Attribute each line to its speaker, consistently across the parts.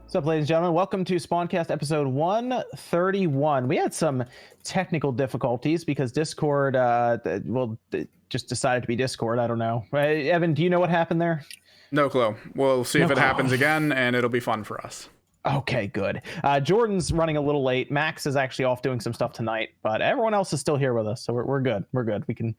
Speaker 1: What's up, ladies and gentlemen? Welcome to SpawnCast episode 131. We had some technical difficulties because Discord, just decided to be Discord. I don't know. Evan, do you know what happened there?
Speaker 2: No clue. We'll see if it happens again, and it'll be fun for us.
Speaker 1: Okay, good. Jordan's running a little late. Max is actually off doing some stuff tonight, but everyone else is still here with us, so we're good. We're good. We can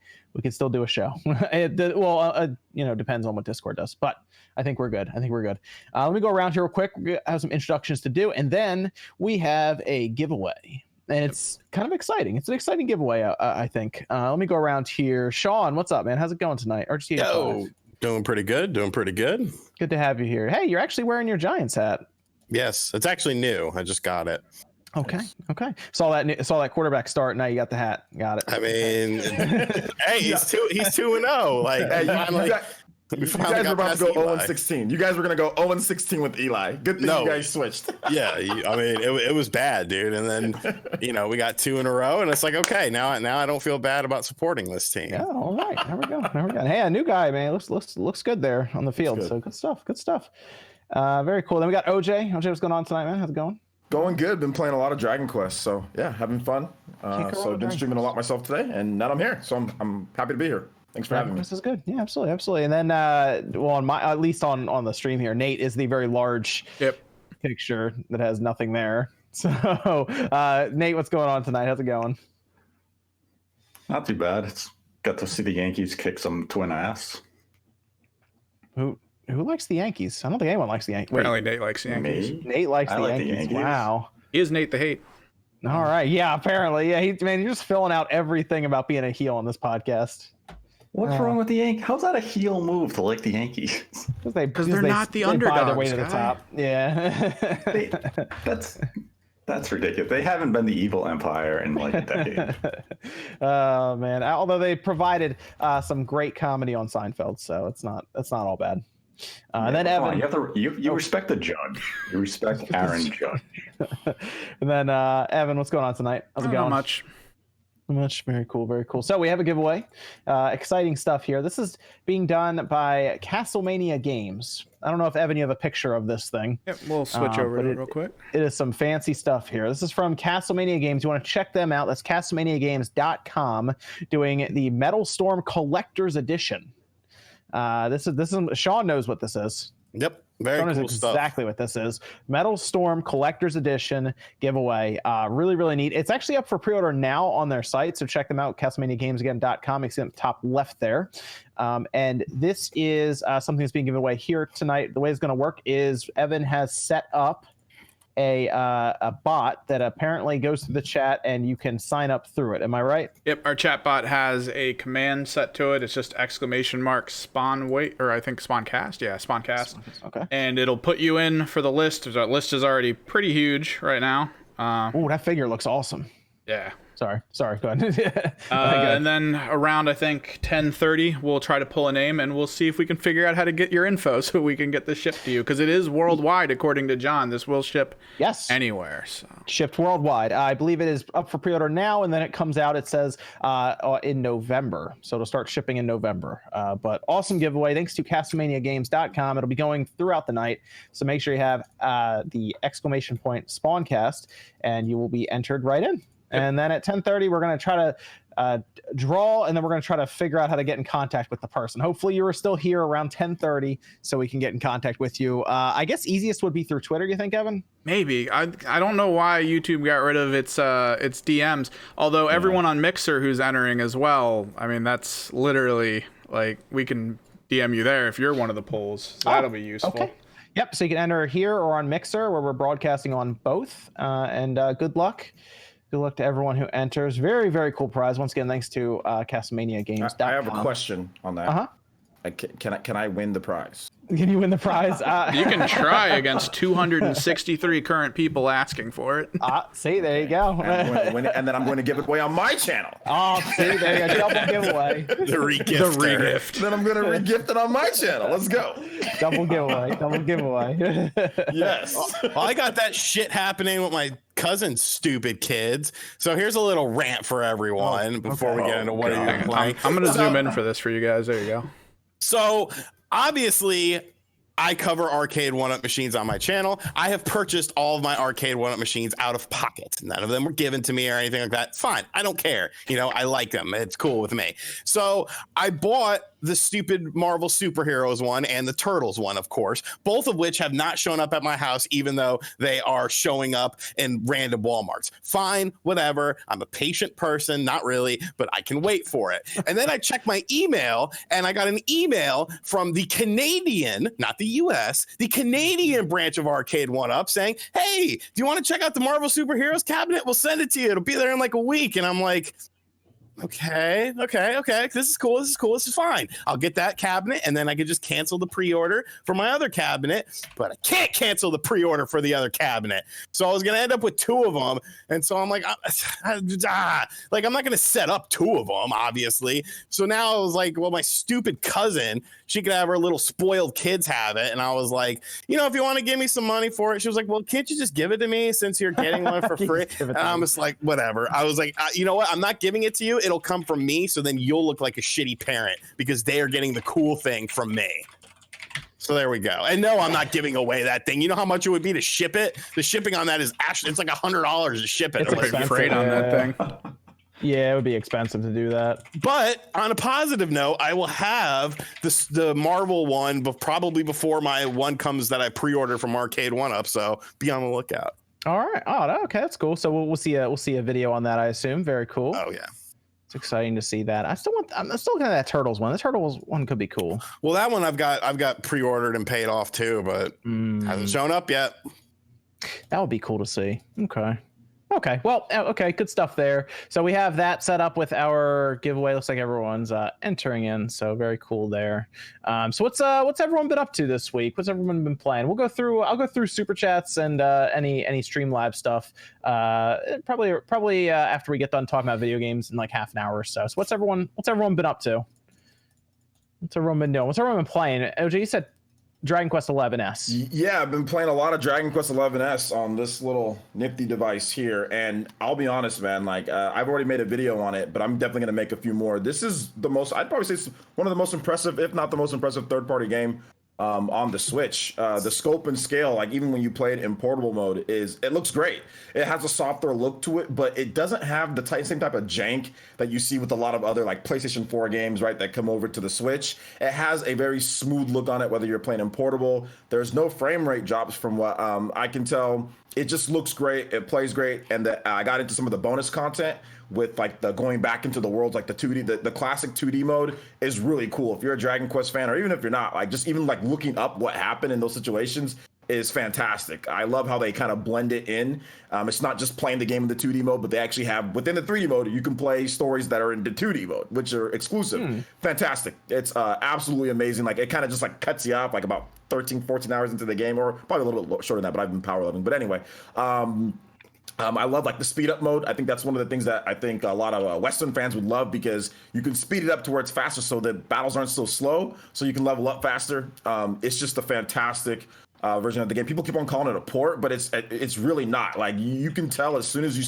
Speaker 1: still do a show. Depends on what Discord does, but I think we're good. Let me go around here real quick. We have some introductions to do, and then we have a giveaway, and it's kind of exciting. It's an exciting giveaway, I think. Let me go around here. Sean, what's up, man? How's it going tonight?
Speaker 3: Yo, doing pretty good.
Speaker 1: Good to have you here. Hey, you're actually wearing your Giants hat.
Speaker 3: Yes, it's actually new. I just got it.
Speaker 1: Okay. Saw that quarterback start. Now you got the hat. Got it.
Speaker 3: I mean, hey, he's 2-0. Like,
Speaker 4: you guys were about to go 0-16. You guys were gonna go 0-16 with Eli. Good thing you guys switched.
Speaker 3: Yeah, I mean, it was bad, dude. And then, we got 2 in a row, and it's like, okay, now I don't feel bad about supporting this team.
Speaker 1: Yeah, all right. There we go. Hey, a new guy, man. Looks good there on the field. So good stuff. Very cool. Then we got OJ. OJ, what's going on tonight, man? How's it going?
Speaker 4: Going good. Been playing a lot of Dragon Quest, so yeah, having fun. So been streaming a lot myself today, and now I'm here. So I'm happy to be here. Thanks for having me.
Speaker 1: This is good. Yeah, absolutely. And then, at least on the stream here, Nate is the very large picture that has nothing there. So, Nate, what's going on tonight? How's it going?
Speaker 5: Not too bad. It's got to see the Yankees kick some twin ass.
Speaker 1: Who likes the Yankees? I don't think anyone likes the Yankees.
Speaker 2: Apparently Nate likes the Yankees.
Speaker 5: Me?
Speaker 1: Nate likes the
Speaker 5: like
Speaker 1: Yankees.
Speaker 5: the Yankees.
Speaker 1: Wow.
Speaker 2: He is Nate the Hate.
Speaker 1: All right. Yeah, apparently. Yeah, you're just filling out everything about being a heel on this podcast.
Speaker 5: What's wrong with the Yankees? How's that a heel move to like the Yankees?
Speaker 2: Because they're not the underdogs.
Speaker 1: Buy their way to the top. Yeah.
Speaker 5: That's ridiculous. They haven't been the evil empire in like a decade.
Speaker 1: Oh man! Although they provided some great comedy on Seinfeld, so it's not all bad. And then Evan,
Speaker 5: you respect the judge. You respect Aaron Judge.
Speaker 1: And then Evan, what's going on tonight? How's it going?
Speaker 2: Not
Speaker 1: much. Very cool. So we have a giveaway. Exciting stuff here. This is being done by Castlemania Games. I don't know if Evan, you have a picture of this thing.
Speaker 2: Yep, we'll switch over to it real quick.
Speaker 1: It is some fancy stuff here. This is from Castlemania Games. You want to check them out. That's castlemaniagames.com, doing the Metal Storm Collector's Edition. This is Sean knows what this is.
Speaker 3: Yep. Very
Speaker 1: Sean
Speaker 3: cool
Speaker 1: knows
Speaker 3: stuff.
Speaker 1: Exactly what this is. Metal Storm Collector's Edition giveaway. Really neat. It's actually up for pre-order now on their site, so check them out. CastlemaniaGamesAgain.com. You see it at the top left there. And this is something that's being given away here tonight. The way it's going to work is Evan has set up a bot that apparently goes through the chat and you can sign up through it. Am I right?
Speaker 2: Yep, our chat bot has a command set to it. It's just ! SpawnCast. Yeah, SpawnCast.
Speaker 1: Okay.
Speaker 2: And it'll put you in for the list. Our list is already pretty huge right now.
Speaker 1: Oh, that figure looks awesome.
Speaker 2: Yeah.
Speaker 1: Sorry, go ahead.
Speaker 2: And then around, I think, 10:30, we'll try to pull a name, and we'll see if we can figure out how to get your info so we can get this shipped to you. Because it is worldwide, according to John. This will ship anywhere. So.
Speaker 1: Shipped worldwide. I believe it is up for pre-order now, and then it comes out, it says, in November. So it'll start shipping in November. But awesome giveaway. Thanks to CastlemaniaGames.com. It'll be going throughout the night. So make sure you have the ! SpawnCast, and you will be entered right in. And then at 10:30, we're going to try to draw, and then we're going to try to figure out how to get in contact with the person. Hopefully, you are still here around 10:30, so we can get in contact with you. I guess easiest would be through Twitter. You think, Evan?
Speaker 2: Maybe. I don't know why YouTube got rid of its DMs. Although everyone on Mixer who's entering as well. I mean, that's literally like we can DM you there if you're one of the polls. So that'll be useful.
Speaker 1: Okay. Yep. So you can enter here or on Mixer, where we're broadcasting on both. And good luck. Good luck to everyone who enters. Very, very cool prize. Once again, thanks to CastlemaniaGames.com.
Speaker 4: I have a question on that. Can I win the prize?
Speaker 1: Can you win the prize?
Speaker 2: You can try against 263 current people asking for it.
Speaker 1: See, there you go.
Speaker 4: And then I'm going to give it away on my channel.
Speaker 1: Oh, see, there you go. Double giveaway.
Speaker 3: The regift.
Speaker 4: Then I'm going to regift it on my channel. Let's go.
Speaker 1: Double giveaway.
Speaker 4: Yes.
Speaker 3: Well, I got that shit happening with my cousin's stupid kids. So here's a little rant for everyone before we get into what are you playing.
Speaker 2: I'm going to zoom in for this for you guys. There you go.
Speaker 3: So obviously I cover arcade 1-up machines on my channel. I have purchased all of my arcade 1-up machines out of pocket. None of them were given to me or anything like that. Fine. I don't care. You know, I like them. It's cool with me. So I bought the stupid Marvel superheroes one and the Turtles one, of course, both of which have not shown up at my house, even though they are showing up in random Walmarts. Fine, whatever. I'm a patient person, not really, but I can wait for it. And then I checked my email, and I got an email from the Canadian, not the US, the Canadian branch of Arcade 1-Up saying, hey, do you want to check out the Marvel superheroes cabinet? We'll send it to you. It'll be there in like a week. And I'm like, okay. This is cool. This is fine. I'll get that cabinet, and then I could just cancel the pre-order for my other cabinet, but I can't cancel the pre-order for the other cabinet. So I was going to end up with 2 of them. And so I'm like, I'm not going to set up 2 of them, obviously. So now I was like, well, my stupid cousin, she could have her little spoiled kids have it. And I was like, you know, if you want to give me some money for it, she was like, well, can't you just give it to me since you're getting one for free? And I'm just like, whatever. I was like, you know what? I'm not giving it to you. It'll come from me, so then you'll look like a shitty parent because they are getting the cool thing from me. So there we go. And no, I'm not giving away that thing. You know how much it would be to ship it? The shipping on that is actually, it's like $100 to ship it.
Speaker 1: It's expensive.
Speaker 2: Freight on that thing.
Speaker 1: Yeah, it would be expensive to do that.
Speaker 3: But on a positive note, I will have the Marvel one, but probably before my one comes that I pre-ordered from Arcade 1-Up. So be on the lookout.
Speaker 1: All right. Oh, okay, that's cool. So we'll see a video on that, I assume. Very cool.
Speaker 3: Oh yeah.
Speaker 1: It's exciting to see that. I'm still looking at that Turtles one. The Turtles one could be cool.
Speaker 3: Well, that one I've got pre-ordered and paid off too, but hasn't shown up yet.
Speaker 1: That would be cool to see. Okay. Well, okay. Good stuff there. So we have that set up with our giveaway. Looks like everyone's entering in. So very cool there. So what's everyone been up to this week? What's everyone been playing? I'll go through super chats and any stream live stuff. Probably after we get done talking about video games in like half an hour or so. So what's everyone been up to? What's everyone been doing? What's everyone been playing? OJ, you said Dragon Quest XI-S.
Speaker 4: Yeah, I've been playing a lot of Dragon Quest XI-S on this little nifty device here, and I'll be honest, man, like I've already made a video on it, but I'm definitely gonna make a few more. This is I'd probably say it's one of the most impressive, if not the most impressive, third-party game on the Switch. The scope and scale, like even when you play it in portable mode, it looks great. It has a softer look to it, but it doesn't have the same type of jank that you see with a lot of other like PlayStation 4 games, right, that come over to the Switch. It has a very smooth look on it, whether you're playing in portable. There's no frame rate drops from what I can tell. It just looks great. It plays great, and I got into some of the bonus content with like the going back into the worlds, like the 2D, the classic 2D mode is really cool. If you're a Dragon Quest fan, or even if you're not, like just even like looking up what happened in those situations is fantastic. I love how they kind of blend it in. It's not just playing the game in the 2D mode, but they actually have within the 3D mode, you can play stories that are in the 2D mode, which are exclusive. Fantastic. It's absolutely amazing. Like it kind of just like cuts you off like about 13, 14 hours into the game, or probably a little bit shorter than that, but I've been power leveling. But anyway, I love like the speed up mode. I think that's one of the things that I think a lot of Western fans would love, because you can speed it up to where it's faster so the battles aren't so slow, so you can level up faster. It's just a fantastic version of the game. People keep on calling it a port, but it's really not. Like you can tell as soon as you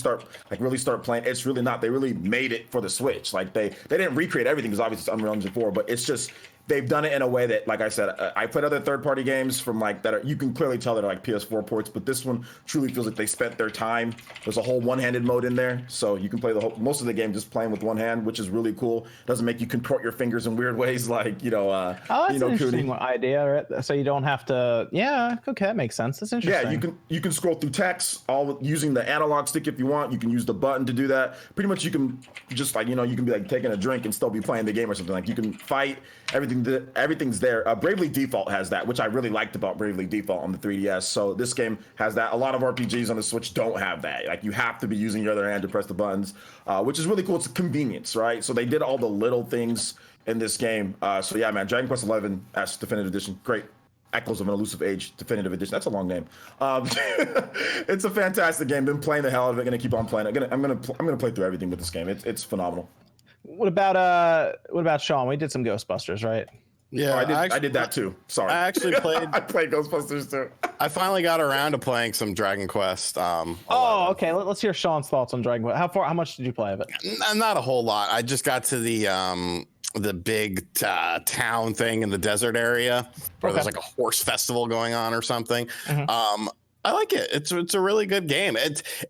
Speaker 4: really start playing, it's really not. They really made it for the Switch. Like they didn't recreate everything, because obviously it's Unreal Engine 4, but it's just they've done it in a way that, like I said, I played other third-party games from like that are, you can clearly tell they're like PS4 ports, but this one truly feels like they spent their time. There's a whole one-handed mode in there, so you can play most of the game just playing with one hand, which is really cool. Doesn't make you contort your fingers in weird ways, like
Speaker 1: that's an interesting idea, right? So you don't have to. Yeah, okay, that makes sense. That's interesting.
Speaker 4: Yeah, you can scroll through text all using the analog stick if you want. You can use the button to do that. Pretty much, you can just like you can be like taking a drink and still be playing the game or something. Like you can fight. Everything's there. Bravely Default has that, which I really liked about Bravely Default on the 3DS. So this game has that. A lot of RPGs on the Switch don't have that. Like you have to be using your other hand to press the buttons, which is really cool. It's a convenience, right? So they did all the little things in this game. So yeah, man, Dragon Quest XI-S Definitive Edition, great. Echoes of an Elusive Age Definitive Edition. That's a long name. It's a fantastic game. Been playing the hell out of it. Gonna keep on playing it. I'm gonna play through everything with this game. It's phenomenal.
Speaker 1: What about Sean? We did some Ghostbusters, right?
Speaker 3: Yeah,
Speaker 4: I did that too. Sorry.
Speaker 3: I actually played.
Speaker 4: I played Ghostbusters too.
Speaker 3: I finally got around to playing some Dragon Quest.
Speaker 1: Okay. Let's hear Sean's thoughts on Dragon Quest. How much did you play of it?
Speaker 3: Not a whole lot. I just got to the big town thing in the desert area where there's like a horse festival going on or something. I like it. It's a really good game.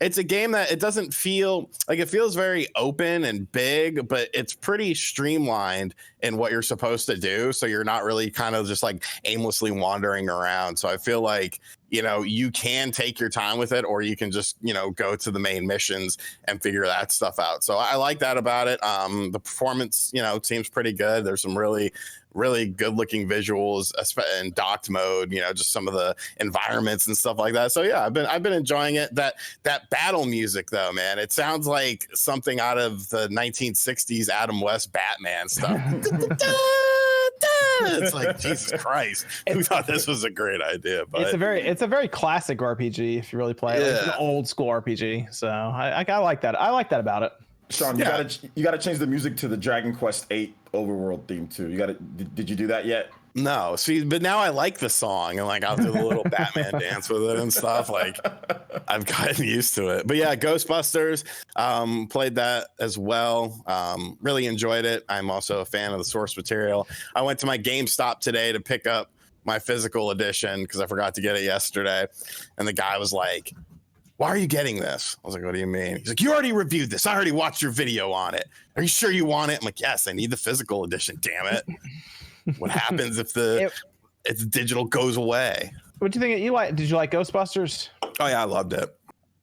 Speaker 3: It's a game that it doesn't feel like, it feels very open and big, but it's pretty streamlined in what you're supposed to do. So you're not really kind of just like aimlessly wandering around. So I feel like, you know, you can take your time with it, or you can just, you know, go to the main missions and figure that stuff out. So I like that about it. The performance, you know, seems pretty good. There's some really good looking visuals in docked mode, you know, just some of the environments and stuff like that. So yeah, I've been enjoying it. That battle music though, man, it sounds like something out of the 1960s Adam West Batman stuff. It's like, Jesus Christ, who thought this was a great idea? But
Speaker 1: it's a very classic RPG if you really play it. Like, it's an old school RPG. So I like that. I like that about it.
Speaker 4: Sean, you gotta change the music to the Dragon Quest VIII overworld theme too. Did you do that yet?
Speaker 3: No, see, but now I like the song, and like I'll do the little Batman dance with it and stuff. Like I've gotten used to it. But yeah, Ghostbusters, played that as well. Really enjoyed it. I'm also a fan of the source material. I went to my GameStop today to pick up my physical edition because I forgot to get it yesterday, and the guy was like, "Why are you getting this?" I was like, "What do you mean?" He's like, "You already reviewed this. I already watched your video on it. Are you sure you want it?" I'm like, "Yes, I need the physical edition, damn it." What happens if its digital goes away?
Speaker 1: What do you think? Did you like Ghostbusters?
Speaker 3: Oh yeah, I loved it.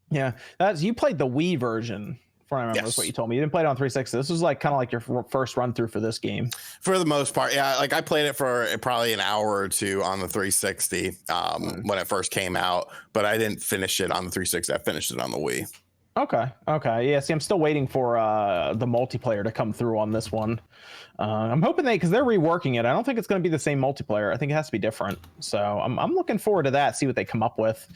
Speaker 1: Yeah, you played the Wii version. From what I remember, is what you told me. You didn't play it on 360. This was like kind of like your first run through for this game.
Speaker 3: For the most part, yeah. Like I played it for probably an hour or two on the 360 when it first came out, but I didn't finish it on the 360. I finished it on the Wii.
Speaker 1: Okay. Yeah. See, I'm still waiting for the multiplayer to come through on this one. I'm hoping because they're reworking it. I don't think it's going to be the same multiplayer. I think it has to be different. So I'm looking forward to that. See what they come up with.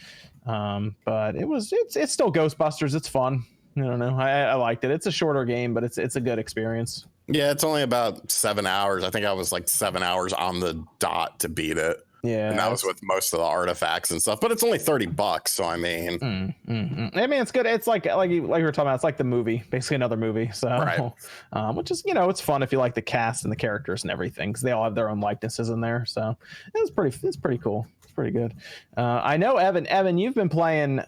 Speaker 1: But it's still Ghostbusters. It's fun. I don't know. I liked it. It's a shorter game, but it's a good experience.
Speaker 3: Yeah, it's only about 7 hours. I think I was like 7 hours on the dot to beat it.
Speaker 1: Yeah,
Speaker 3: and that was with most of the artifacts and stuff. But it's only $30, so I mean,
Speaker 1: I mean, it's good. It's like we were talking about. It's like the movie, basically another movie. So, right. Which is, you know, it's fun if you like the cast and the characters and everything, because they all have their own likenesses in there. So it's pretty cool. It's pretty good. I know Evan, you've been playing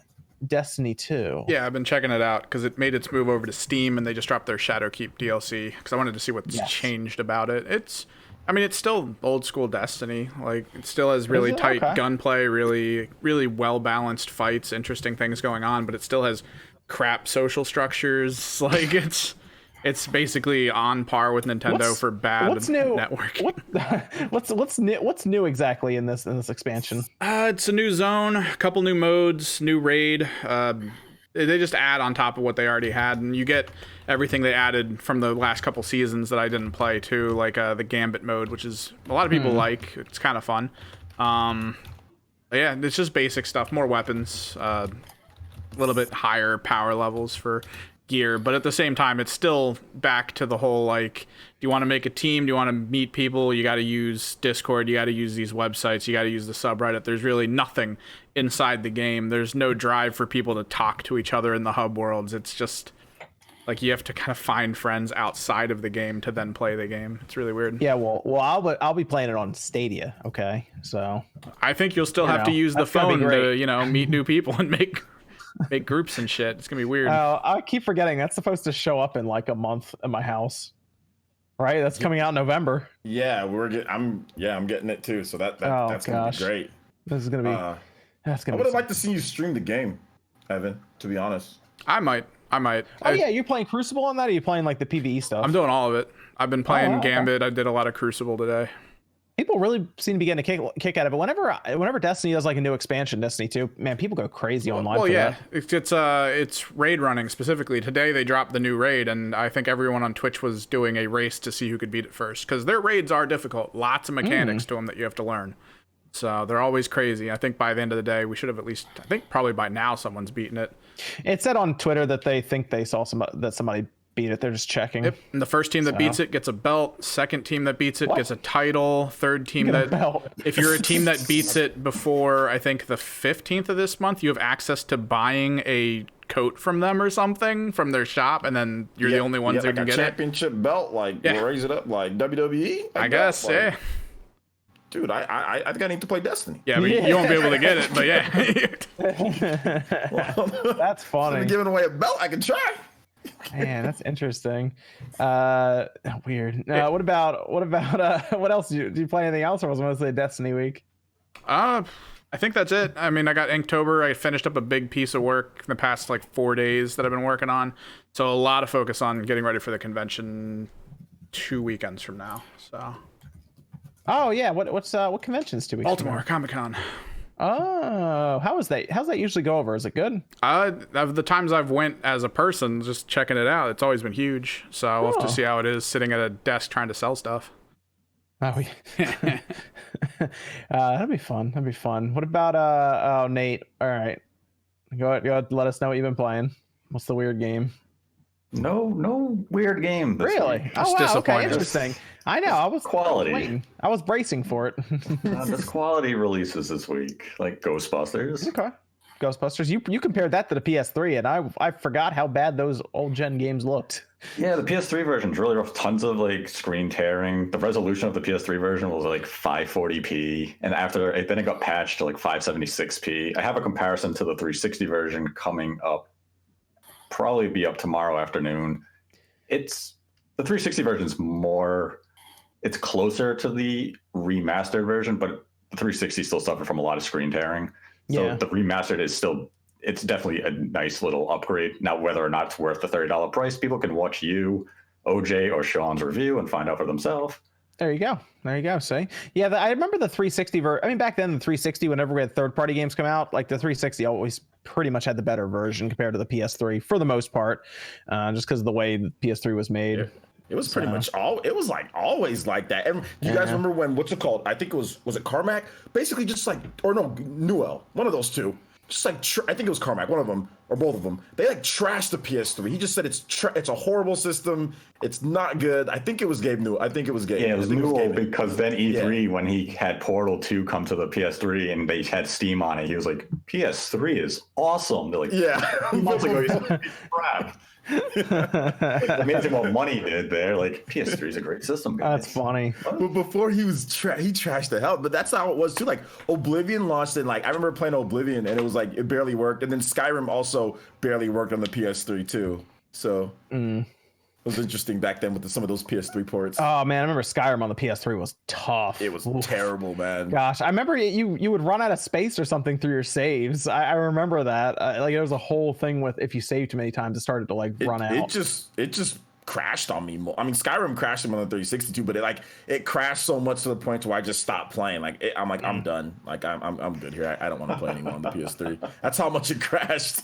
Speaker 1: Destiny 2.
Speaker 2: Yeah, I've been checking it out because it made its move over to Steam, and they just dropped their Shadowkeep DLC because I wanted to see what's changed about it. It's still old school Destiny. Like, it still has really tight gunplay, really well balanced fights, interesting things going on, but it still has crap social structures. Like, it's basically on par with Nintendo for bad networking.
Speaker 1: What's new exactly in this expansion?
Speaker 2: It's a new zone, a couple new modes, new raid. They just add on top of what they already had, and you get everything they added from the last couple seasons that I didn't play too, like the Gambit mode, which is a lot of people like. It's kind of fun. Yeah, it's just basic stuff, more weapons, a little bit higher power levels for gear, but at the same time, it's still back to the whole, like, do you want to make a team? Do you want to meet people? You got to use Discord. You got to use these websites. You got to use the subreddit. There's really nothing inside the game. There's no drive for people to talk to each other in the hub worlds. It's just like you have to kind of find friends outside of the game to then play the game. It's really weird.
Speaker 1: Yeah, well, I'll be playing it on Stadia. Okay, so
Speaker 2: I think you'll still have to use the phone to meet new people and make groups and shit. It's gonna be weird.
Speaker 1: I keep forgetting that's supposed to show up in like a month at my house. Right, that's coming out in November.
Speaker 4: Yeah, I'm getting it too. So that's gonna be great.
Speaker 1: This is gonna be.
Speaker 4: I would have liked to see you stream the game, Evan. To be honest,
Speaker 2: I might.
Speaker 1: Yeah, you're playing Crucible on that, or are you playing like the PvE stuff?
Speaker 2: I'm doing all of it. I've been playing Gambit. I did a lot of Crucible today.
Speaker 1: People really seem to be getting a kick out of it. Whenever Destiny does like a new expansion, Destiny 2, man, people go crazy online.
Speaker 2: Well,
Speaker 1: for
Speaker 2: that. It's raid running specifically. Today they dropped the new raid, and I think everyone on Twitch was doing a race to see who could beat it first, because their raids are difficult. Lots of mechanics to them that you have to learn. So they're always crazy. I think by the end of the day, we should have I think probably by now someone's beaten it.
Speaker 1: It said on Twitter that they think they saw somebody beat it. They're just checking.
Speaker 2: Yep. And the first team that beats it gets a belt. Second team that beats it gets a title. Third team if you're a team that beats it before, I think, the 15th of this month, you have access to buying a coat from them or something from their shop, and then you're the only ones who can get
Speaker 4: championship belt, we'll raise it up like WWE.
Speaker 2: I guess, yeah.
Speaker 4: Dude, I think I need to play Destiny.
Speaker 2: Yeah, but you won't be able to get it, but yeah.
Speaker 1: That's funny.
Speaker 4: Instead of giving away a belt, I can try.
Speaker 1: Man, that's interesting. Weird. What about what else? Do you play anything else, or was it mostly a Destiny week?
Speaker 2: I think that's it. I mean, I got Inktober. I finished up a big piece of work in the past 4 days that I've been working on. So a lot of focus on getting ready for the convention 2 weekends from now. So.
Speaker 1: Oh yeah, what conventions 2 weeks?
Speaker 2: Baltimore Comic-Con.
Speaker 1: Oh, how's that usually go over? Is it good?
Speaker 2: Of the times I've went as a person, just checking it out, it's always been huge. So I'll have to see how it is sitting at a desk trying to sell stuff.
Speaker 1: Oh, that'd be fun. What about Nate? All right, go ahead. Let us know what you've been playing. What's the weird game?
Speaker 5: No weird game this
Speaker 1: really?
Speaker 5: week.
Speaker 1: Oh, wow, okay, interesting. I know. I was
Speaker 5: quality.
Speaker 1: I was bracing for it.
Speaker 5: There's quality releases this week, like Ghostbusters.
Speaker 1: Okay. Ghostbusters. You compared that to the PS3, and I forgot how bad those old gen games looked.
Speaker 5: Yeah, the PS3 version's really rough. Tons of screen tearing. The resolution of the PS3 version was 540p, and then it got patched to 576p. I have a comparison to the 360 version coming up. Probably be up tomorrow afternoon. The 360 version's more. It's closer to the remastered version, but the 360 still suffered from a lot of screen tearing. So the remastered is still, it's definitely a nice little upgrade. Now, whether or not it's worth the $30 price, people can watch you, OJ, or Sean's review and find out for themselves.
Speaker 1: There you go. See? Yeah, I remember the 360 I mean, back then, the 360, whenever we had third-party games come out, the 360 always pretty much had the better version compared to the PS3 for the most part, just because of the way the PS3 was made.
Speaker 4: Yeah. It was pretty much always like that. And you guys remember when, what's it called? I think was it Carmack? Basically just Newell, one of those two. Just I think it was Carmack, one of them or both of them. They trashed the PS3. He just said it's a horrible system. It's not good. I think it was Gabe Newell. Yeah,
Speaker 5: it was Newell because then E3 when he had Portal 2 come to the PS3 and they had Steam on it, he was like, PS3 is awesome. They're like,
Speaker 4: yeah,
Speaker 5: months ago, he's like, crap. Amazing what money did there. PS3 is a great system, guys.
Speaker 1: That's funny.
Speaker 4: But before he trashed the hell. But that's how it was too. Oblivion launched and I remember playing Oblivion and it was it barely worked. And then Skyrim also barely worked on the PS3 too. So it was interesting back then with some of those PS3 ports.
Speaker 1: Oh man, I remember Skyrim on the PS3 was tough.
Speaker 4: It was terrible, man.
Speaker 1: Gosh, I remember you would run out of space or something through your saves. I remember that. There was a whole thing with if you saved too many times, it started to run out.
Speaker 4: It just crashed on me. I mean, Skyrim crashed on the 360 too, but it crashed so much to the point where I just stopped playing. I'm done. I'm good here. I don't want to play anymore on the PS3. That's how much it crashed.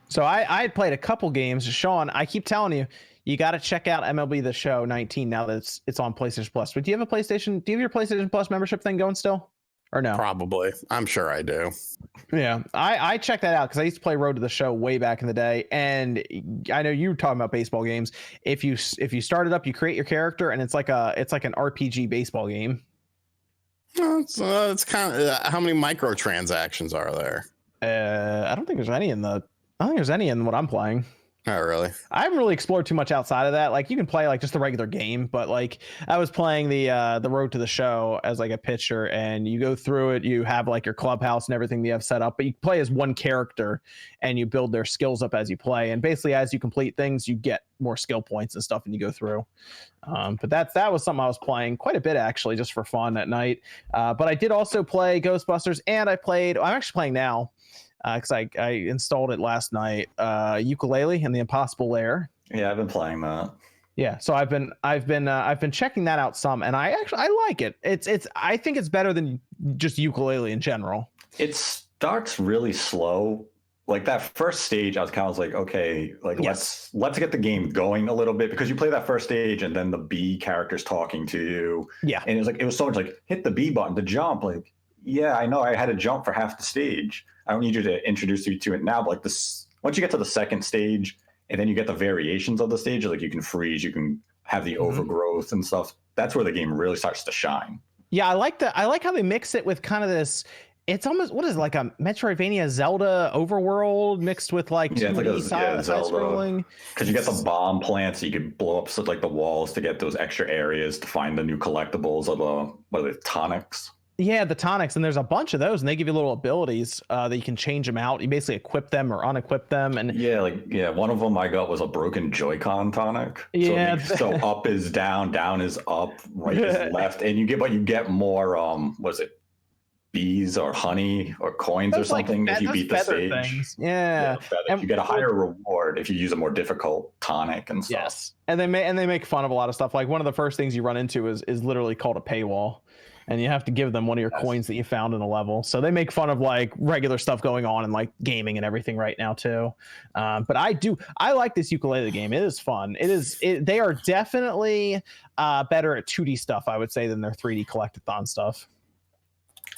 Speaker 1: So I had played a couple games. Sean, I keep telling you, you got to check out MLB The Show 19 now that it's on PlayStation Plus. But do you have your PlayStation Plus membership thing going still? Or no?
Speaker 3: Probably. I'm sure I do.
Speaker 1: Yeah, I checked that out because I used to play Road to the Show way back in the day, and I know you were talking about baseball games. If you start it up, you create your character, and it's like an RPG baseball game.
Speaker 3: It's kind of how many microtransactions are there?
Speaker 1: I don't think there's any in what I'm playing.
Speaker 3: Oh, really?
Speaker 1: I haven't really explored too much outside of that. You can play just a regular game, but I was playing the Road to the Show as a pitcher, and you go through it. You have your clubhouse and everything that you have set up, but you play as one character, and you build their skills up as you play. And basically, as you complete things, you get more skill points and stuff, and you go through. But that was something I was playing quite a bit actually, just for fun at night. But I did also play Ghostbusters, and I'm actually playing now. Because I installed it last night, Ukulele and the Impossible Lair.
Speaker 5: Yeah, I've been playing that.
Speaker 1: Yeah, so I've been checking that out some, and I like it. I think it's better than just Ukulele in general.
Speaker 5: It starts really slow. That first stage, I was kind of okay, let's get the game going a little bit, because you play that first stage and then the B character's talking to you.
Speaker 1: Yeah,
Speaker 5: and it was so much hit the B button to jump. Yeah, I know I had to jump for half the stage. I don't need you to introduce you to it now, but once you get to the second stage and then you get the variations of the stage, you can freeze, you can have the overgrowth and stuff. That's where the game really starts to shine.
Speaker 1: Yeah, I like how they mix it with kind of this. It's almost, what is it, like a Metroidvania Zelda overworld mixed with like 2D side scrolling.
Speaker 5: Because you get the bomb plants, so you can blow up like the walls to get those extra areas to find the new collectibles of what are they, tonics? Yeah,
Speaker 1: the tonics, and there's a bunch of those, and they give you little abilities that you can change them out. You basically equip them or unequip them, and
Speaker 5: one of them I got was a broken Joy-Con tonic.
Speaker 1: Yeah,
Speaker 5: so up is down, down is up, right is left, and you get more. Was it bees or honey or coins or something if you beat the stage?
Speaker 1: Things. Yeah,
Speaker 5: and you get a higher reward if you use a more difficult tonic and stuff.
Speaker 1: Yes, and they make fun of a lot of stuff. Like one of the first things you run into is literally called a paywall. And you have to give them one of your coins that you found in a level. So they make fun of like regular stuff going on in like gaming and everything right now too. But I like this ukulele game. It is fun. They are definitely better at 2D stuff, I would say, than their 3D collectathon stuff.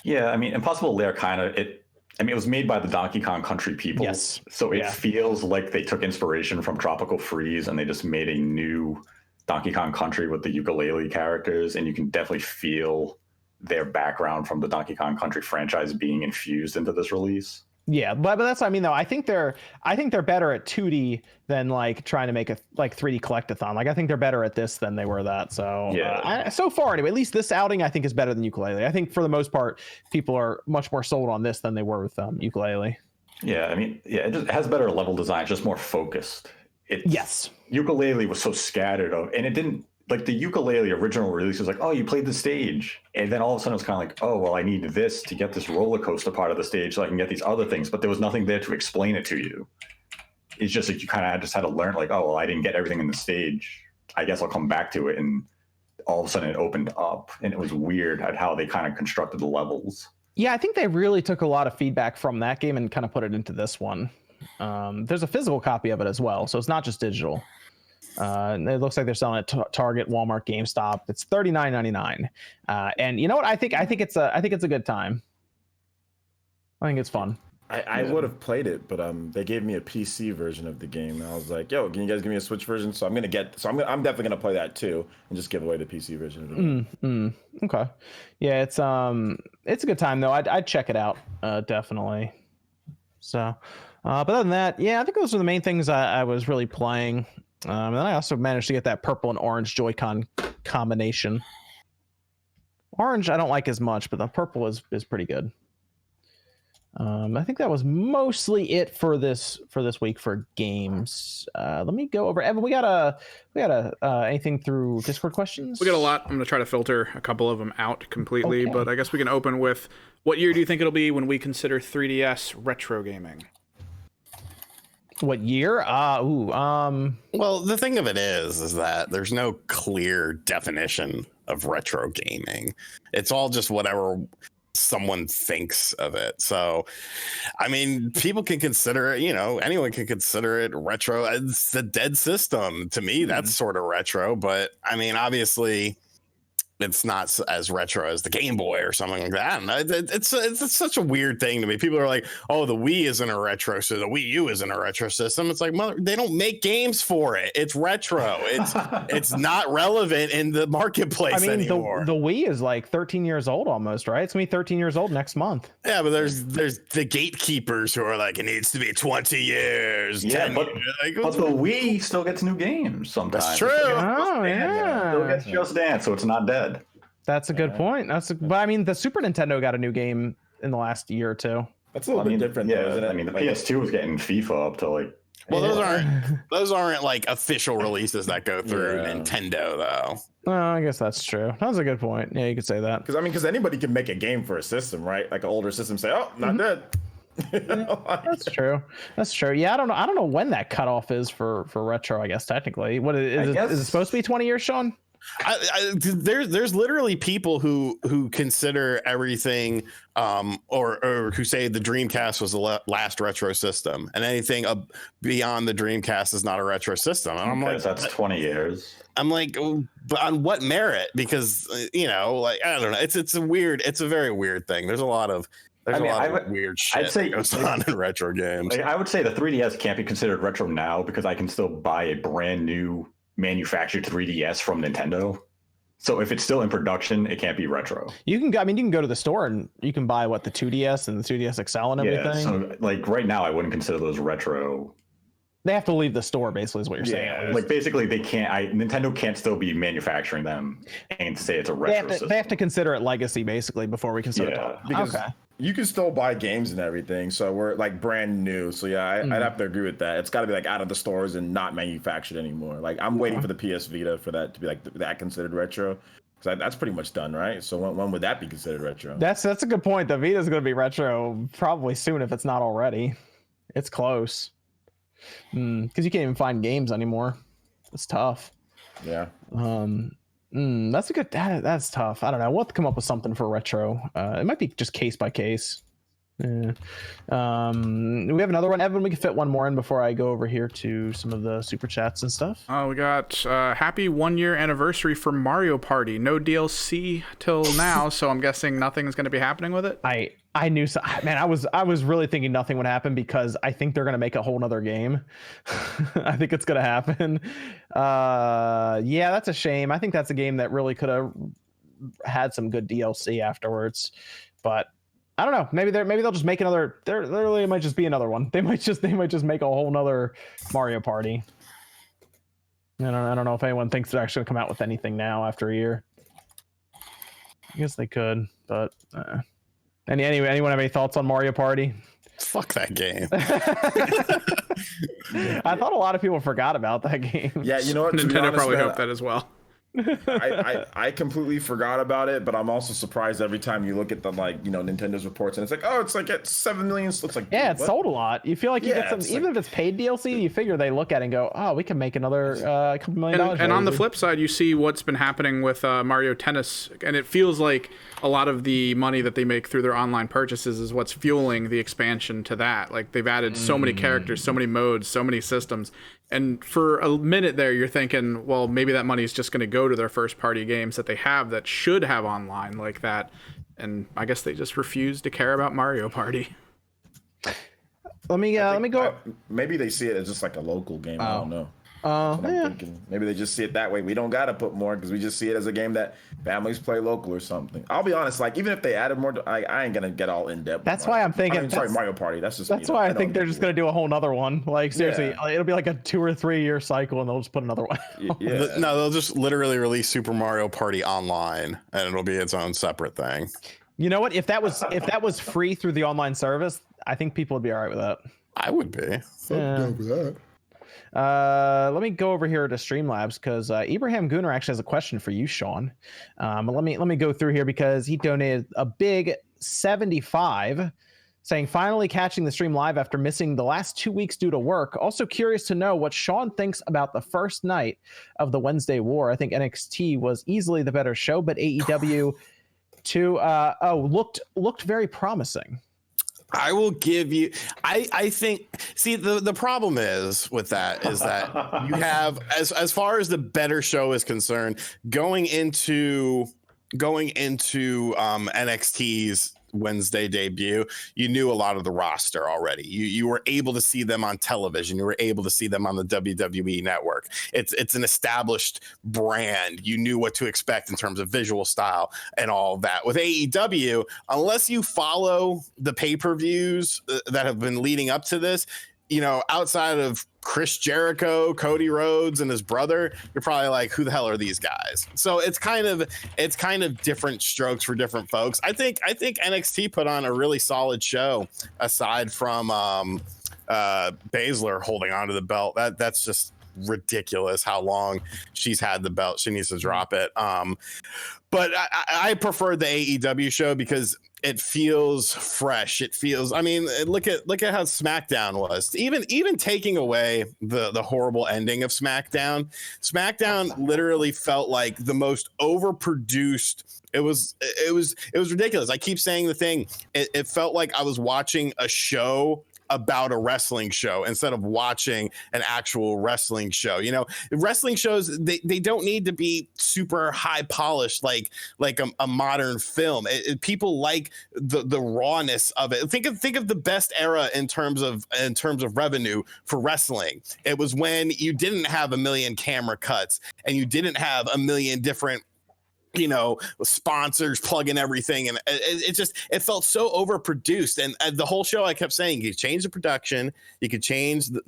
Speaker 5: Yeah, I mean, Impossible Lair it was made by the Donkey Kong Country people.
Speaker 1: Yes.
Speaker 5: So it feels like they took inspiration from Tropical Freeze and they just made a new Donkey Kong Country with the ukulele characters, and you can definitely feel their background from the Donkey Kong Country franchise being infused into this release.
Speaker 1: Yeah, but that's what I mean though. I think they're better at 2D than like trying to make a like 3D collectathon. Like I think they're better at this than they were that. So so far anyway, at least this outing I think is better than ukulele. I think for the most part people are much more sold on this than they were with ukulele.
Speaker 5: Yeah, I mean, it just has better level design, it's just more focused.
Speaker 1: Yes.
Speaker 5: Ukulele was so scattered and it didn't. Like the ukulele original release was like, oh, you played the stage. And then all of a sudden it was kind of like, oh, well, I need this to get this roller coaster part of the stage so I can get these other things. But there was nothing there to explain it to you. It's just like you kind of just had to learn like, oh, well, I didn't get everything in the stage. I guess I'll come back to it. And all of a sudden it opened up. And it was weird at how they kind of constructed the levels.
Speaker 1: Yeah, I think they really took a lot of feedback from that game and kind of put it into this one. There's a physical copy of it as well. So it's not just digital. It looks like they're selling it at Target, Walmart, GameStop. It's $39.99. And you know what? I think it's a good time. I think it's fun.
Speaker 4: I would have played it, but they gave me a PC version of the game. And I was like, yo, can you guys give me a Switch version? So I'm definitely gonna play that too and just give away the PC version of the game.
Speaker 1: Okay. Yeah, it's a good time though. I'd check it out, definitely. So but other than that, I think those are the main things I was really playing. And then I also managed to get that purple and orange Joy-Con combination. Orange I don't like as much, but the purple is pretty good. I think that was mostly it for this week for games. Let me go over. Evan, we got anything through Discord questions?
Speaker 2: We got a lot. I'm gonna try to filter a couple of them out completely, but I guess we can open with, what year do you think it'll be when we consider 3DS retro gaming?
Speaker 1: What year?
Speaker 3: Well, the thing of it is that there's no clear definition of retro gaming. It's all just whatever someone thinks of it. So, I mean, people can consider it, anyone can consider it retro. It's the dead system. To me, that's sort of retro, but I mean, obviously it's not as retro as the Game Boy or something like that. And it's such a weird thing to me. People are like, oh, the Wii isn't a retro, so the Wii U isn't a retro system. It's like, they don't make games for it. It's retro. It's not relevant in the marketplace anymore.
Speaker 1: The Wii is like 13 years old almost, right? It's gonna be 13 years old next month.
Speaker 3: Yeah, but there's the gatekeepers who are like, it needs to be 20 years.
Speaker 5: Yeah, but the Wii still gets new games sometimes.
Speaker 3: That's true.
Speaker 1: Oh, yeah.
Speaker 5: It still gets Just Dance, so it's not dead.
Speaker 1: That's a good point. But I mean, the Super Nintendo got a new game in the last year or two.
Speaker 4: That's a little bit different, though, isn't it?
Speaker 5: I mean, the PS2 was getting FIFA up to like.
Speaker 3: Well, those aren't like official releases that go through Nintendo, though.
Speaker 1: I guess that's true. That's a good point. Yeah, you could say that.
Speaker 4: Because anybody can make a game for a system, right? Like an older system, say, "Oh, not dead."
Speaker 1: That's true. Yeah, I don't know when that cutoff is for retro. I guess technically, is it supposed to be 20 years, Sean?
Speaker 3: There's literally people who consider everything or who say the Dreamcast was the last retro system, and anything beyond the Dreamcast is not a retro system. And I'm like,
Speaker 5: that's 20 years.
Speaker 3: I'm like, but on what merit? Because like, I don't know. It's a very weird thing. There's a lot of weird shit that goes on in retro games.
Speaker 5: I would say the 3DS can't be considered retro now because I can still buy a brand new manufactured 3DS from Nintendo. So if it's still in production, it can't be retro.
Speaker 1: You can go to the store and you can buy the 2DS and the 2DS XL and everything.
Speaker 5: Yeah, so like right now, I wouldn't consider those retro.
Speaker 1: They have to leave the store, basically, is what you're saying.
Speaker 5: Like basically, they can't. Nintendo can't still be manufacturing them and say it's a retro system.
Speaker 1: They have to consider it legacy, basically, before we consider it.
Speaker 4: Because you can still buy games and everything, so we're like brand new. So yeah, I'd have to agree with that. It's got to be like out of the stores and not manufactured anymore. Like I'm waiting for the PS Vita for that to be like that considered retro. Because that's pretty much done, right? So when would that be considered retro?
Speaker 1: That's a good point. The Vita's going to be retro probably soon if it's not already. It's close. Because you can't even find games anymore. It's tough.
Speaker 4: Yeah.
Speaker 1: That's a good. That's tough. I don't know. We'll have to come up with something for retro. It might be just case by case. Yeah. We have another one, Evan. We can fit one more in before I go over here to some of the super chats and stuff.
Speaker 2: Oh, we got happy 1 year anniversary for Mario Party. No DLC till now, so I'm guessing nothing's going to be happening with it.
Speaker 1: I knew so, man. I was really thinking nothing would happen because I think they're gonna make a whole nother game. I think it's gonna happen. Yeah, that's a shame. I think that's a game that really could have had some good DLC afterwards, but I don't know. Maybe they'll just make another. There literally might just be another one. They might just make a whole nother Mario Party. I don't know if anyone thinks they're actually gonna come out with anything now after a year. I guess they could, but. Anyone have any thoughts on Mario Party?
Speaker 3: Fuck that game.
Speaker 1: I thought a lot of people forgot about that game.
Speaker 4: Yeah, you know what?
Speaker 2: Nintendo probably hoped that as well.
Speaker 4: I completely forgot about it, but I'm also surprised every time you look at the Nintendo's reports and it's like, oh, it's like at 7 million. So it's like,
Speaker 1: it sold a lot. You feel like you get some, even if it's paid DLC, you figure they look at it and go, oh, we can make another couple $1 million.
Speaker 2: And on the flip side, you see what's been happening with Mario Tennis, and it feels like a lot of the money that they make through their online purchases is what's fueling the expansion to that. Like they've added so many characters, so many modes, so many systems. And for a minute there, you're thinking, well, maybe that money is just going to go to their first party games that they have that should have online like that. And I guess they just refuse to care about Mario Party.
Speaker 1: Let me go.
Speaker 4: Maybe they see it as just like a local game. I don't know.
Speaker 1: Yeah.
Speaker 4: Thinking. Maybe they just see it that way. We don't got to put more because we just see it as a game that families play local or something. I'll be honest, like even if they added more, I ain't gonna get all in depth.
Speaker 1: That's why I'm thinking.
Speaker 4: Sorry, Mario Party. That's
Speaker 1: why I think they're just gonna do a whole nother one. Like seriously, it'll be like a 2 or 3 year cycle, and they'll just put another one.
Speaker 3: No, they'll just literally release Super Mario Party online, and it'll be its own separate thing.
Speaker 1: You know what? If that was free through the online service, I think people would be all right with that.
Speaker 3: I would be.
Speaker 1: Let me go over here to Streamlabs because Ibrahim Gunnar actually has a question for you, Sean. Let me go through here because he donated a big 75, saying finally catching the stream live after missing the last 2 weeks due to work. Also curious to know what Sean thinks about the first night of the Wednesday War. I think NXT was easily the better show, but AEW looked very promising.
Speaker 3: I will give you. I think. See, the problem is with that is that you have as far as the better show is concerned, going into NXT's Wednesday debut, you knew a lot of the roster already. You were able to see them on television. You were able to see them on the WWE network. It's an established brand. You knew what to expect in terms of visual style and all of that. With AEW, unless you follow the pay-per-views that have been leading up to this, outside of Chris Jericho, Cody Rhodes, and his brother, you're probably like, who the hell are these guys? So it's kind of different strokes for different folks. I think NXT put on a really solid show aside from Baszler holding onto the belt. That's just ridiculous how long she's had the belt. She needs to drop it. But I prefer the AEW show because it feels fresh. It feels. I mean, look at how SmackDown was. Even taking away the horrible ending of SmackDown, SmackDown literally felt like the most overproduced. It was ridiculous. I keep saying the thing. It felt like I was watching a show about a wrestling show instead of watching an actual wrestling show. Wrestling shows, they don't need to be super high polished like a modern film. People like the rawness of it. Think of the best era in terms of revenue for wrestling. It was when you didn't have a million camera cuts and you didn't have a million different sponsors plugging everything, and it felt so overproduced. And the whole show, I kept saying, you change the production, you could change you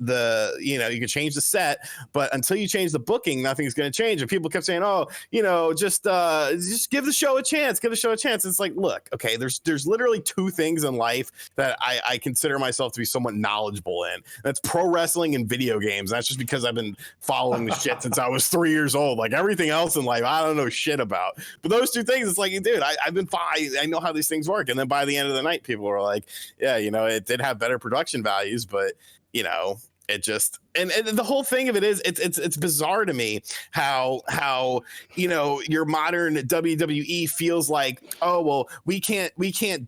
Speaker 3: could change the set, but until you change the booking, nothing's going to change. And people kept saying, just give the show a chance, It's like, look, okay, there's literally two things in life that I consider myself to be somewhat knowledgeable in. That's pro wrestling and video games. That's just because I've been following the shit since I was 3 years old. Like everything else in life, I don't know shit about. But those two things, it's like, dude, I've been fine. I know how these things work. And then by the end of the night, people were like, yeah, it did have better production values, but it just, and the whole thing of it is, it's bizarre to me how your modern WWE feels like, oh well, we can't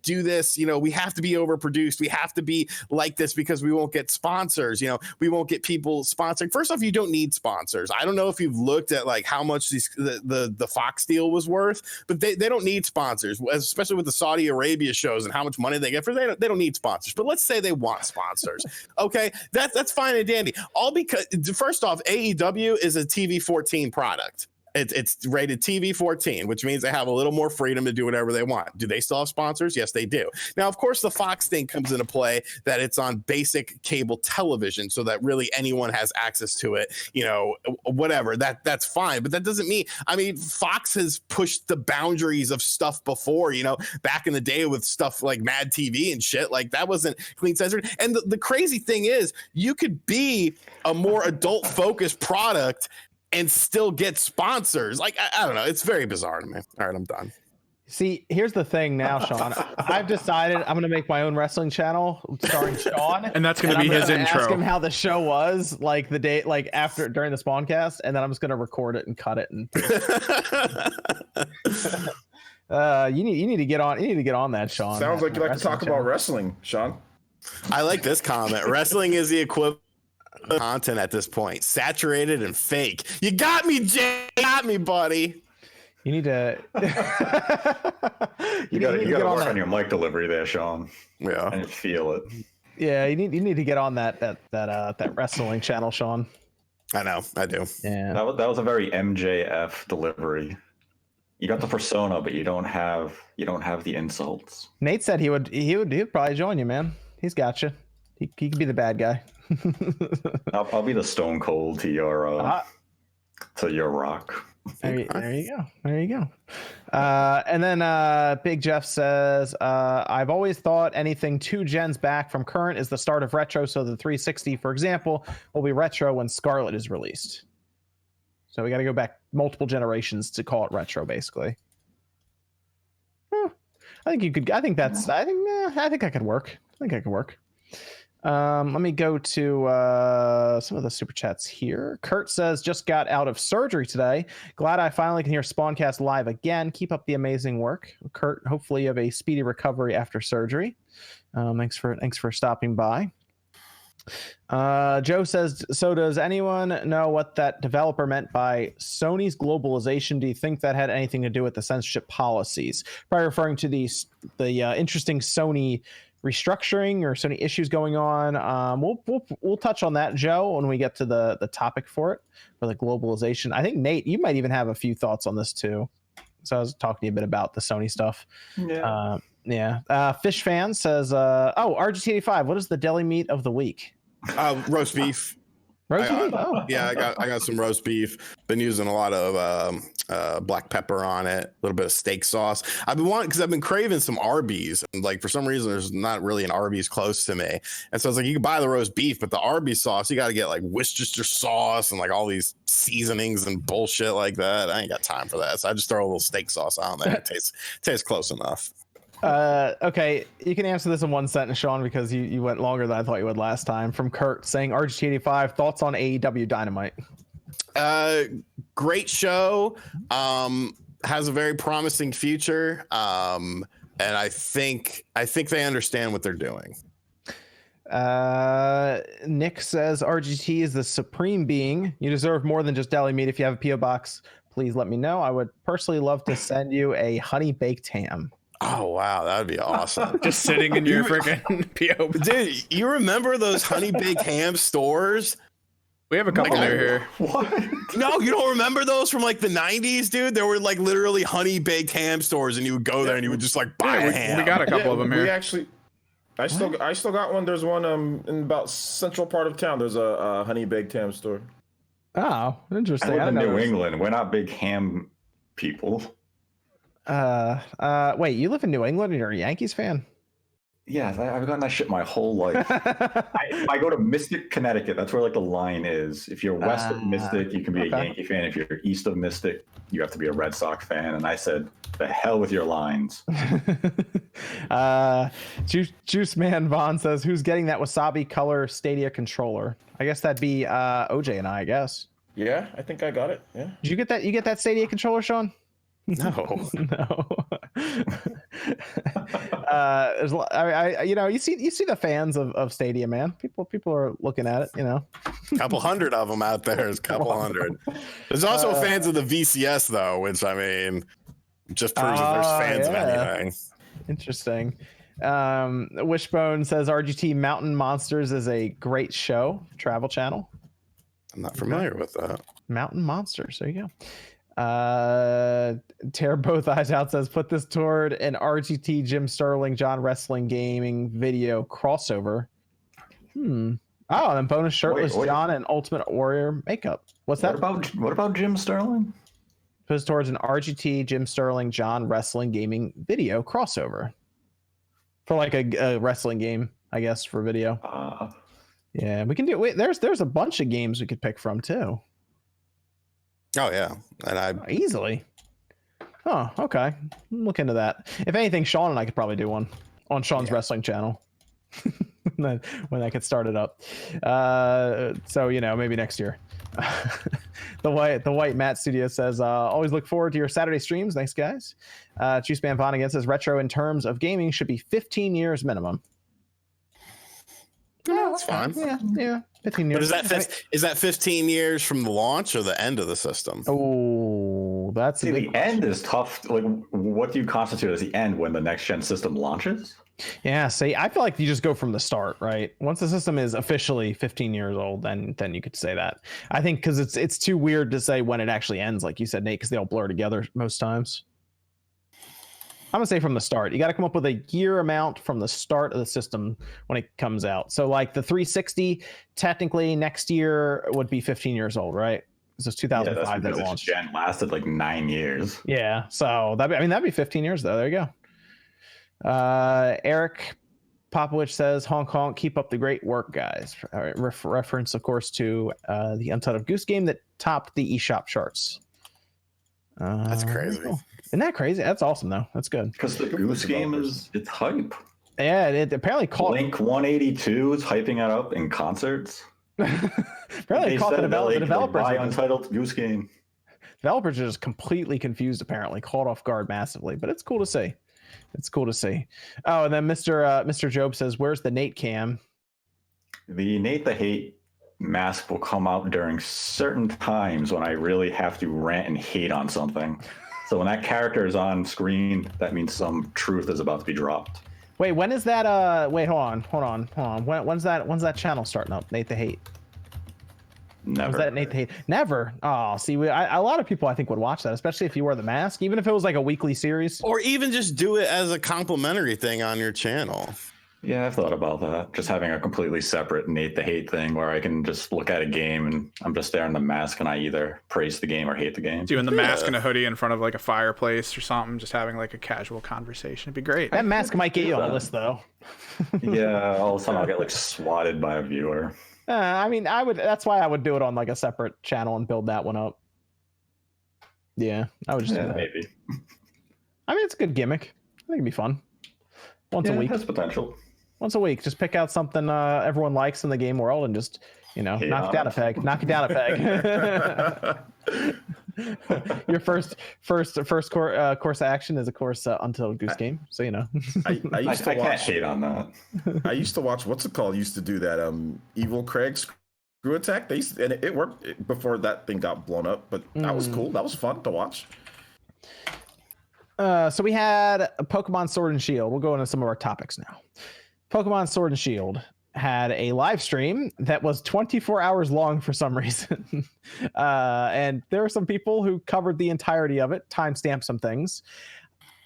Speaker 3: do this, we have to be overproduced, we have to be like this because we won't get sponsors, we won't get people sponsoring. First off, you don't need sponsors. I don't know if you've looked at like how much the Fox deal was worth, but they don't need sponsors, especially with the Saudi Arabia shows and how much money they get for. They don't need sponsors. But let's say they want sponsors. Okay, that's fine and dandy. All because, first off, AEW is a TV 14 product. It's rated TV 14, which means they have a little more freedom to do whatever they want. Do they still have sponsors? Yes, they do. Now, of course, the Fox thing comes into play that it's on basic cable television, so that really anyone has access to it, whatever. That's fine. But that doesn't mean, Fox has pushed the boundaries of stuff before, back in the day with stuff like Mad TV and shit. Like that wasn't clean censored. And the crazy thing is, you could be a more adult focused product and still get sponsors. Like, I don't know. It's very bizarre to me. All right, I'm done.
Speaker 1: See, here's the thing now, Sean. I've decided I'm going to make my own wrestling channel starring Sean.
Speaker 2: And that's going to be his intro.
Speaker 1: Ask him how the show was, like the day, like after, during the SpawnCast, and then I'm just going to record it and cut it. And you need to get on. You need to get on that, Sean.
Speaker 4: Sounds like you like to talk about wrestling, Sean.
Speaker 3: I like this comment. Wrestling is the equivalent content at this point, saturated and fake. You got me, Jay. You got me, buddy.
Speaker 1: You need to
Speaker 5: you gotta work on your mic delivery there, Sean.
Speaker 3: Yeah,
Speaker 5: and feel it.
Speaker 1: Yeah, you need to get on that wrestling channel, Sean.
Speaker 3: I know, I do.
Speaker 1: Yeah,
Speaker 5: that was a very MJF delivery. You got the persona, but you don't have the insults.
Speaker 1: Nate said he would probably join you, man. He's got you. He could be the bad guy.
Speaker 5: I'll be the Stone Cold to your Rock.
Speaker 1: There you go. And then Big Jeff says, I've always thought anything 2 gens back from current is the start of retro. So the 360, for example, will be retro when Scarlet is released. So we got to go back multiple generations to call it retro, basically. I think that could work. Let me go to some of the super chats here. Kurt says, just got out of surgery today. Glad I finally can hear SpawnCast live again. Keep up the amazing work, Kurt. Hopefully you have a speedy recovery after surgery. Thanks for stopping by. Joe says, so does anyone know what that developer meant by Sony's globalization? Do you think that had anything to do with the censorship policies? Probably referring to the interesting Sony restructuring or Sony issues going on. We'll touch on that, Joe, when we get to the topic for the globalization. I think Nate, you might even have a few thoughts on this too. So I was talking to you a bit about the Sony stuff. Yeah. Fish Fan says, RGT85, what is the deli meat of the week?
Speaker 3: Roast beef. Yeah, I got some roast beef. Been using a lot of black pepper on it, a little bit of steak sauce. I've been craving some Arby's, and like for some reason there's not really an Arby's close to me. And so it's like, you can buy the roast beef, but the Arby's sauce, you got to get like Worcestershire sauce and like all these seasonings and bullshit like that. I ain't got time for that. So I just throw a little steak sauce on there. It tastes close enough.
Speaker 1: Okay, you can answer this in one sentence, Sean, because you went longer than I thought you would last time. From Kurt saying, RGT85, thoughts on AEW Dynamite?
Speaker 3: Great show. Has a very promising future. And I think they understand what they're doing.
Speaker 1: Nick says, RGT is the supreme being. You deserve more than just deli meat. If you have a PO box, please let me know. I would personally love to send you a honey baked ham.
Speaker 3: Oh wow, that would be awesome!
Speaker 2: Just sitting in your freaking PO.
Speaker 3: Dude, you remember those honey baked ham stores?
Speaker 2: We have a couple near here.
Speaker 5: What?
Speaker 3: No, you don't remember those from like the 90s, dude? There were like literally honey baked ham stores, and you would go there and you would just like buy a ham.
Speaker 2: We got a couple of them here.
Speaker 4: We actually, I still got one. There's one in about central part of town. There's a honey baked ham store.
Speaker 1: Oh, interesting.
Speaker 5: I live in
Speaker 1: didn't know
Speaker 5: New
Speaker 1: this.
Speaker 5: England. We're not big ham people.
Speaker 1: Wait, you live in New England and you're a Yankees fan?
Speaker 5: Yeah, I've gotten that shit my whole life. I go to Mystic, Connecticut. That's where like the line is. If you're west of Mystic, you can be a Yankee fan. If you're east of Mystic, you have to be a Red Sox fan. And I said, the hell with your lines.
Speaker 1: Juice Man Vaughn says, who's getting that Wasabi color Stadia controller? I guess that'd be OJ and I guess.
Speaker 4: Yeah, I think I got it. Yeah.
Speaker 1: Did you get that? You get that Stadia controller, Sean?
Speaker 3: No.
Speaker 1: No. There's, you know, you see the fans of Stadia, man. People are looking at it, you know.
Speaker 3: A couple hundred of them out there. There's a couple hundred. There's also fans of the VCS though, which I mean, just proves that there's fans of anything.
Speaker 1: Interesting. Wishbone says RGT Mountain Monsters is a great show. Travel Channel.
Speaker 3: I'm not familiar with that.
Speaker 1: Mountain Monsters. There you go. Tear Both Eyes Out says, put this toward an RGT Jim Sterling John Wrestling Gaming video crossover. Oh, and then bonus shirtless
Speaker 5: Wait.
Speaker 1: John and Ultimate Warrior makeup. What's that?
Speaker 5: What about Jim Sterling?
Speaker 1: Put this towards an RGT Jim Sterling John Wrestling Gaming video crossover. For like a wrestling game, I guess, for video. Yeah, we can do it. There's a bunch of games we could pick from too.
Speaker 3: Oh yeah, and I
Speaker 1: Easily. Oh, okay. Look into that. If anything, Sean and I could probably do one on Sean's wrestling channel when I get started up. So you know, maybe next year. The white Matt Studio says, always look forward to your Saturday streams. Thanks, guys. Juice Man Vaughn again says, retro in terms of gaming should be 15 years minimum.
Speaker 3: yeah, that's fine.
Speaker 1: Yeah, 15 years.
Speaker 3: But is that 15 years from the launch or the end of the system?
Speaker 1: Oh, that's
Speaker 5: See, the end is tough. Like, what do you constitute as the end when the next gen system launches?
Speaker 1: Yeah, see, I feel like you just go from the start, right? Once the system is officially 15 years old, then you could say that. I think because it's too weird to say when it actually ends, like you said, Nate, because they all blur together most times. I'm gonna say from the start. You got to come up with a year amount from the start of the system when it comes out. So like the 360, technically next year would be 15 years old, right? This is 2005 that it launched.
Speaker 5: Gen lasted like 9 years.
Speaker 1: Yeah, so that'd be 15 years though. There you go. Eric Popovich says, "Honk honk, keep up the great work, guys." Reference, of course, to the Untitled Goose Game that topped the eShop charts.
Speaker 3: That's crazy.
Speaker 1: Cool. Isn't that crazy? That's awesome though. That's good.
Speaker 5: Because the Goose Game it's hype.
Speaker 1: Yeah, it apparently caught.
Speaker 5: Blink 182 is hyping it up in concerts.
Speaker 1: Apparently, it caught the developers.
Speaker 5: Buy Untitled Goose Game.
Speaker 1: Developers are just completely confused. Apparently, caught off guard massively. But it's cool to see. It's cool to see. Oh, and then Mr. Job says, "Where's the Nate cam?"
Speaker 5: The Nate the Hate mask will come out during certain times when I really have to rant and hate on something. So when that character is on screen, that means some truth is about to be dropped.
Speaker 1: Wait, when is that? Wait, hold on. When's that channel starting up? Nate the Hate.
Speaker 5: Never.
Speaker 1: Was that Nate the Hate? Never. Oh, see, a lot of people I think would watch that, especially if you wear the mask, even if it was like a weekly series,
Speaker 3: Or even just do it as a complimentary thing on your channel.
Speaker 5: Yeah, I've thought about that. Just having a completely separate Nate the Hate thing where I can just look at a game and I'm just there in the mask and I either praise the game or hate the game.
Speaker 2: Doing the mask and a hoodie in front of like a fireplace or something, just having like a casual conversation. It'd be great.
Speaker 1: that mask might get you on the list though.
Speaker 5: Yeah, all of a sudden I'll get like swatted by a viewer.
Speaker 1: I mean, that's why I would do it on like a separate channel and build that one up. Yeah, I would just do that.
Speaker 5: Maybe.
Speaker 1: I mean, it's a good gimmick. I think it'd be fun. Once a week.
Speaker 5: It has potential.
Speaker 1: Once a week, just pick out something everyone likes in the game world and just, knock it down a peg. Knock it down a peg. Your first course of action is, of course, Untitled Goose Game. So,
Speaker 4: I used to
Speaker 5: I can't
Speaker 4: watch.
Speaker 5: hate on that.
Speaker 4: I used to watch. What's it called? Used to do that. Evil Craig Screw Attack. They used to, and it worked before that thing got blown up. But that was cool. That was fun to watch.
Speaker 1: So we had Pokemon Sword and Shield. We'll go into some of our topics now. Pokemon Sword and Shield. had a live stream that was 24 hours long for some reason. And there were some people who covered the entirety of it, timestamped some things.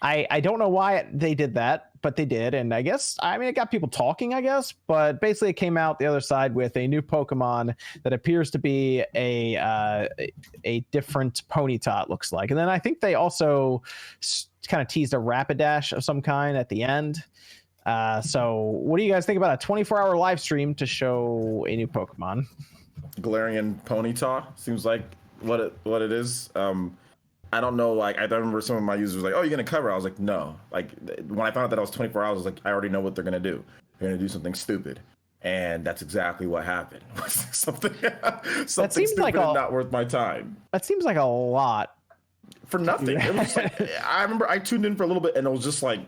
Speaker 1: I don't know why they did that, but they did. And I guess, I mean, it got people talking, I guess, but basically it came out the other side with a new Pokemon that appears to be a different Ponyta, it looks like. And then I think they also kind of teased a Rapidash of some kind at the end. So what do you guys think about a 24-hour live stream to show a new Pokemon?
Speaker 4: Galarian Ponyta seems like what it is. I don't know. Like, I remember some of my users were like, "Oh, you're gonna cover?" I was like, "No." Like, when I found out that I was 24 hours, I was like, "I already know what they're gonna do. They're gonna do something stupid," and that's exactly what happened. something stupid
Speaker 1: like
Speaker 4: and not worth my time.
Speaker 1: That seems like a lot
Speaker 4: for nothing. It was like, I remember I tuned in for a little bit, and it was just like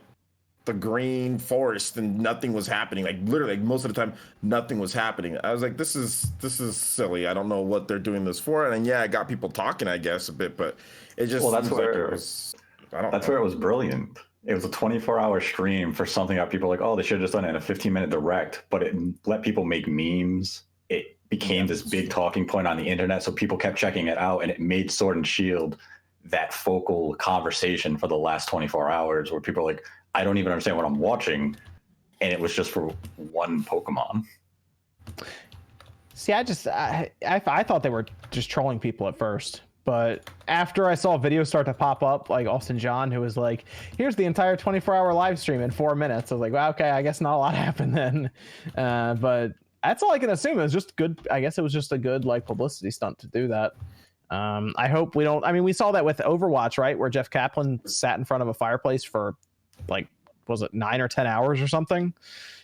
Speaker 4: the green forest, and nothing was happening. Like, literally, like, most of the time, nothing was happening. I was like, "This is silly. I don't know what they're doing this for." And yeah, it got people talking, I guess, a bit, but. It just
Speaker 5: that's where
Speaker 4: like it was.
Speaker 5: Where it was brilliant. It was a 24-hour stream for something that people were like, oh, they should have just done it in a 15-minute direct, but it let people make memes. It became this big talking point on the internet, so people kept checking it out, and it made Sword and Shield that focal conversation for the last 24 hours, where people are like, I don't even understand what I'm watching, and it was just for one Pokemon.
Speaker 1: See, I thought they were just trolling people at first. But after I saw videos start to pop up, like Austin John, who was like, here's the entire 24-hour live stream in 4 minutes. I was like, well, okay, I guess not a lot happened then. But that's all I can assume. It was just good. I guess it was just a good like publicity stunt to do that. I hope we don't. I mean, we saw that with Overwatch, right? Where Jeff Kaplan sat in front of a fireplace for like, was it 9 or 10 hours or something?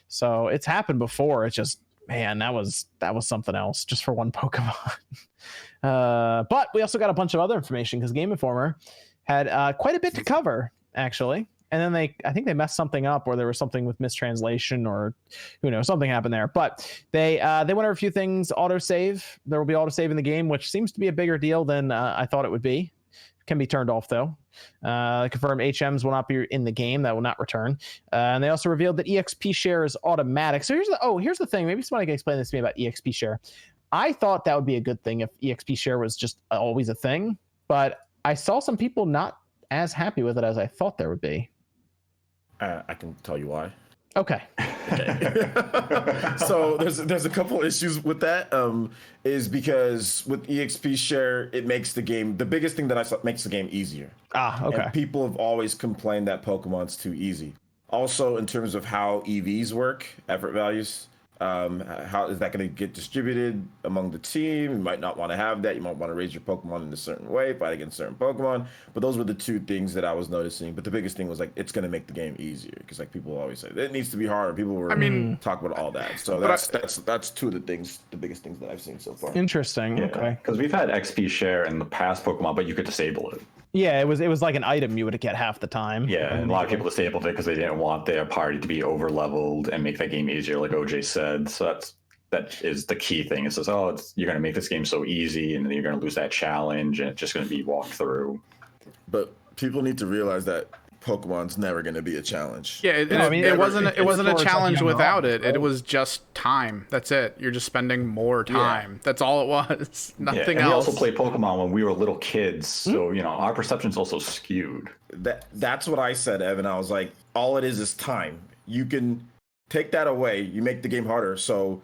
Speaker 1: So it's happened before. It's just, man, that was something else just for one Pokemon. But we also got a bunch of other information because Game Informer had quite a bit to cover, actually. And then I think they messed something up, or there was something with mistranslation, or who knows, something happened there. But they went over a few things. Autosave. There will be autosave in the game, which seems to be a bigger deal than I thought it would be. Can be turned off though. Confirmed HMs will not be in the game. That will not return. And they also revealed that EXP share is automatic. So here's the thing. Maybe somebody can explain this to me about EXP share. I thought that would be a good thing if EXP share was just always a thing, but I saw some people not as happy with it as I thought there would be.
Speaker 4: I can tell you why.
Speaker 1: Okay.
Speaker 4: So there's a couple issues with that. Is because with EXP share, it makes the game, the biggest thing that I saw makes the game easier.
Speaker 1: Okay.
Speaker 4: And people have always complained that Pokemon's too easy. Also, in terms of how EVs work, effort values. How is that going to get distributed among the team? You might not want to have that. You might want to raise your Pokemon in a certain way, fight against certain Pokemon. But those were the two things that I was noticing. But the biggest thing was like, it's going to make the game easier, because like people always say it needs to be harder. People were talking about all that. So that's two of the things, the biggest things that I've seen so far.
Speaker 1: Interesting.
Speaker 5: Yeah,
Speaker 1: okay.
Speaker 5: Because we've had XP share in the past Pokemon, but you could disable it.
Speaker 1: Yeah, it was like an item you would get half the time.
Speaker 5: Yeah, and a lot of people disabled it because they didn't want their party to be over leveled and make that game easier, like OJ said. So that is the key thing. It says, you're going to make this game so easy, and then you're going to lose that challenge, and it's just going to be walked through.
Speaker 4: But people need to realize that Pokemon's never going to be a challenge.
Speaker 2: Yeah, it wasn't a challenge without it. It was just time. That's it. You're just spending more time. Yeah. That's all it was. Nothing else.
Speaker 5: We also played Pokemon when we were little kids, so our perception's also skewed.
Speaker 4: That's what I said, Evan. I was like, all it is time. You can take that away. You make the game harder. So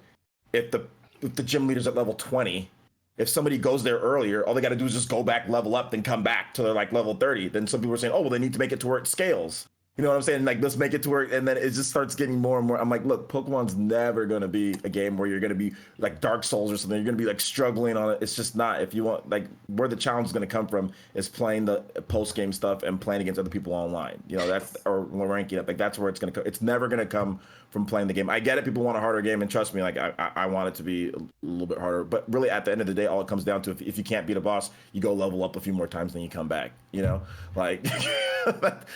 Speaker 4: if the gym leader's at level 20. If somebody goes there earlier, all they got to do is just go back, level up, then come back to their like level 30. Then some people are saying, oh, well, they need to make it to where it scales. You know what I'm saying? Like, let's make it to where, and then it just starts getting more and more. I'm like, look, Pokemon's never going to be a game where you're going to be like Dark Souls or something. You're going to be like struggling on it. It's just not. If you want, like, where the challenge is going to come from is playing the post-game stuff and playing against other people online. You know, that's, or ranking up. Like, that's where it's going to come. It's never going to come from playing the game. I get it. People want a harder game, and trust me, like, I want it to be a little bit harder. But really, at the end of the day, all it comes down to, if you can't beat a boss, you go level up a few more times, then you come back. You know, like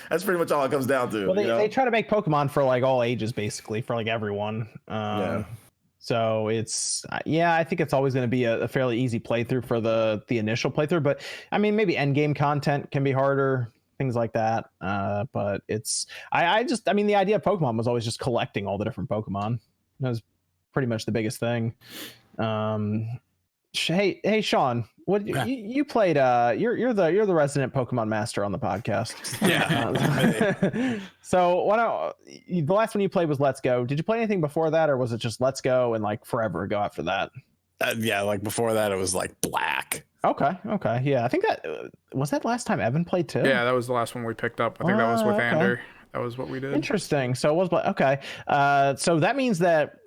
Speaker 4: that's pretty much all it comes down to.
Speaker 1: Well,
Speaker 4: they
Speaker 1: try to make Pokemon for like all ages, basically, for like everyone. So it's I think it's always going to be a fairly easy playthrough for the initial playthrough. But I mean, maybe end game content can be harder, things like that. But it's I mean, the idea of Pokemon was always just collecting all the different Pokemon. It was pretty much the biggest thing. Hey, Sean, what you played? You're the resident Pokemon master on the podcast.
Speaker 3: Yeah.
Speaker 1: So the last one you played was Let's Go. Did you play anything before that, or was it just Let's Go and like forever ago after that?
Speaker 3: Yeah, like before that, it was like Black.
Speaker 1: Okay. Yeah, I think that was that last time Evan played too.
Speaker 2: Yeah, that was the last one we picked up. I think that was with Ander. That was what we did.
Speaker 1: Interesting. So it was okay. So that means that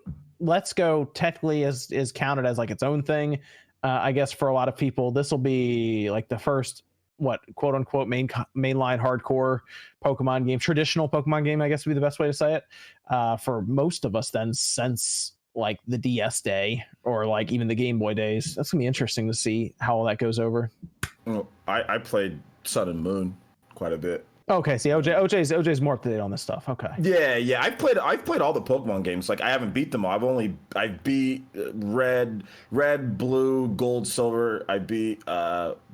Speaker 1: Let's Go technically is counted as like its own thing. I guess for a lot of people, this will be like the first quote unquote mainline hardcore Pokemon game, traditional Pokemon game, I guess would be the best way to say it. For most of us, then, since like the DS day or like even the Game Boy days. That's gonna be interesting to see how all that goes over.
Speaker 4: Well, I played Sun and Moon quite a bit.
Speaker 1: Okay, see, OJ's more up to date on this stuff. Okay.
Speaker 4: Yeah. I've played all the Pokemon games. Like I haven't beat them all. I beat Red, Blue, Gold, Silver. I beat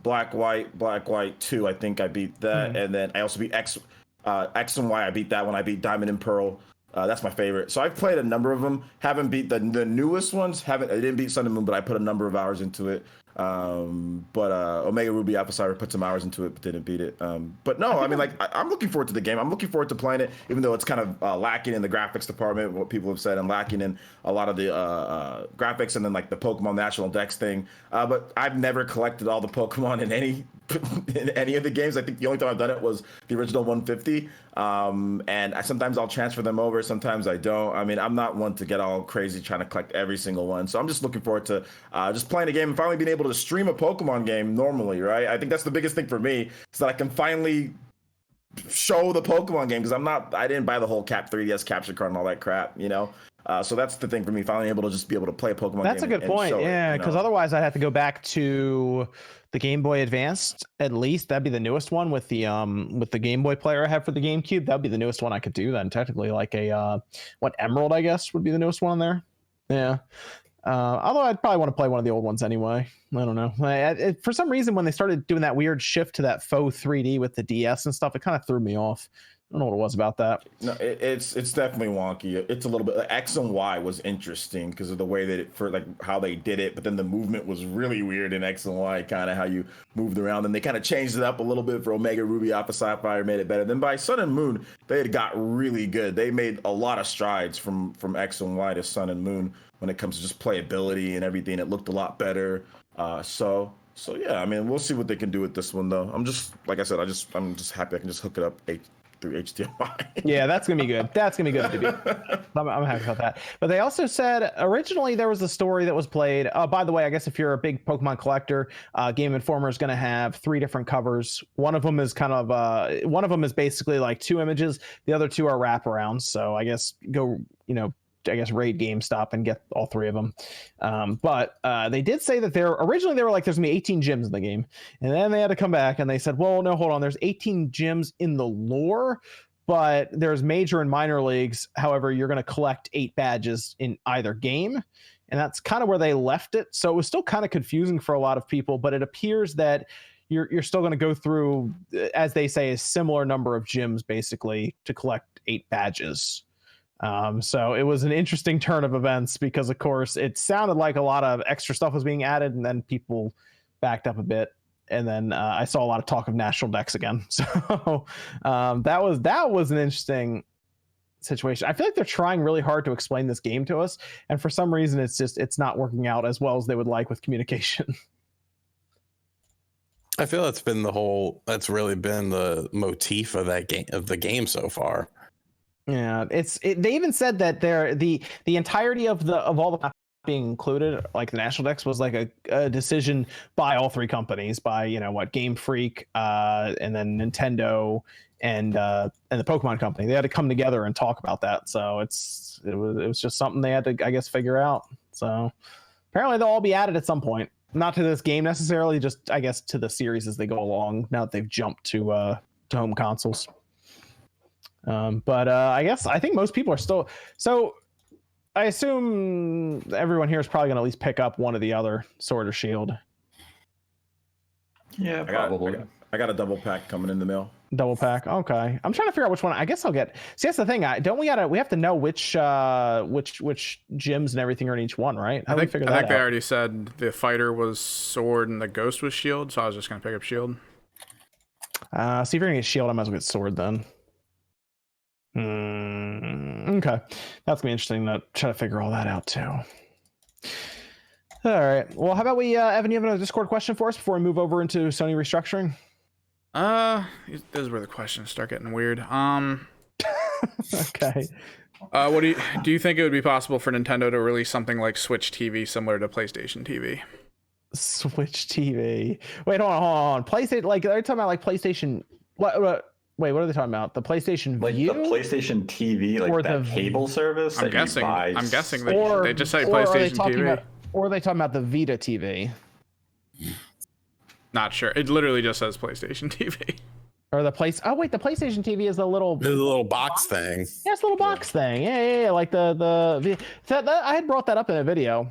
Speaker 4: Black, White 2. I think I beat that, and then I also beat X and Y. I beat that one. I beat Diamond and Pearl. That's my favorite. So I've played a number of them. Haven't beat the newest ones. I didn't beat Sun and Moon, but I put a number of hours into it. But Omega Ruby Alpha Sapphire put some hours into it, but didn't beat it. But no, I mean, like I'm looking forward to the game. I'm looking forward to playing it, even though it's kind of lacking in the graphics department, what people have said, and lacking in a lot of the graphics, and then like the Pokemon National Dex thing. But I've never collected all the Pokemon in any of the games. I think the only time I've done it was the original 150. And sometimes I'll transfer them over, sometimes I don't. I mean, I'm not one to get all crazy trying to collect every single one. So I'm just looking forward to just playing a game and finally being able to stream a Pokemon game normally, right? I think that's the biggest thing for me, is that I can finally show the Pokemon game, because I didn't buy the whole 3DS capture card and all that crap, you know? So that's the thing for me, finally able to just be able to play a Pokemon game.
Speaker 1: That's a good point, yeah, because otherwise I'd have to go back to the Game Boy Advance. At least that'd be the newest one with the Game Boy player I have for the GameCube. That'd be the newest one I could do then, technically, like a Emerald, I guess, would be the newest one on there. Yeah. Although I'd probably want to play one of the old ones anyway. I don't know. For some reason, when they started doing that weird shift to that faux 3D with the DS and stuff, it kind of threw me off. I don't know what it was about that.
Speaker 4: No, it's definitely wonky. It's a little bit. X and Y was interesting because of the way that how they did it, but then the movement was really weird in X and Y, kind of how you moved around. And they kind of changed it up a little bit for Omega Ruby Alpha Sapphire, made it better. Then by Sun and Moon, they had got really good. They made a lot of strides from X and Y to Sun and Moon when it comes to just playability and everything. It looked a lot better. So yeah, I mean, we'll see what they can do with this one though. I'm just, like I said, I'm just happy I can just hook it up through HDMI.
Speaker 1: Yeah, that's gonna be good. That's gonna be good to be. I'm happy about that. But they also said originally there was a story that was played. By the way, I guess if you're a big Pokemon collector, Game Informer is gonna have 3 different covers. One of them is one of them is basically like 2 images. The other 2 are wraparounds. So I guess raid GameStop and get all 3 of them. But they did say that originally they were like, there's gonna be 18 gyms in the game, and then they had to come back and they said, well, no, hold on, there's 18 gyms in the lore, but there's major and minor leagues. However, you're gonna collect 8 badges in either game, and that's kind of where they left it. So it was still kind of confusing for a lot of people, but it appears that you're still going to go through, as they say, a similar number of gyms basically to collect 8 badges. So it was an interesting turn of events because, of course, it sounded like a lot of extra stuff was being added, and then people backed up a bit. And then I saw a lot of talk of National Dex again. So that was an interesting situation. I feel like they're trying really hard to explain this game to us, and for some reason, it's not working out as well as they would like with communication.
Speaker 3: I feel that's really been the motif of the game so far.
Speaker 1: Yeah, they even said that the entirety of all the maps being included, like the National Dex, was like a decision by all 3 companies, by Game Freak, and then Nintendo and the Pokemon Company. They had to come together and talk about that. So it was just something they had to, I guess, figure out. So apparently they'll all be added at some point, not to this game necessarily, just I guess to the series as they go along. Now that they've jumped to home consoles. But I think most people are still, so I assume everyone here is probably going to at least pick up one or the other, Sword or Shield.
Speaker 5: Yeah, probably.
Speaker 4: I got a double pack coming in the mail.
Speaker 1: Double pack. Okay. I'm trying to figure out which one. I guess I'll get. See, that's the thing. We have to know which gyms and everything are in each one, right?
Speaker 2: I think they already said the fighter was sword and the ghost was shield, so I was just gonna pick up shield.
Speaker 1: See, if you're gonna get shield, I might as well get sword then. Okay, that's gonna be interesting to try to figure all that out too. All right. Well, how about we, Evan? You have a Discord question for us before we move over into Sony restructuring?
Speaker 2: This is where the questions start getting weird.
Speaker 1: Okay.
Speaker 2: What do you think it would be possible for Nintendo to release something like Switch TV similar to PlayStation TV?
Speaker 1: Switch TV. Wait, hold on. PlayStation, like, are they talking about like PlayStation? What? Wait, what are they talking about? The PlayStation View?
Speaker 5: Like the PlayStation TV, like
Speaker 1: or
Speaker 5: that cable service?
Speaker 2: I'm guessing they just say PlayStation TV.
Speaker 1: Or are they talking about the Vita TV?
Speaker 2: Not sure. It literally just says PlayStation TV.
Speaker 1: Or the place? Oh wait, the PlayStation TV is the little
Speaker 3: box thing.
Speaker 1: Yeah, it's a little box thing. Yeah. Like the I had brought that up in a video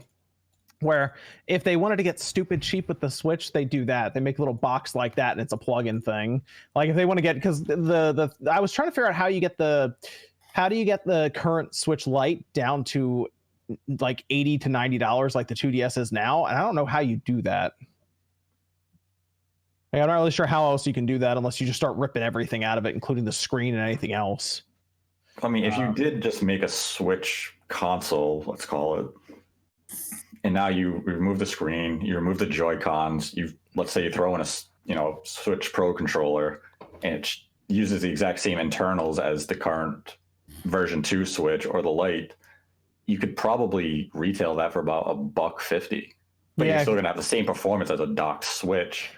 Speaker 1: where if they wanted to get stupid cheap with the Switch, they do that. They make a little box like that, and it's a plug-in thing. Like if they want to get, because I was trying to figure out how do you get the current Switch Lite down to like $80 to $90 like the 2DS is now, and I don't know how you do that. Like, I'm not really sure how else you can do that unless you just start ripping everything out of it, including the screen and anything else.
Speaker 5: I mean, if you did just make a Switch console, let's call it, and now you remove the screen, you remove the Joy-Cons, let's say you throw in a Switch Pro controller, and it uses the exact same internals as the current version 2 Switch or the Lite, you could probably retail that for about $150. But you're still gonna have the same performance as a docked Switch.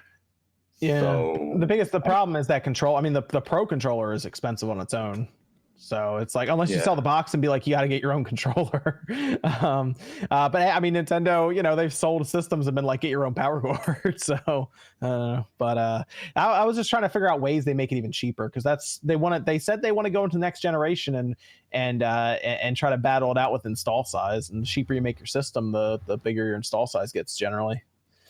Speaker 1: Yeah.
Speaker 5: So,
Speaker 1: the problem is that control. I mean, the Pro controller is expensive on its own. So it's like, unless you sell the box and be like, you got to get your own controller. But I mean, Nintendo, they've sold systems and been like, get your own power cord. So, I was just trying to figure out ways they make it even cheaper, because they said they want to go into the next generation and try to battle it out with install size. And the cheaper you make your system, the bigger your install size gets generally.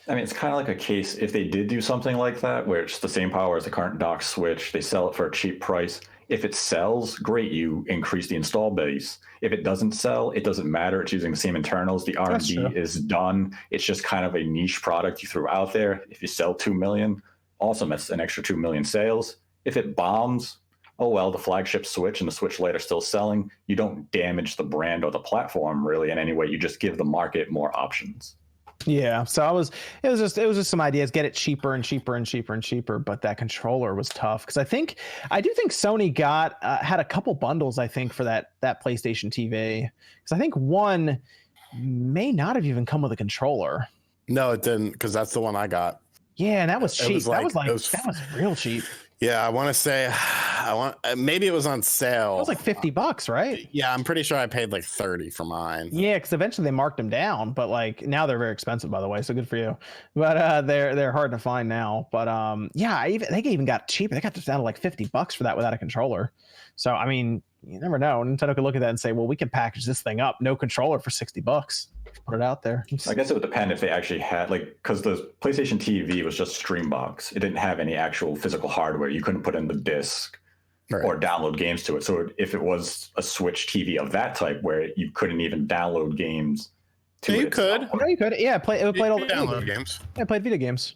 Speaker 5: I mean, it's kind of like a case, if they did do something like that, where it's the same power as the current dock Switch, they sell it for a cheap price. If it sells, great, you increase the install base. If it doesn't sell, it doesn't matter. It's using the same internals. The R&D is done. It's just kind of a niche product you threw out there. If you sell 2 million, awesome, that's an extra 2 million sales. If it bombs, oh well, the flagship Switch and the Switch Lite are still selling. You don't damage the brand or the platform really in any way. You just give the market more options.
Speaker 1: Yeah, so it was just some ideas, get it cheaper and cheaper and cheaper and cheaper, but that controller was tough, because I do think Sony had a couple bundles, I think, for that PlayStation TV, because I think one may not have even come with a controller.
Speaker 3: No, it didn't, because that's the one I got.
Speaker 1: Yeah, and that was cheap. That was real cheap.
Speaker 3: Yeah, I want to say, maybe it was on sale.
Speaker 1: It was like $50, right?
Speaker 3: Yeah, I'm pretty sure I paid like 30 for mine.
Speaker 1: Yeah, because eventually they marked them down, but like now they're very expensive, by the way. So good for you. But they're hard to find now. But they even got cheaper. They got down to like $50 for that without a controller. So I mean, you never know. Nintendo could look at that and say, well, we can package this thing up, no controller, for $60. Put it out there.
Speaker 5: I guess it would depend if they actually had, because the PlayStation TV was just Streambox. It didn't have any actual physical hardware. You couldn't put in the disc or download games to it. So if it was a Switch TV of that type where you couldn't even download games to it.
Speaker 3: You could.
Speaker 1: Yeah, you could. Yeah, it played all the
Speaker 3: download games.
Speaker 1: Yeah, it played video games.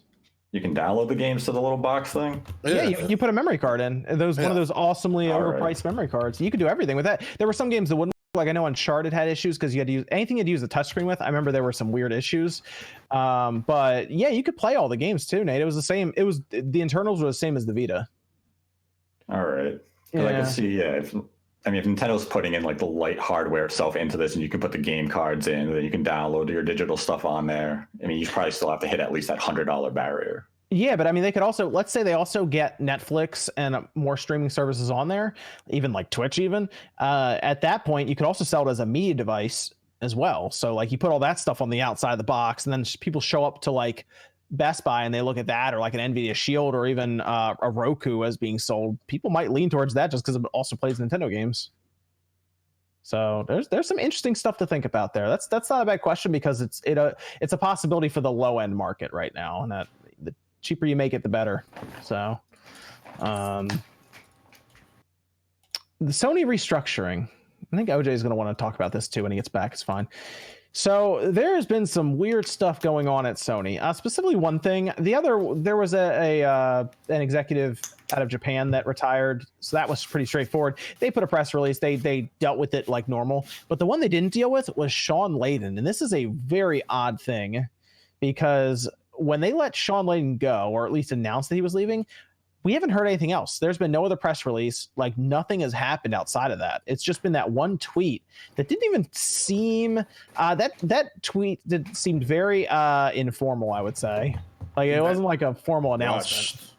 Speaker 5: You can download the games to the little box thing?
Speaker 1: Yeah, you put a memory card in. One of those awesomely overpriced memory cards. You could do everything with that. There were some games that wouldn't. Like, I know Uncharted had issues because you had to use anything you'd use the touchscreen with. I remember there were some weird issues. But yeah, you could play all the games too, Nate. It was the same. The internals were the same as the Vita.
Speaker 5: All right. Yeah. I can see, if Nintendo's putting in like the light hardware itself into this, and you can put the game cards in, and then you can download your digital stuff on there. I mean, you probably still have to hit at least that $100 barrier.
Speaker 1: Yeah, but I mean, they could also, let's say they also get Netflix and more streaming services on there, even like Twitch even. At that point, you could also sell it as a media device as well. So like you put all that stuff on the outside of the box, and then people show up to like Best Buy and they look at that, or like an NVIDIA Shield, or even a Roku as being sold. People might lean towards that just because it also plays Nintendo games. So there's some interesting stuff to think about there. That's not a bad question, because it's a possibility for the low end market right now, and that the cheaper you make it, the better. So, the Sony restructuring. I think OJ is going to want to talk about this too when he gets back. It's fine. So there has been some weird stuff going on at Sony. Specifically, one thing. There was an executive out of Japan that retired, so that was pretty straightforward. They put a press release. They dealt with it like normal. But the one they didn't deal with was Sean Layden, and this is a very odd thing because when they let Sean Layden go, or at least announced that he was leaving, we haven't heard anything else. There's been no other press release. Like nothing has happened outside of that. It's just been that one tweet that didn't even seem that tweet seemed very informal, I would say. Like it wasn't like a formal announcement.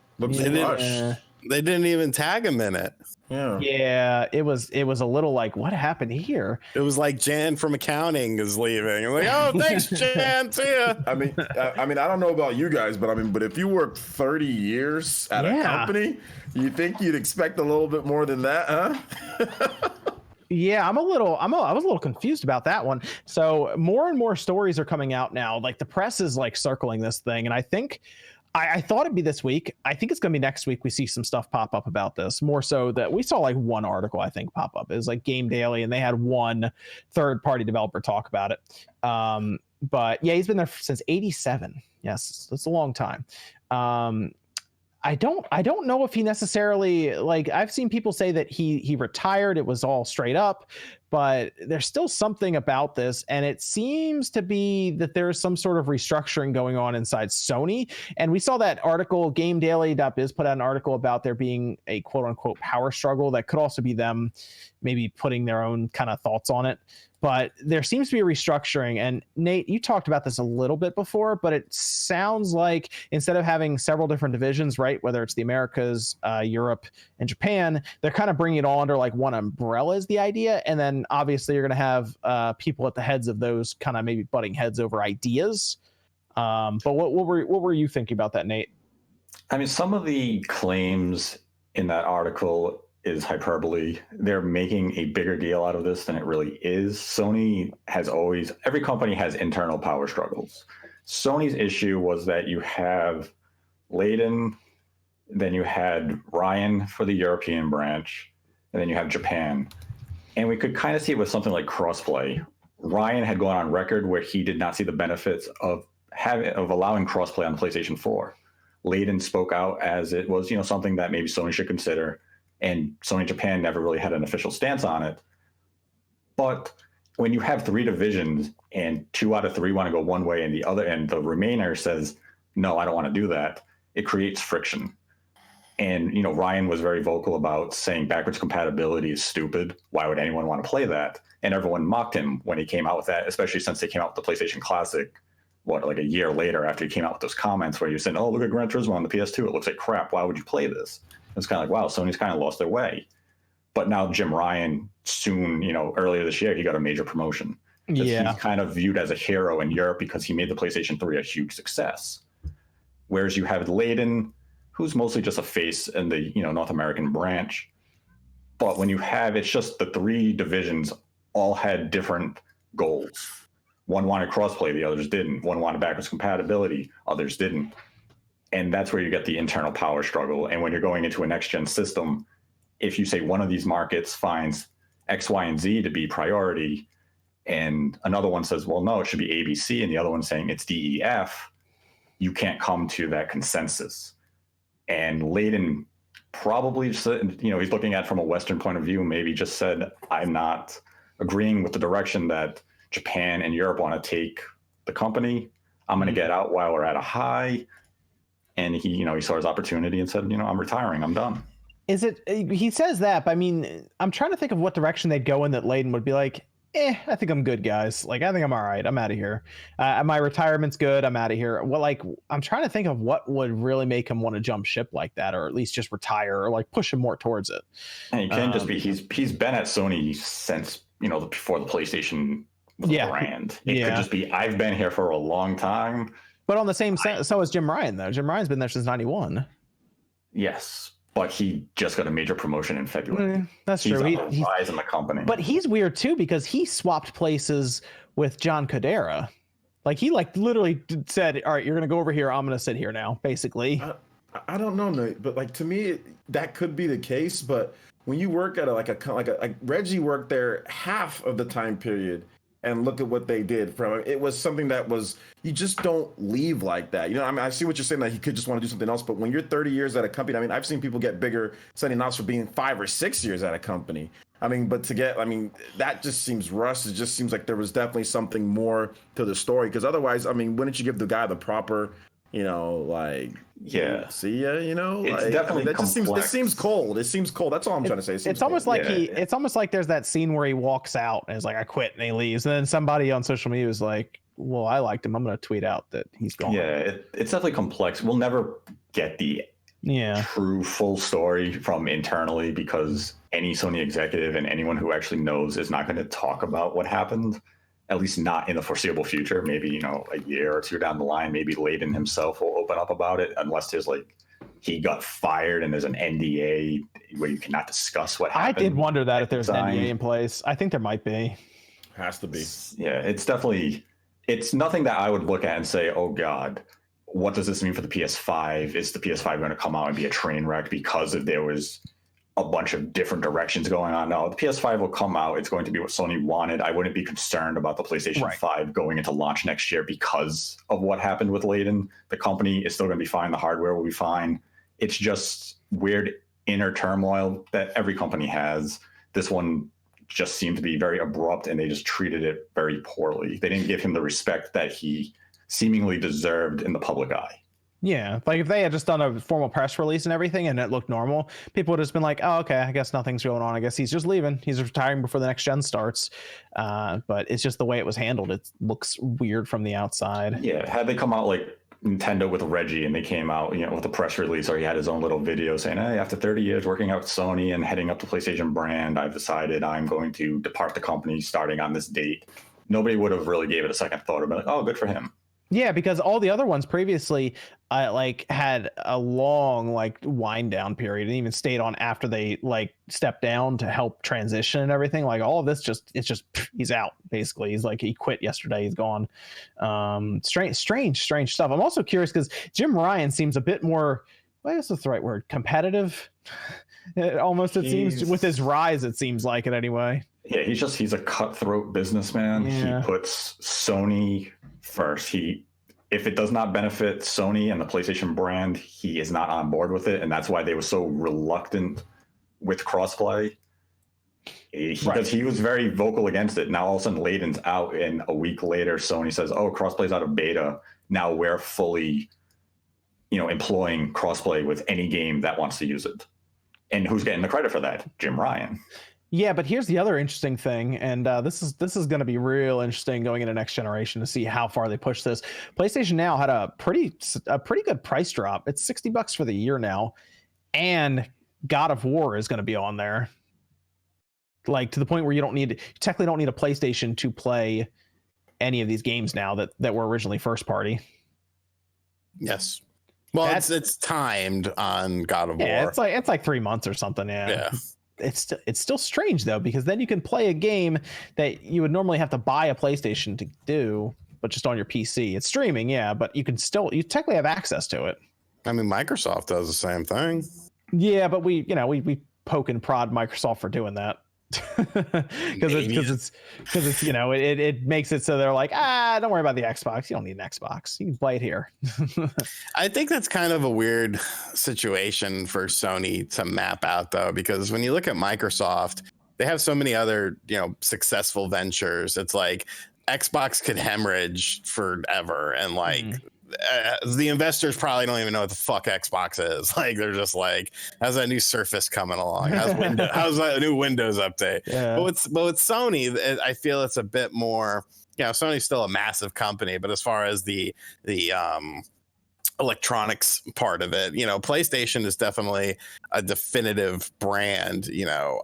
Speaker 3: They didn't even tag him in it.
Speaker 1: Yeah, it was a little like, what happened here?
Speaker 3: It was like Jan from accounting is leaving. I'm like, oh, thanks, Jan. See ya.
Speaker 4: I mean, I don't know about you guys, but if you work 30 years at a company, you think you'd expect a little bit more than that, huh?
Speaker 1: Yeah, I was a little confused about that one. So more and more stories are coming out now. Like the press is like circling this thing, and I think. I thought it'd be this week. I think it's going to be next week. We see some stuff pop up about this, more so that we saw like one article, I think, pop up. It was like Game Daily, and they had one third-party developer talk about it. But yeah, he's been there since '87. Yes, that's a long time. I don't know if he necessarily, like, I've seen people say that he retired. It was all straight up, but there's still something about this, and it seems to be that there's some sort of restructuring going on inside Sony. And we saw that article, GameDaily.biz put out an article about there being a quote unquote power struggle that could also be them maybe putting their own kind of thoughts on it. But there seems to be a restructuring. And Nate, you talked about this a little bit before, but it sounds like instead of having several different divisions, right, whether it's the Americas, Europe, and Japan, they're kind of bringing it all under like one umbrella is the idea. And then obviously you're going to have people at the heads of those kind of maybe butting heads over ideas. But what were you thinking about that, Nate?
Speaker 5: I mean, some of the claims in that article is hyperbole. They're making a bigger deal out of this than it really is. Sony has always, every company has internal power struggles. Sony's issue was that you have Layden, then you had Ryan for the European branch, and then you have Japan. And we could kind of see it with something like crossplay. Ryan had gone on record where he did not see the benefits of allowing crossplay on the PlayStation 4. Layden spoke out as it was, something that maybe Sony should consider. And Sony Japan never really had an official stance on it. But when you have three divisions and 2 out of 3 want to go one way and the other, and the remainder says, no, I don't want to do that, it creates friction. And, Ryan was very vocal about saying backwards compatibility is stupid. Why would anyone want to play that? And everyone mocked him when he came out with that, especially since they came out with the PlayStation Classic, like a year later after he came out with those comments where he was saying, oh, look at Gran Turismo on the PS2. It looks like crap. Why would you play this? It's kind of like, wow, Sony's kind of lost their way. But now Jim Ryan, soon, earlier this year, he got a major promotion. Yeah. He's kind of viewed as a hero in Europe because he made the PlayStation 3 a huge success. Whereas you have Layden, who's mostly just a face in the, North American branch. But when you have, it's just the 3 divisions all had different goals. One wanted crossplay, the others didn't. One wanted backwards compatibility, others didn't. And that's where you get the internal power struggle. And when you're going into a next-gen system, if you say one of these markets finds X, Y, and Z to be priority, and another one says, well, no, it should be ABC, and the other one's saying it's DEF, you can't come to that consensus. And Layden probably, he's looking at it from a Western point of view, maybe just said, I'm not agreeing with the direction that Japan and Europe want to take the company. I'm going to get out while we're at a high. And he saw his opportunity and said, I'm retiring. I'm done.
Speaker 1: Is it? He says that, but I mean, I'm trying to think of what direction they'd go in that Layden would be like, I think I'm good, guys. Like, I think I'm all right. I'm out of here. My retirement's good. I'm out of here. Well, like, I'm trying to think of what would really make him want to jump ship like that, or at least just retire, or like push him more towards it.
Speaker 5: And he can't just be. He's been at Sony since before the PlayStation was a brand. It could just be. I've been here for a long time.
Speaker 1: But on the same sense, so is Jim Ryan, though. Jim Ryan's been there since 91.
Speaker 5: Yes, but he just got a major promotion in February.
Speaker 1: That's true.
Speaker 5: He's rise in the company.
Speaker 1: But he's weird, too, because he swapped places with John Codera. Like, he literally said, all right, you're going to go over here. I'm going to sit here now, basically.
Speaker 4: I don't know, Nate, but to me, that could be the case. But when you work at like Reggie worked there half of the time period, and look at what they did from it. It was something that was, you just don't leave like that. You know, I mean, I see what you're saying, that he could just want to do something else, but when you're 30 years at a company, I mean, I've seen people get bigger sending outs for being 5 or 6 years at a company. I mean, but that just seems rushed. It just seems like there was definitely something more to the story, because otherwise, I mean, wouldn't you give the guy the proper, you know, like, see ya, you know?
Speaker 5: It's
Speaker 4: like,
Speaker 5: definitely
Speaker 4: that just
Speaker 5: complex.
Speaker 4: it seems cold. It seems cold. That's all I'm trying to say.
Speaker 1: It's almost
Speaker 4: cold.
Speaker 1: like it's almost like there's that scene where he walks out and is like, I quit, and he leaves. And then somebody on social media is like, well, I liked him, I'm going to tweet out that he's gone.
Speaker 5: Yeah, it's definitely complex. We'll never get the true full story from internally, because any Sony executive and anyone who actually knows is not going to talk about what happened, at least not in the foreseeable future. Maybe, you know, a year or two down the line, maybe Layden himself will open up about it, unless there's like, he got fired and there's an NDA where you cannot discuss what happened.
Speaker 1: I did wonder that if there's an NDA in place. I think there might be.
Speaker 4: Has to be.
Speaker 5: Yeah, it's nothing that I would look at and say, oh God, what does this mean for the PS5? Is the PS5 going to come out and be a train wreck because there was a bunch of different directions going on? No, the PS5 will come out. It's going to be what Sony wanted. I wouldn't be concerned about the PlayStation 5 going into launch next year because of what happened with Layden. The company is still going to be fine. The hardware will be fine. It's just weird inner turmoil that every company has. This one just seemed to be very abrupt, and they just treated it very poorly. They didn't give him the respect that he seemingly deserved in the public eye.
Speaker 1: Yeah, like if they had just done a formal press release and everything and it looked normal, people would have just been like, oh, okay, I guess nothing's going on. I guess he's just leaving. He's retiring before the next gen starts. But it's just the way it was handled. It looks weird from the outside.
Speaker 5: Yeah, had they come out like Nintendo with Reggie and they came out, you know, with a press release, or he had his own little video saying, hey, after 30 years working out with Sony and heading up the PlayStation brand, I've decided I'm going to depart the company starting on this date. Nobody would have really gave it a second thought about, oh, good for him.
Speaker 1: Yeah, because all the other ones previously had a long wind down period and even stayed on after they stepped down to help transition and everything. Like all of this he's out basically. He's like, he quit yesterday, he's gone. Strange stuff. I'm also curious because Jim Ryan seems a bit more, I guess that's the right word, competitive. It seems with his rise, it seems like it anyway.
Speaker 5: Yeah, he's a cutthroat businessman.
Speaker 1: Yeah.
Speaker 5: He puts Sony first. If it does not benefit Sony and the PlayStation brand, he is not on board with it, and that's why they were so reluctant with crossplay. Because he was very vocal against it. Now all of a sudden Layden's out, and a week later Sony says, "Oh, crossplay's out of beta." Now we're fully, employing crossplay with any game that wants to use it. And who's getting the credit for that? Jim Ryan.
Speaker 1: Yeah, but here's the other interesting thing, and this is going to be real interesting going into next generation to see how far they push this. PlayStation Now had a pretty good price drop. It's $60 for the year now, and God of War is going to be on there. Like to the point where you technically don't need a PlayStation to play any of these games now that were originally first party.
Speaker 3: Yes. Well, it's timed on God of War.
Speaker 1: Yeah, it's like 3 months or something. Yeah. It's still strange though, because then you can play a game that you would normally have to buy a PlayStation to do, but just on your PC. It's streaming, yeah, but you technically have access to it. I
Speaker 3: mean, Microsoft does the same thing.
Speaker 1: Yeah, but we poke and prod Microsoft for doing that. because it's it makes it so they're like, don't worry about the Xbox, you don't need an Xbox, you can play it here.
Speaker 3: I think that's kind of a weird situation for Sony to map out though, because when you look at Microsoft, they have so many other successful ventures. It's like Xbox could hemorrhage forever, and the investors probably don't even know what the fuck Xbox is. Like they're just like, how's that new Surface coming along? How's that new Windows update? Yeah. But with Sony, I feel it's a bit more. Sony's still a massive company, but as far as the electronics part of it, PlayStation is definitely a definitive brand,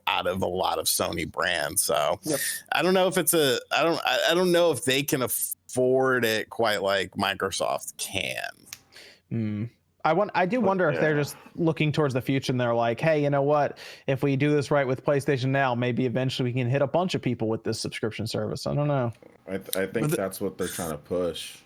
Speaker 3: out of a lot of Sony brands. So yep. I don't know if I don't know if they can afford it quite like Microsoft can.
Speaker 1: I do wonder if they're just looking towards the future and they're like, hey, you know what? If we do this right with PlayStation Now, maybe eventually we can hit a bunch of people with this subscription service. I don't know.
Speaker 4: I think that's what they're trying to push.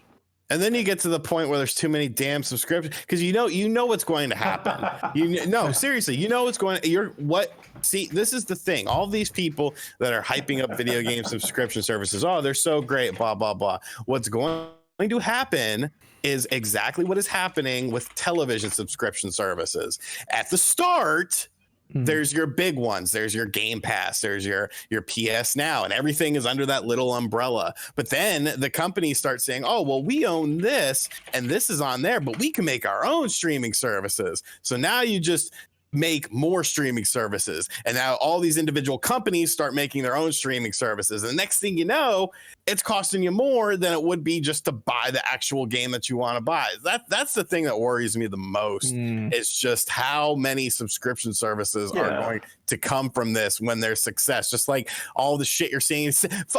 Speaker 3: And then you get to the point where there's too many damn subscriptions because you know what's going to happen. No, seriously, you know what's going to, see, this is the thing. All these people that are hyping up video game subscription services, oh, they're so great, blah, blah, blah. What's going to happen is exactly what is happening with television subscription services. At the start, there's your big ones. There's your Game Pass. There's your PS Now, and everything is under that little umbrella. But then the companies start saying, oh, well, we own this and this is on there, but we can make our own streaming services. So now you just make more streaming services. And now all these individual companies start making their own streaming services. And the next thing you know, it's costing you more than it would be just to buy the actual game that you want to buy. That's the thing that worries me the most. It's just how many subscription services are going to come from this when there's success. Just like all the shit you're seeing.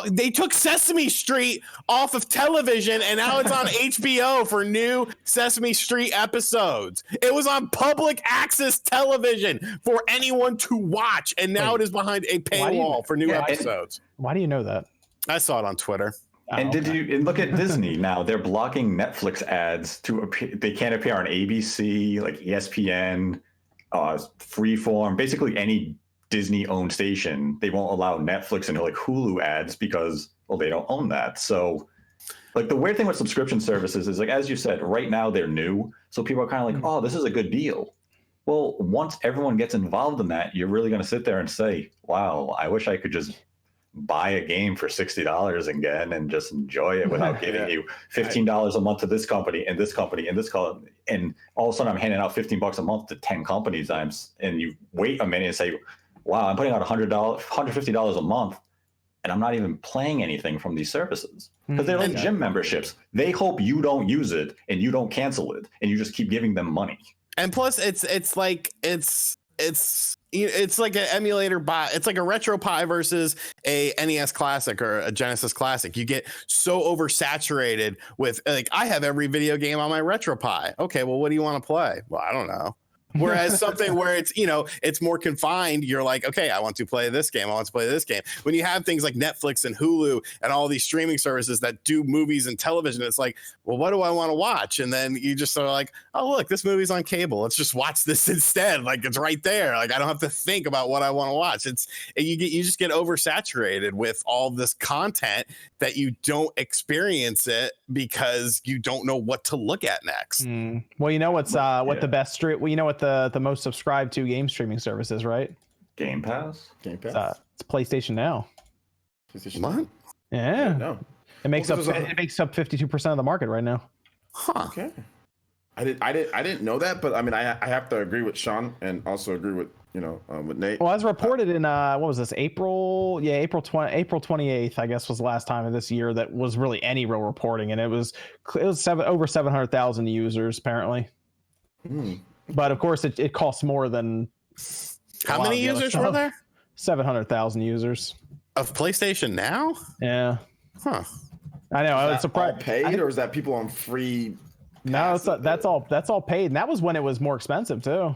Speaker 3: They took Sesame Street off of television and now it's on HBO for new Sesame Street episodes. It was on public access television for anyone to watch, and now it is behind a paywall for new episodes.
Speaker 1: Why do you know that?
Speaker 3: I saw it on Twitter.
Speaker 5: And did you look at Disney now? They're blocking Netflix ads to appear. They can't appear on ABC, like ESPN, Freeform, basically any Disney-owned station. They won't allow Netflix and like Hulu ads because, well, they don't own that. So, like the weird thing with subscription services is, like as you said, right now they're new, so people are kind of like, oh, this is a good deal. Well, once everyone gets involved in that, you're really going to sit there and say, wow, I wish I could just buy a game for $60 again and just enjoy it without giving you $15 a month to this company and this company and this company. And all of a sudden I'm handing out $15 a month to 10 companies. And you wait a minute and say, wow, I'm putting out $100, $150 a month, and I'm not even playing anything from these services because they're like gym memberships. They hope you don't use it and you don't cancel it and you just keep giving them money.
Speaker 3: And plus, it's like an emulator buy. It's like a Retro Pi versus a NES Classic or a Genesis Classic. You get so oversaturated with, like, I have every video game on my Retro Pi. Okay, well, what do you want to play? Well, I don't know. Whereas something where it's, it's more confined, you're like, okay, I want to play this game. I want to play this game. When you have things like Netflix and Hulu and all these streaming services that do movies and television, it's like, well, what do I want to watch? And then you just sort of like, oh, look, this movie's on cable. Let's just watch this instead. Like, it's right there. Like, I don't have to think about what I want to watch. You just get oversaturated with all this content that you don't experience it because you don't know what to look at next.
Speaker 1: Well, you know what's what the best stream? Well, you know what the most subscribed to game streaming services, right?
Speaker 5: Game Pass.
Speaker 1: It's PlayStation Now.
Speaker 3: PlayStation What?
Speaker 1: Yeah.
Speaker 4: No.
Speaker 1: It makes up 52% of the market right now.
Speaker 3: Huh.
Speaker 4: Okay. I didn't know that, but I mean, I have to agree with Sean and also agree with with Nate.
Speaker 1: Well, as reported in what was this, April 28th, I guess was the last time of this year that was really any real reporting, and it was over 700,000 users apparently. But of course it costs more than
Speaker 3: how many users were there?
Speaker 1: 700,000 users
Speaker 3: of PlayStation Now.
Speaker 1: Yeah.
Speaker 3: Huh.
Speaker 1: I know. I was surprised.
Speaker 4: All paid, or is that people on free?
Speaker 1: No, that's all paid, and that was when it was more expensive too.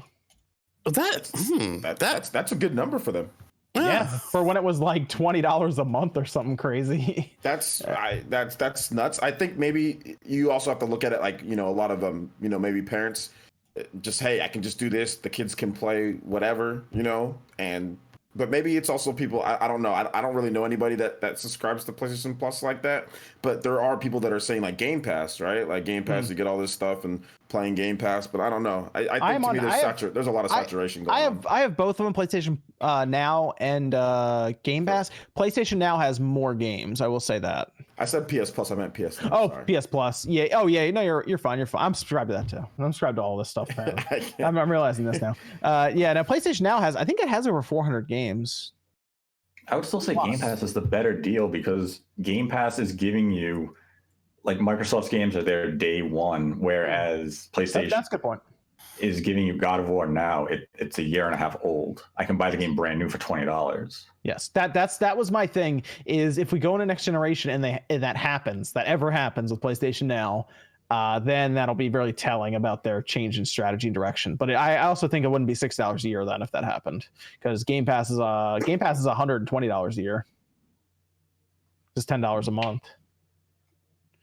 Speaker 4: That's a good number for them.
Speaker 1: Yeah, for when it was like $20 a month or something crazy.
Speaker 4: That's nuts. I think maybe you also have to look at it like, a lot of them, maybe parents just, hey, I can just do this. The kids can play whatever, but maybe it's also people. I don't know. I don't really know anybody that subscribes to PlayStation Plus like that. But there are people that are saying like Game Pass, right? Like Game Pass, you get all this stuff and playing Game Pass. But I don't know. I think to me there's a lot of saturation going on.
Speaker 1: I have both of them, PlayStation Now and Game Pass. PlayStation Now has more games. I will say that.
Speaker 4: I said PS Plus. I meant PS.
Speaker 1: Oh, sorry. PS Plus. Yeah. Oh, yeah. No, you're fine. You're fine. I'm subscribed to that too. I'm subscribed to all this stuff. I'm realizing this now. Yeah. Now PlayStation Now I think it has over 400 games.
Speaker 5: I would still say Game Pass is the better deal because Game Pass is giving you, like, Microsoft's games are there day one, whereas PlayStation
Speaker 1: that's a good point.
Speaker 5: Is giving you God of War now. It's a year and a half old. I can buy the game brand new for $20.
Speaker 1: Yes, that was my thing. Is if we go into next generation and that ever happens with PlayStation Now, then that'll be very telling about their change in strategy and direction. But I also think it wouldn't be $6 a year then if that happened, because Game Pass is $120 a year, just $10 a month.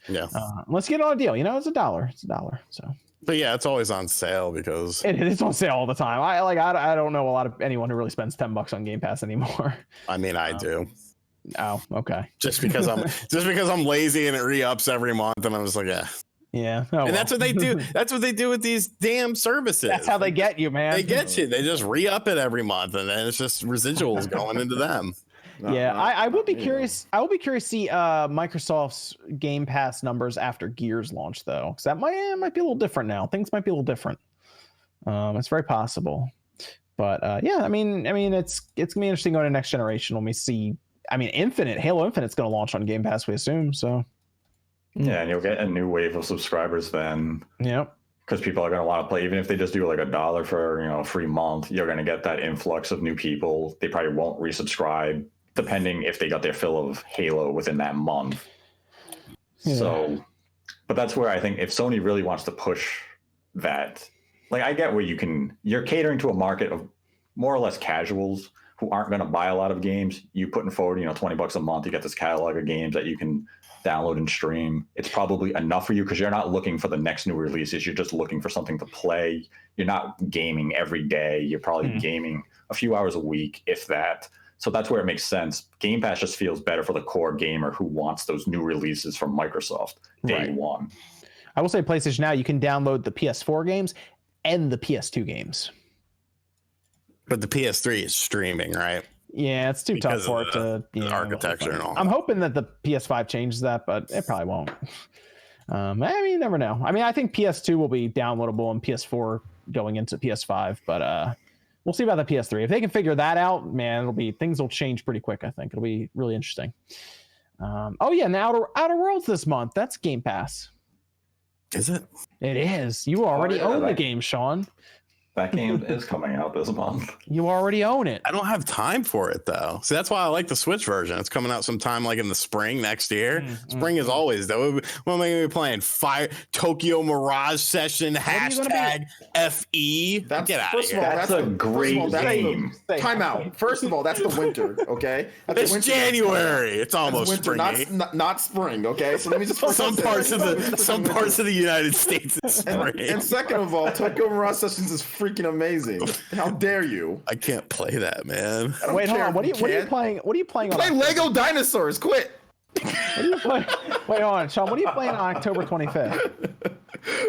Speaker 3: Yeah.
Speaker 1: Let's get on a deal. You know, it's $1. It's $1. So.
Speaker 3: But yeah, it's always on sale because
Speaker 1: it is on sale all the time. I don't know a lot of anyone who really spends $10 on Game Pass anymore.
Speaker 3: I mean, I do.
Speaker 1: Oh, okay.
Speaker 3: Just because I'm lazy and it re-ups every month, and I'm just like, yeah.
Speaker 1: Yeah. Oh,
Speaker 3: and
Speaker 1: well.
Speaker 3: that's what they do. That's what they do with these damn services.
Speaker 1: That's how they get you, man.
Speaker 3: They get you. They just re-up it every month, and then it's just residuals going into them.
Speaker 1: I will be curious. I will be curious to see Microsoft's Game Pass numbers after Gears launch, though, because that might be a little different now. Things might be a little different. It's very possible. But yeah, I mean, it's gonna be interesting going to next generation when we see. I mean, Halo Infinite's going to launch on Game Pass, we assume. So.
Speaker 5: Yeah, and you'll get a new wave of subscribers then.
Speaker 1: Yep.
Speaker 5: Because people are going to want to play, even if they just do like $1 for a free month, you're going to get that influx of new people. They probably won't resubscribe, depending if they got their fill of Halo within that month. Yeah. So, but that's where I think if Sony really wants to push that, like I get where you're catering to a market of more or less casuals who aren't going to buy a lot of games. You putting forward, $20 a month, you get this catalog of games that you can download and stream. It's probably enough for you because you're not looking for the next new releases. You're just looking for something to play. You're not gaming every day. You're probably gaming a few hours a week, if that. So that's where it makes sense. Game Pass just feels better for the core gamer who wants those new releases from Microsoft day one.
Speaker 1: I will say PlayStation Now, you can download the PS4 games and the PS2 games.
Speaker 3: But the PS3 is streaming, right?
Speaker 1: Yeah, it's too tough for it to
Speaker 3: architecture and all.
Speaker 1: I'm hoping that the PS5 changes that, but it probably won't. I mean, you never know. I mean, I think PS2 will be downloadable and PS4 going into PS5, but we'll see about the PS3. If they can figure that out, man, things will change pretty quick. I think it'll be really interesting. Oh yeah, and Outer Worlds this month. That's Game Pass.
Speaker 3: Is it?
Speaker 1: It is. You already own the game, Sean.
Speaker 5: That game is coming out this month.
Speaker 1: You already own it.
Speaker 3: I don't have time for it though. See, that's why I like the Switch version. It's coming out sometime like in the spring next year. Spring is always though. What am I going to be playing? Tokyo Mirage Session #FE. Get out of here.
Speaker 5: That's a great game.
Speaker 4: Time out. First of all, that's the winter. Okay,
Speaker 3: it's January. It's almost
Speaker 4: winter,
Speaker 3: spring.
Speaker 4: not spring. Okay, so let me just
Speaker 3: some parts of the United States is spring.
Speaker 4: And second of all, Tokyo Mirage Sessions is freaking amazing. How dare you?
Speaker 3: I can't play that, man.
Speaker 1: Wait, hold on. What are you playing? What are you playing?
Speaker 4: Play Lego Dinosaurs. Quit.
Speaker 1: What are you playing? Wait, hold on, Sean. What are you playing on October 25th?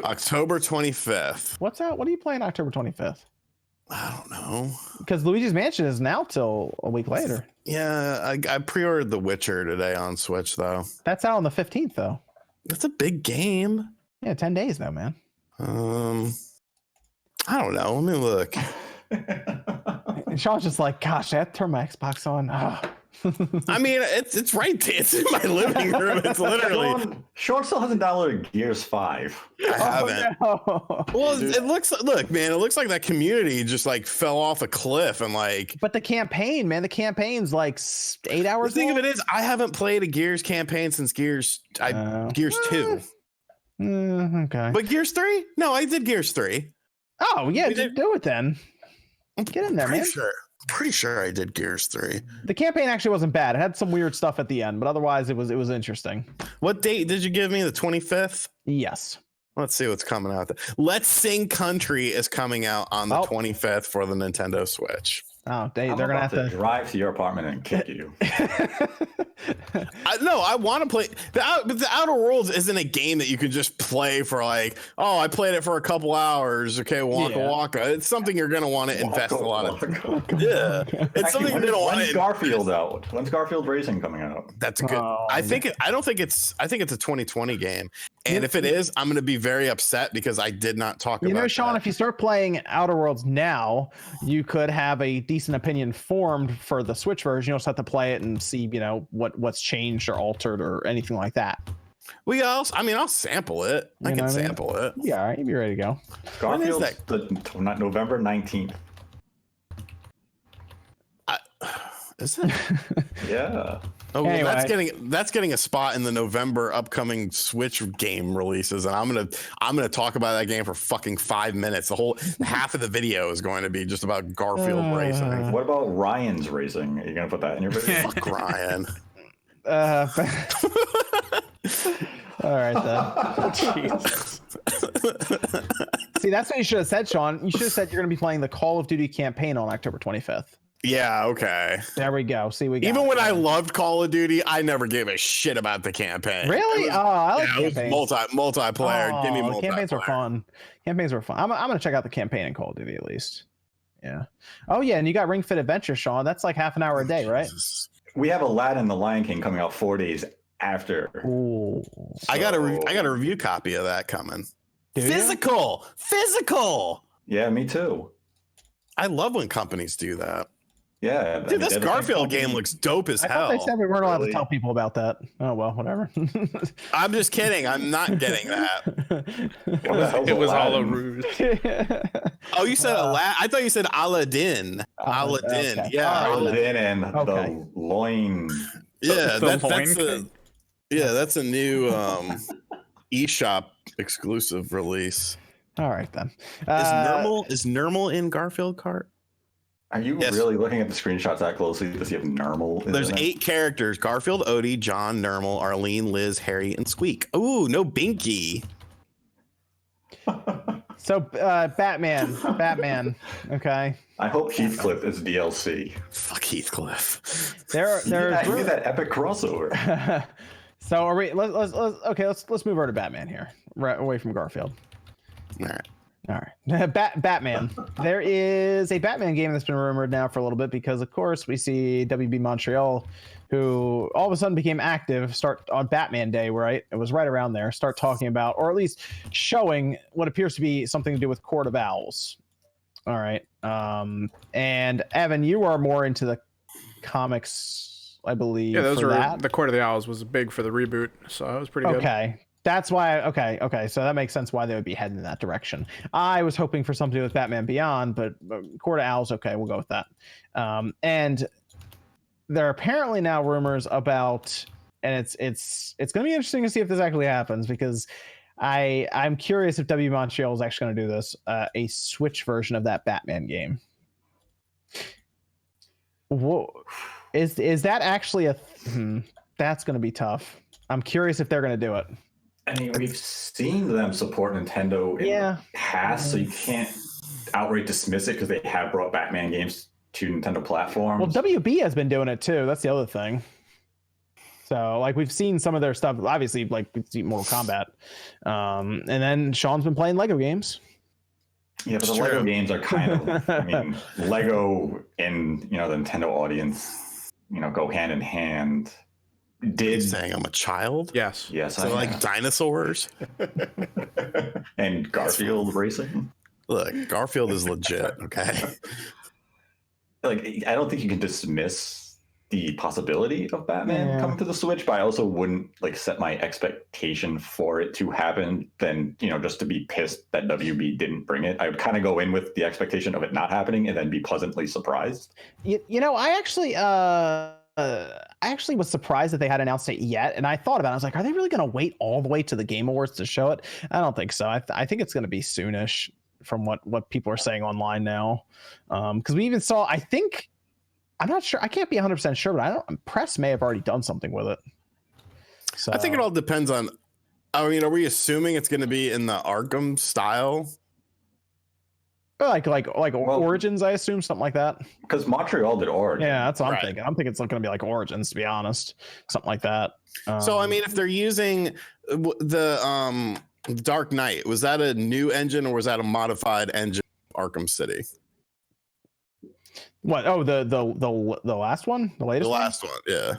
Speaker 3: October 25th.
Speaker 1: What's out? What are you playing October 25th?
Speaker 3: I don't know.
Speaker 1: Because Luigi's Mansion is now till a week later.
Speaker 3: Yeah, I pre-ordered The Witcher today on Switch though.
Speaker 1: That's out on the 15th though.
Speaker 3: That's a big game.
Speaker 1: Yeah, 10 days though, man.
Speaker 3: I don't know. Let me look.
Speaker 1: And Sean's just like, gosh, I have to turn my Xbox on.
Speaker 3: I mean, it's right. It's in my living room. It's literally.
Speaker 5: Sean still hasn't downloaded Gears 5.
Speaker 3: I haven't.
Speaker 1: No.
Speaker 3: Well, it looks. Look, man, it looks like that community just like fell off a cliff and like.
Speaker 1: But the campaign, man, the campaign's like 8 hours.
Speaker 3: The thing
Speaker 1: long?
Speaker 3: of it is, I haven't played a Gears campaign since Gears 2.
Speaker 1: Okay.
Speaker 3: But Gears 3? No, I did Gears 3.
Speaker 1: Oh yeah, do it then. Get in there, man.
Speaker 3: Pretty sure I did Gears 3.
Speaker 1: The campaign actually wasn't bad. It had some weird stuff at the end, but otherwise it was interesting.
Speaker 3: What date did you give me? The 25th?
Speaker 1: Yes.
Speaker 3: Let's see what's coming out. Let's Sing Country is coming out on the 25th for the Nintendo Switch.
Speaker 1: Oh, they're gonna have to
Speaker 5: drive to your apartment and kick you.
Speaker 3: I want to play but the Outer Worlds isn't a game that you can just play for like, oh, I played it for a couple hours. Okay, Waka. It's something you're gonna want to invest a lot of. Yeah, it's something you're gonna want.
Speaker 5: When's Garfield out? When's Garfield Racing coming out?
Speaker 3: That's good. I think it's a 2020 game. And if it is, I'm going to be very upset because I did not talk about it.
Speaker 1: You know, Sean, if you start playing Outer Worlds now, you could have a decent opinion formed for the Switch version. You don't have to play it and see, what's changed or altered or anything like that.
Speaker 3: I'll sample it. I can sample it.
Speaker 1: Yeah, all right. You'll be ready to go.
Speaker 5: Garfield's November 19th.
Speaker 3: Is it?
Speaker 5: Yeah.
Speaker 3: Oh, well,
Speaker 1: anyway.
Speaker 3: that's getting a spot in the November upcoming Switch game releases, and I'm gonna talk about that game for fucking 5 minutes. The whole half of the video is going to be just about Garfield racing.
Speaker 5: What about Ryan's racing? Are you gonna put that in your video?
Speaker 3: Fuck Ryan.
Speaker 1: All right then.
Speaker 2: Jesus.
Speaker 1: See, that's what you should have said, Sean. You should have said you're going to be playing the Call of Duty campaign on October 25th.
Speaker 3: Yeah, okay.
Speaker 1: There we go. See, we got
Speaker 3: Even
Speaker 1: it.
Speaker 3: when I loved Call of Duty, I never gave a shit about the campaign.
Speaker 1: Really? I like
Speaker 3: Yeah, it was
Speaker 1: campaigns.
Speaker 3: multiplayer. Give me multiplayer.
Speaker 1: Campaigns were fun. Campaigns were fun. I'm going to check out the campaign in Call of Duty at least. Yeah. Oh yeah, and you got Ring Fit Adventure, Sean. That's like half an hour a day, right?
Speaker 3: Jesus.
Speaker 5: We have Aladdin the Lion King coming out 4 days after.
Speaker 1: Ooh.
Speaker 3: I got a review copy of that coming.
Speaker 1: Do you?
Speaker 3: Physical.
Speaker 5: Yeah, me too.
Speaker 3: I love when companies do that.
Speaker 5: Yeah,
Speaker 3: Dude, this Garfield game looks dope as
Speaker 1: I thought they
Speaker 3: hell.
Speaker 1: said we weren't allowed to
Speaker 5: Really?
Speaker 1: tell people about that. Oh well, whatever.
Speaker 3: I'm just kidding. I'm not getting that.
Speaker 2: It was all a ruse.
Speaker 3: Oh, you said Aladdin? I thought you said Aladdin. Aladdin.
Speaker 1: okay.
Speaker 3: Yeah.
Speaker 5: Aladdin and
Speaker 1: Okay.
Speaker 5: the loin.
Speaker 3: Yeah,
Speaker 2: The
Speaker 3: that's a new eShop exclusive release.
Speaker 1: All right then.
Speaker 3: Is Nermal in Garfield Kart?
Speaker 5: Are you
Speaker 3: Yes.
Speaker 5: really looking at the screenshots that closely to see if Nermal is
Speaker 3: There's
Speaker 5: in it?
Speaker 3: 8 characters: Garfield, Odie, John, Nermal, Arlene, Liz, Harry, and Squeak. Ooh, no Binky.
Speaker 1: So Batman. Okay.
Speaker 5: I hope Heathcliff is DLC.
Speaker 3: Fuck Heathcliff.
Speaker 1: There's
Speaker 5: Yeah, give me that epic crossover.
Speaker 1: So are we? Let's move over to Batman here, right away from Garfield.
Speaker 3: All right.
Speaker 1: All right, Batman. There is a Batman game that's been rumored now for a little bit because, of course, we see WB Montreal, who all of a sudden became active, start on Batman Day, right? It was right around there. Start talking about, or at least showing, what appears to be something to do with Court of Owls. All right, and Evan, you are more into the comics, I believe.
Speaker 2: Yeah, those
Speaker 1: for
Speaker 2: were
Speaker 1: that.
Speaker 2: the Court of the Owls was big for the reboot, so that was pretty good.
Speaker 1: Okay. That's why. Okay. So that makes sense why they would be heading in that direction. I was hoping for something with Batman Beyond, but Court of Owls. Okay, we'll go with that. And there are apparently now rumors about, and it's going to be interesting to see if this actually happens because I'm curious if W Montreal is actually going to do this, a Switch version of that Batman game. Whoa, is that actually a? That's going to be tough. I'm curious if they're going to do it.
Speaker 5: I mean, we've seen them support Nintendo in the past, so you can't outright dismiss it because they have brought Batman games to Nintendo platforms.
Speaker 1: Well, WB has been doing it too. That's the other thing. So, like, we've seen some of their stuff. Obviously, like, we've seen Mortal Kombat. And then Sean's been playing Lego games.
Speaker 5: Yeah, but the Lego games are kind of, I mean, Lego and, the Nintendo audience, go hand in hand.
Speaker 3: Did saying I'm a child?
Speaker 2: Yes.
Speaker 5: Yes,
Speaker 3: So like dinosaurs?
Speaker 5: And Garfield racing.
Speaker 3: Look, Garfield is legit. Okay.
Speaker 5: Like, I don't think you can dismiss the possibility of Batman coming to the Switch, but I also wouldn't set my expectation for it to happen. Then just to be pissed that WB didn't bring it, I would kind of go in with the expectation of it not happening and then be pleasantly surprised.
Speaker 1: I actually was surprised that they hadn't announced it yet, and I thought about it. I was like, are they really going to wait all the way to the Game Awards to show it? I don't think so. I think it's going to be soonish from what people are saying online now. Because we even saw, I'm not sure. I can't be 100% sure, but press may have already done something with it. So
Speaker 3: I think it all depends on, are we assuming it's going to be in the Arkham style?
Speaker 1: Like Origins, I assume, something like that.
Speaker 5: Because Montreal did Origins.
Speaker 1: Yeah, that's what I'm thinking. I'm thinking it's not going to be like Origins, to be honest. Something like that.
Speaker 3: So, if they're using the Dark Knight, was that a new engine or was that a modified engine of Arkham City?
Speaker 1: What? Oh, the last one? The latest
Speaker 3: The last one, yeah.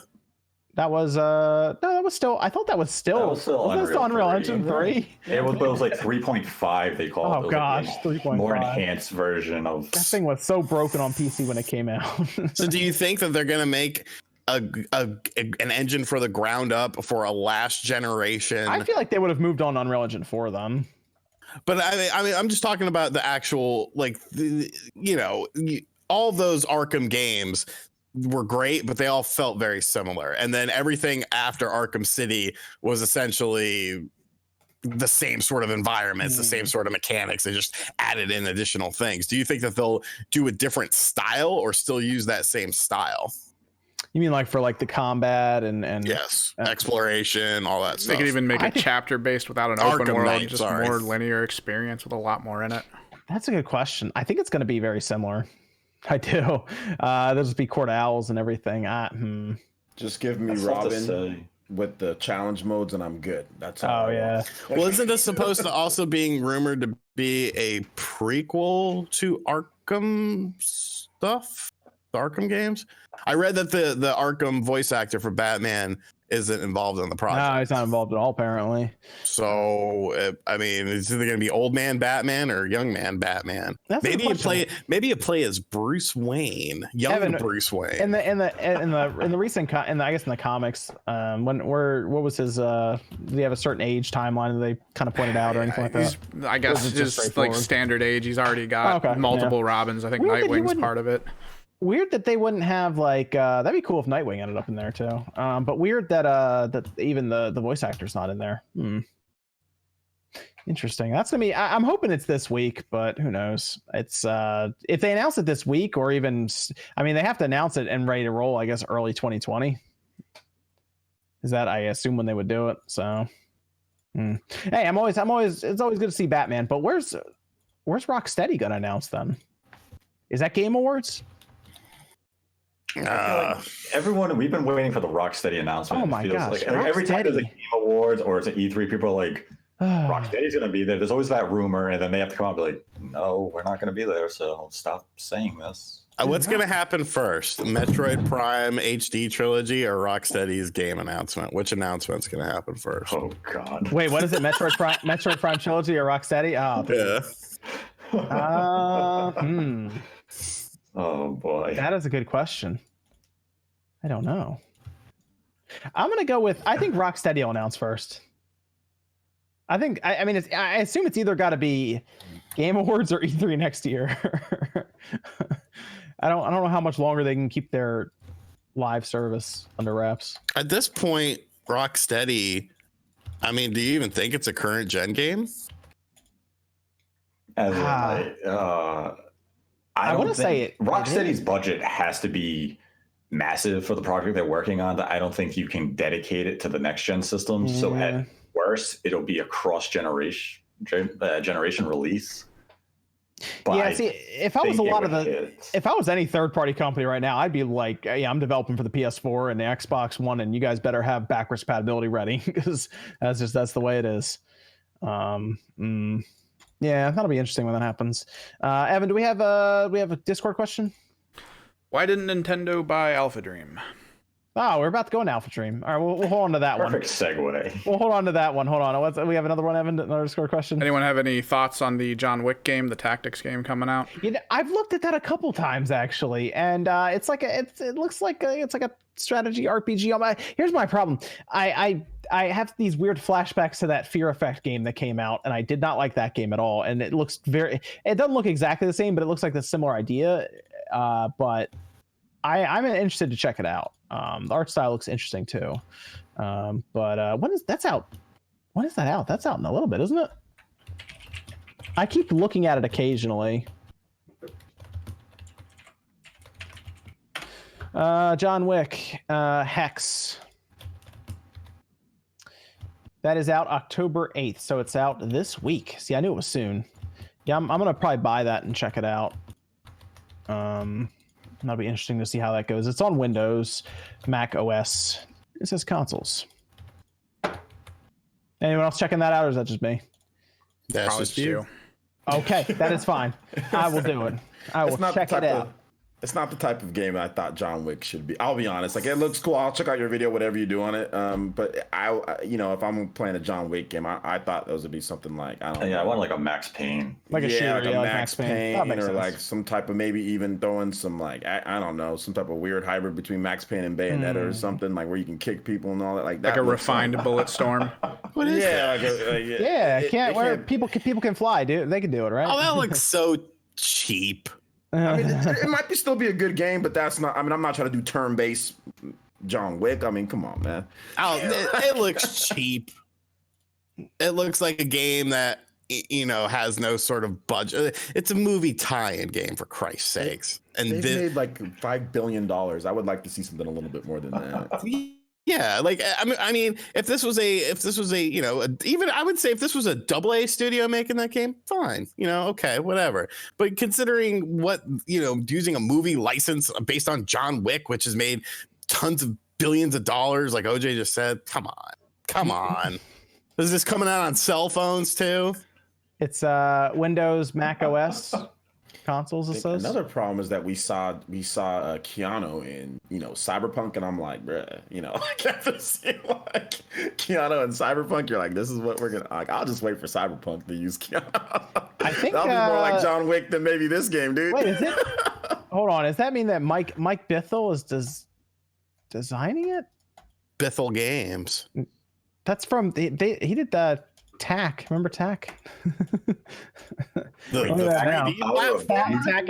Speaker 1: That was no, that was still. I thought that was still.
Speaker 5: Was still
Speaker 1: Unreal Engine 3?
Speaker 5: It was like 3.5. They called it.
Speaker 1: Oh gosh, 3.5.
Speaker 5: More enhanced version of.
Speaker 1: That thing was so broken on PC when it came out.
Speaker 3: So, do you think that they're gonna make an engine for the ground up for a last generation?
Speaker 1: I feel like they would have moved on Unreal Engine 4 then.
Speaker 3: But I'm just talking about the actual all those Arkham games were great, but they all felt very similar. And then everything after Arkham City was essentially the same sort of environments, the same sort of mechanics. They just added in additional things. Do you think that they'll do a different style or still use that same style?
Speaker 1: You mean like for like the combat and
Speaker 3: Yes, exploration, all that
Speaker 2: They
Speaker 3: stuff.
Speaker 2: could even make it chapter based without an open
Speaker 3: Arkham
Speaker 2: world,
Speaker 3: Knight,
Speaker 2: just
Speaker 3: sorry.
Speaker 2: more linear experience with a lot more in it.
Speaker 1: That's a good question. I think it's going to be very similar. I do. There'll just be court owls and everything.
Speaker 4: Just give me
Speaker 5: That's tough to
Speaker 4: Robin
Speaker 5: say.
Speaker 4: with the challenge modes, and I'm good. That's all.
Speaker 1: Oh yeah.
Speaker 3: Well, isn't this supposed to also being rumored to be a prequel to Arkham stuff? The Arkham games? I read that the Arkham voice actor for Batman isn't involved in the project.
Speaker 1: No, he's not involved at all, apparently.
Speaker 3: So, I mean, is it going to be old man Batman or young man Batman?
Speaker 1: That's a
Speaker 3: Maybe
Speaker 1: good question.
Speaker 3: maybe you play as Bruce Wayne, young
Speaker 1: Evan,
Speaker 3: Bruce Wayne.
Speaker 1: In the recent I guess in the comics, what was his? Did he have a certain age timeline that they kind of pointed out or anything like that?
Speaker 2: I guess
Speaker 1: Or is it just
Speaker 2: just like
Speaker 1: straightforward?
Speaker 2: standard age. He's already got
Speaker 1: Okay,
Speaker 2: multiple Robins. I think
Speaker 1: Weird that he
Speaker 2: Nightwing's
Speaker 1: wouldn't-
Speaker 2: part of it.
Speaker 1: Weird that they wouldn't have like that'd be cool if Nightwing ended up in there too. But weird that that even the voice actor's not in there. Interesting. That's gonna be. I'm hoping it's this week, but who knows? It's if they announce it this week or even, I mean, they have to announce it and ready to roll. I guess early 2020. Is that I assume when they would do it? So, hey, I'm always. It's always good to see Batman. But where's Rocksteady gonna announce then? Is that Game Awards?
Speaker 5: Everyone, we've been waiting for the Rocksteady announcement.
Speaker 1: Oh my gosh,
Speaker 5: like every time there's a
Speaker 1: Rocksteady.
Speaker 5: Game Awards or it's an E3, people are like, Rocksteady's going to be there. There's always that rumor, and then they have to come out and be like, no, we're not going to be there, so stop saying this.
Speaker 3: What's going to happen first? Metroid Prime HD trilogy or Rocksteady's game announcement? Which announcement's going to happen first?
Speaker 5: Oh, God.
Speaker 1: Wait, what is it? Metroid Prime trilogy or Rocksteady?
Speaker 3: Yeah.
Speaker 5: Oh, boy.
Speaker 1: That is a good question. I don't know. I'm gonna go with. I think Rocksteady will announce first. I think. I mean, I assume it's either got to be Game Awards or E3 next year. I don't know how much longer they can keep their live service under wraps.
Speaker 3: At this point, Rocksteady, I mean, do you even think it's a current gen game?
Speaker 5: As in, I
Speaker 1: wanna say it
Speaker 5: Rocksteady's budget has to be massive for the project they're working on. That I don't think you can dedicate it to the next gen system.
Speaker 1: Yeah.
Speaker 5: So at worst, it'll be a cross generation release. But
Speaker 1: Yeah, see, if I was if I was any third party company right now, I'd be like, yeah, I'm developing for the PS4 and the Xbox One, and you guys better have backwards compatibility ready because that's the way it is. Yeah, that'll be interesting when that happens. Evan, do we have a Discord question?
Speaker 2: Why didn't Nintendo buy AlphaDream?
Speaker 1: Oh, we're about to go into AlphaDream. All right, we'll hold on to that
Speaker 5: perfect segue.
Speaker 1: We'll hold on to that one. Hold on. We have another one, Evan. Another Discord question.
Speaker 2: Anyone have any thoughts on the John Wick game, the tactics game coming out?
Speaker 1: You know, I've looked at that a couple times actually, and it's like it looks like it's like a strategy RPG. Here's my problem. I have these weird flashbacks to that Fear Effect game that came out, and I did not like that game at all. And it doesn't look exactly the same, but it looks like a similar idea. But I'm interested to check it out. The art style looks interesting too. But when is that out? That's out in a little bit, isn't it? I keep looking at it occasionally. John Wick, Hex. That is out October 8th, so it's out this week. See, I knew it was soon. Yeah, I'm gonna probably buy that and check it out. That'll be interesting to see how that goes. It's on Windows, Mac OS. It says consoles. Anyone else checking that out, or is that just me?
Speaker 3: That's
Speaker 2: Probably
Speaker 3: just you.
Speaker 1: Okay, that is fine. I will do it. I will check it out.
Speaker 4: It's not the type of game I thought John Wick should be. I'll be honest. Like, it looks cool. I'll check out your video, whatever you do on it. But if I'm playing a John Wick game, I thought those would be something like, I don't know.
Speaker 5: Yeah, I want like a Max Payne.
Speaker 1: Like a shooter,
Speaker 4: like a
Speaker 1: like
Speaker 4: Max Payne,
Speaker 1: That makes
Speaker 4: or
Speaker 1: sense.
Speaker 4: like some type of, maybe even throwing some, like, I don't know, some type of weird hybrid between Max Payne and Bayonetta or something, like where you can kick people and all that. Like that
Speaker 2: Like a
Speaker 4: looks
Speaker 2: refined bullet storm.
Speaker 3: What is that?
Speaker 1: Where people can fly, dude. They can do it, right?
Speaker 3: Oh, that looks so cheap.
Speaker 4: I mean, it might still be a good game, but that's not. I mean, I'm not trying to do turn-based John Wick. I mean, come on, man.
Speaker 3: Oh, it looks cheap. It looks like a game that has no sort of budget. It's a movie tie-in game, for Christ's sakes. And
Speaker 4: They've made like $5 billion. I would like to see something a little bit more than that.
Speaker 3: Yeah, like I mean, if this was a even I would say if this was a AA studio making that game, fine, okay, whatever. But considering what using a movie license based on John Wick, which has made tons of billions of dollars, like OJ just said, come on. Is this coming out on cell phones too?
Speaker 1: It's Windows, Mac OS consoles. It says.
Speaker 4: Another problem is that we saw Keanu in Cyberpunk, and I'm like, bruh, I can't see like Keanu and Cyberpunk. You're like, this is what we're gonna like. I'll just wait for Cyberpunk to use Keanu.
Speaker 1: I think
Speaker 4: that'll be more like John Wick than maybe this game, dude.
Speaker 1: Wait, is it? Hold on. Does that mean that Mike Bithell is designing it?
Speaker 3: Bithell Games.
Speaker 1: That's from he did the TAC. Remember TAC? TAC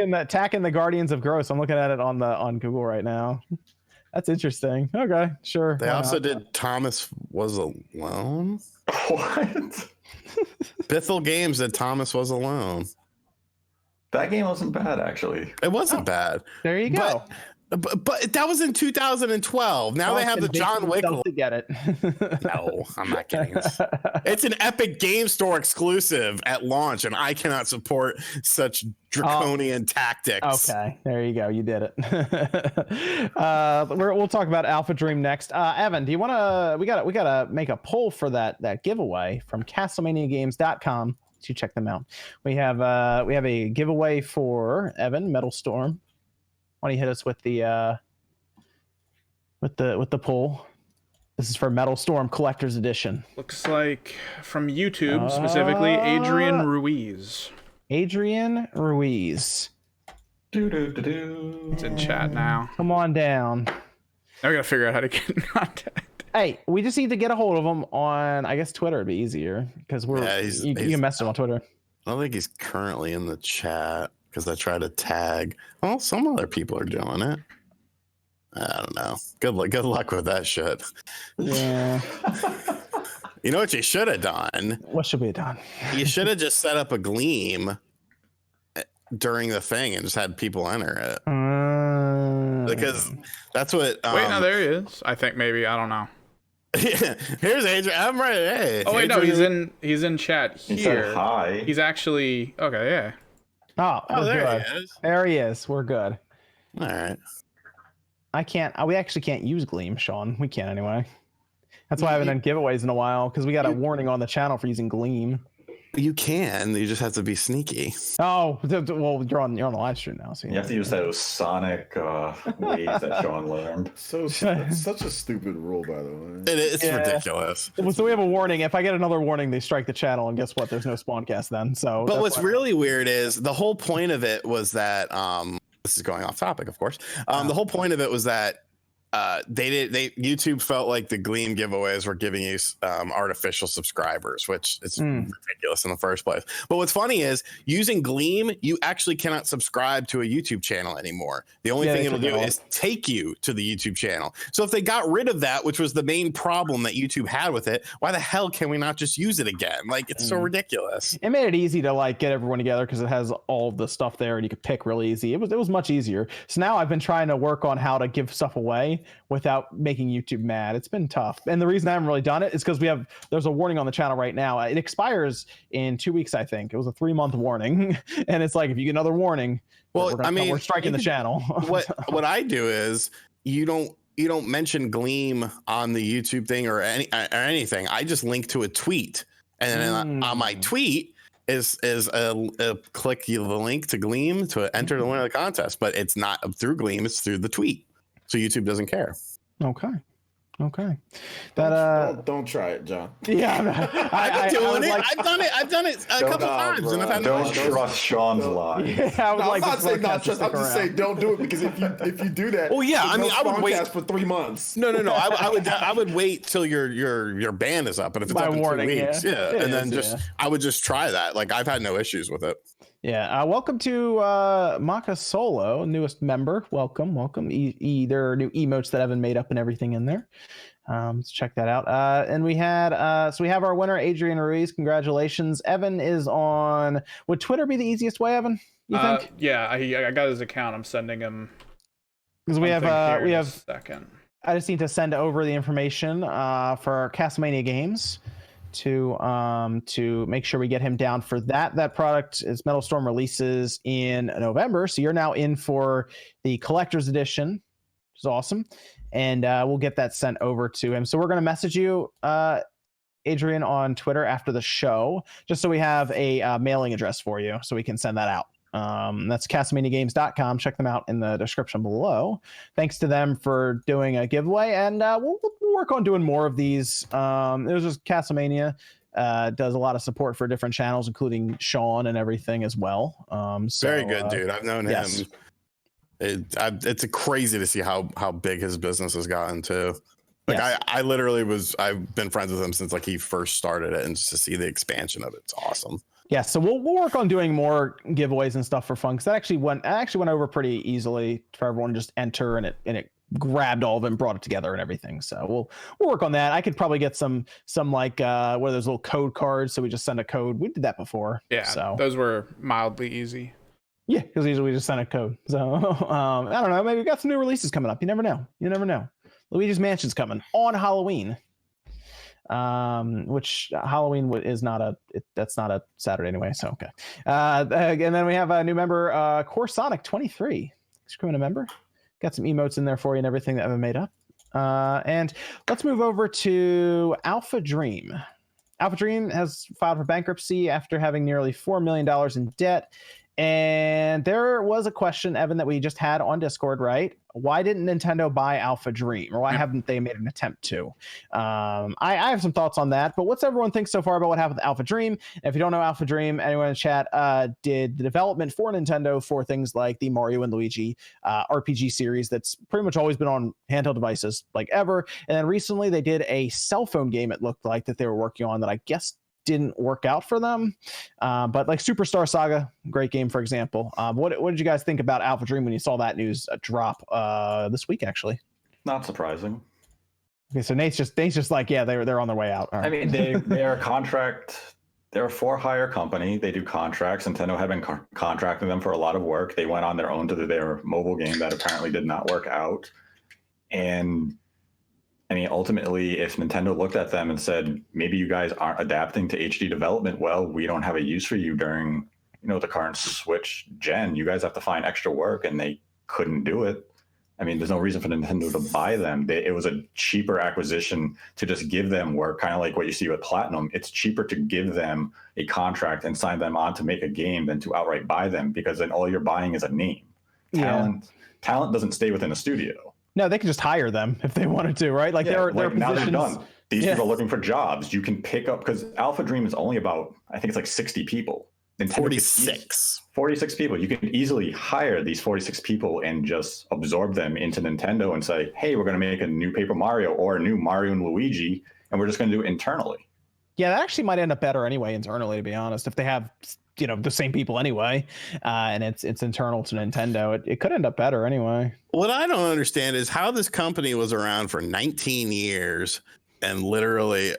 Speaker 1: and the Guardians of Gross. I'm looking at it on Google right now. That's interesting. Okay, sure.
Speaker 3: They also did Thomas Was Alone.
Speaker 5: What?
Speaker 3: Bithell Games did Thomas Was Alone.
Speaker 5: That game wasn't bad, actually.
Speaker 3: It wasn't bad.
Speaker 1: There you go.
Speaker 3: But that was in 2012. Now they have the John Wick.
Speaker 1: To get it.
Speaker 3: No, I'm not getting it. It's an Epic Game Store exclusive at launch, and I cannot support such draconian tactics.
Speaker 1: Okay, there you go. You did it. We'll talk about AlphaDream next. Evan, do you want to? We gotta make a poll for that giveaway from CastleManiaGames.com. So check them out. We have a giveaway for Evan Metal Storm. Why don't you hit us with the poll? This is for Metal Storm Collector's Edition.
Speaker 2: Looks like from YouTube, specifically Adrian Ruiz.
Speaker 1: Adrian Ruiz.
Speaker 2: It's in chat now.
Speaker 1: Come on down.
Speaker 2: Now we gotta figure out how to get in contact.
Speaker 1: Hey, we just need to get a hold of him on, I guess, Twitter would be easier because you can message him on Twitter.
Speaker 3: I don't think he's currently in the chat because I tried to tag. Well, some other people are doing it. I don't know. Good luck with that shit.
Speaker 1: Yeah.
Speaker 3: You know what you should have done?
Speaker 1: What should we have done?
Speaker 3: You should have just set up a Gleam during the thing and just had people enter it. Because that's what.
Speaker 2: Wait, no, there he is. I think maybe, I don't know.
Speaker 3: Here's Adrian. I'm right. Hey.
Speaker 2: Oh wait,
Speaker 3: Adrian.
Speaker 2: no, he's in chat here.
Speaker 5: He said hi.
Speaker 2: He's actually okay. Yeah.
Speaker 1: Oh,
Speaker 3: there
Speaker 1: good.
Speaker 3: he is.
Speaker 1: There he is. We're good.
Speaker 3: All right.
Speaker 1: We actually can't use Gleam, Sean. We can't anyway. That's why I haven't done giveaways in a while because we got a warning on the channel for using Gleam.
Speaker 3: You can. You just have to be sneaky.
Speaker 1: Oh, well, you're on the live stream now. So
Speaker 5: you have to use those sonic ways that Sean learned.
Speaker 4: So that's such a stupid rule, by the way.
Speaker 3: It's ridiculous.
Speaker 1: So we have a warning. If I get another warning, they strike the channel, and guess what? There's no SpawnCast then. So.
Speaker 3: But what's really weird is the whole point of it was that this is going off topic, of course. The whole point of it was that YouTube felt like the Gleam giveaways were giving you artificial subscribers, which is ridiculous in the first place. But what's funny is using Gleam, you actually cannot subscribe to a YouTube channel anymore. The only thing it'll do is take you to the YouTube channel. So if they got rid of that, which was the main problem that YouTube had with it, why the hell can we not just use it again? Like, it's so ridiculous.
Speaker 1: It made it easy to like get everyone together because it has all the stuff there and you could pick really easy. It was much easier. So now I've been trying to work on how to give stuff away without making YouTube mad. It's been tough. And the reason I haven't really done it is because there's a warning on the channel right now. It expires in 2 weeks, I think. It was a 3-month warning. And it's like, if you get another warning, we're striking the channel.
Speaker 3: what I do is you don't mention Gleam on the YouTube thing or anything. I just link to a tweet. And then on my tweet is a click the link to Gleam to enter the winner of the contest. But it's not through Gleam, it's through the tweet. So YouTube doesn't care.
Speaker 1: Okay.
Speaker 4: Don't try it, John.
Speaker 1: Yeah,
Speaker 3: I've been doing it. I've done it a couple times, and I've had
Speaker 5: don't trust Sean's lie.
Speaker 1: Yeah,
Speaker 4: I'm not saying not trust. I'm just saying don't do it because if you do that,
Speaker 3: well, yeah, I mean, I would wait
Speaker 4: for 3 months.
Speaker 3: No. I would wait till your ban is up, and if it's up in 2 weeks, and then I would just try that. Like, I've had no issues with it.
Speaker 1: Yeah. Welcome to Maka Solo, newest member. Welcome. There are new emotes that Evan made up and everything in there. Let's check that out. And we had so we have our winner, Adrian Ruiz. Congratulations. Evan is on. Would Twitter be the easiest way, Evan? You think?
Speaker 2: Yeah, I got his account. I'm sending him.
Speaker 1: Because we have
Speaker 2: a second.
Speaker 1: I just need to send over the information for Castlemania Games to make sure we get him down for that. That product is Metal Storm releases in November, so you're now in for the collector's edition, which is awesome, and we'll get that sent over to him. So we're going to message you, Adrian, on Twitter after the show, just so we have a mailing address for you, so we can send that out. That's castlemaniagames.com. Check them out in the description below. Thanks to them for doing a giveaway, and we'll work on doing more of these. It was just Castlemania does a lot of support for different channels, including Sean and everything as well. So,
Speaker 3: very good, dude. I've known him. It's crazy to see how big his business has gotten too. Like yes. I've been friends with him since like he first started it, and just to see the expansion of it's awesome.
Speaker 1: Yeah, so we'll work on doing more giveaways and stuff for fun, because that actually went over pretty easily for everyone to just enter, and it grabbed all of them, brought it together and everything. So we'll work on that. I could probably get some like what are those little code cards, so we just send a code. We did that before.
Speaker 2: Yeah, so those were mildly easy.
Speaker 1: Yeah, because usually we just send a code. So I don't know, maybe we got some new releases coming up. You never know. Luigi's Mansion's coming on Halloween. Which Halloween is that's not a Saturday anyway, so okay. And then we have a new member, Core Sonic 23. He's becoming a member. Got some emotes in there for you and everything that I've made up. And let's move over to AlphaDream. AlphaDream has filed for bankruptcy after having nearly $4 million in debt. And there was a question, Evan, that we just had on Discord, right? Why didn't Nintendo buy AlphaDream, or why haven't they made an attempt to? I have some thoughts on that, but what's everyone think so far about what happened with AlphaDream? If you don't know AlphaDream, anyone in the chat did the development for Nintendo for things like the Mario and Luigi RPG series that's pretty much always been on handheld devices like ever. And then recently they did a cell phone game, it looked like, that they were working on that I guess didn't work out for them, but like Superstar Saga, great game, for example. What did you guys think about AlphaDream when you saw that news drop this week? Actually,
Speaker 5: not surprising.
Speaker 1: Okay, so Nate's just like, yeah, they're on their way out.
Speaker 5: Right. I mean, they're a contract. They're a for-hire company. They do contracts. Nintendo had been contracting them for a lot of work. They went on their own to do their mobile game that apparently did not work out, and I mean, ultimately, if Nintendo looked at them and said, maybe you guys aren't adapting to HD development well, we don't have a use for you during, the current Switch gen. You guys have to find extra work, and they couldn't do it. I mean, there's no reason for Nintendo to buy them. It was a cheaper acquisition to just give them work, kind of like what you see with Platinum. It's cheaper to give them a contract and sign them on to make a game than to outright buy them, because then all you're buying is a name. Talent doesn't stay within a studio.
Speaker 1: No, they can just hire them if they wanted to, right? Like there are
Speaker 5: now
Speaker 1: positions.
Speaker 5: They're done. These people are looking for jobs. You can pick up, because AlphaDream is only about, I think it's like 60 people. 46 people. You can easily hire these 46 people and just absorb them into Nintendo and say, hey, we're going to make a new Paper Mario or a new Mario and Luigi, and we're just going to do it internally.
Speaker 1: Yeah, that actually might end up better anyway internally, to be honest, if they have the same people anyway, and it's internal to Nintendo. It could end up better anyway.
Speaker 3: What I don't understand is how this company was around for 19 years and literally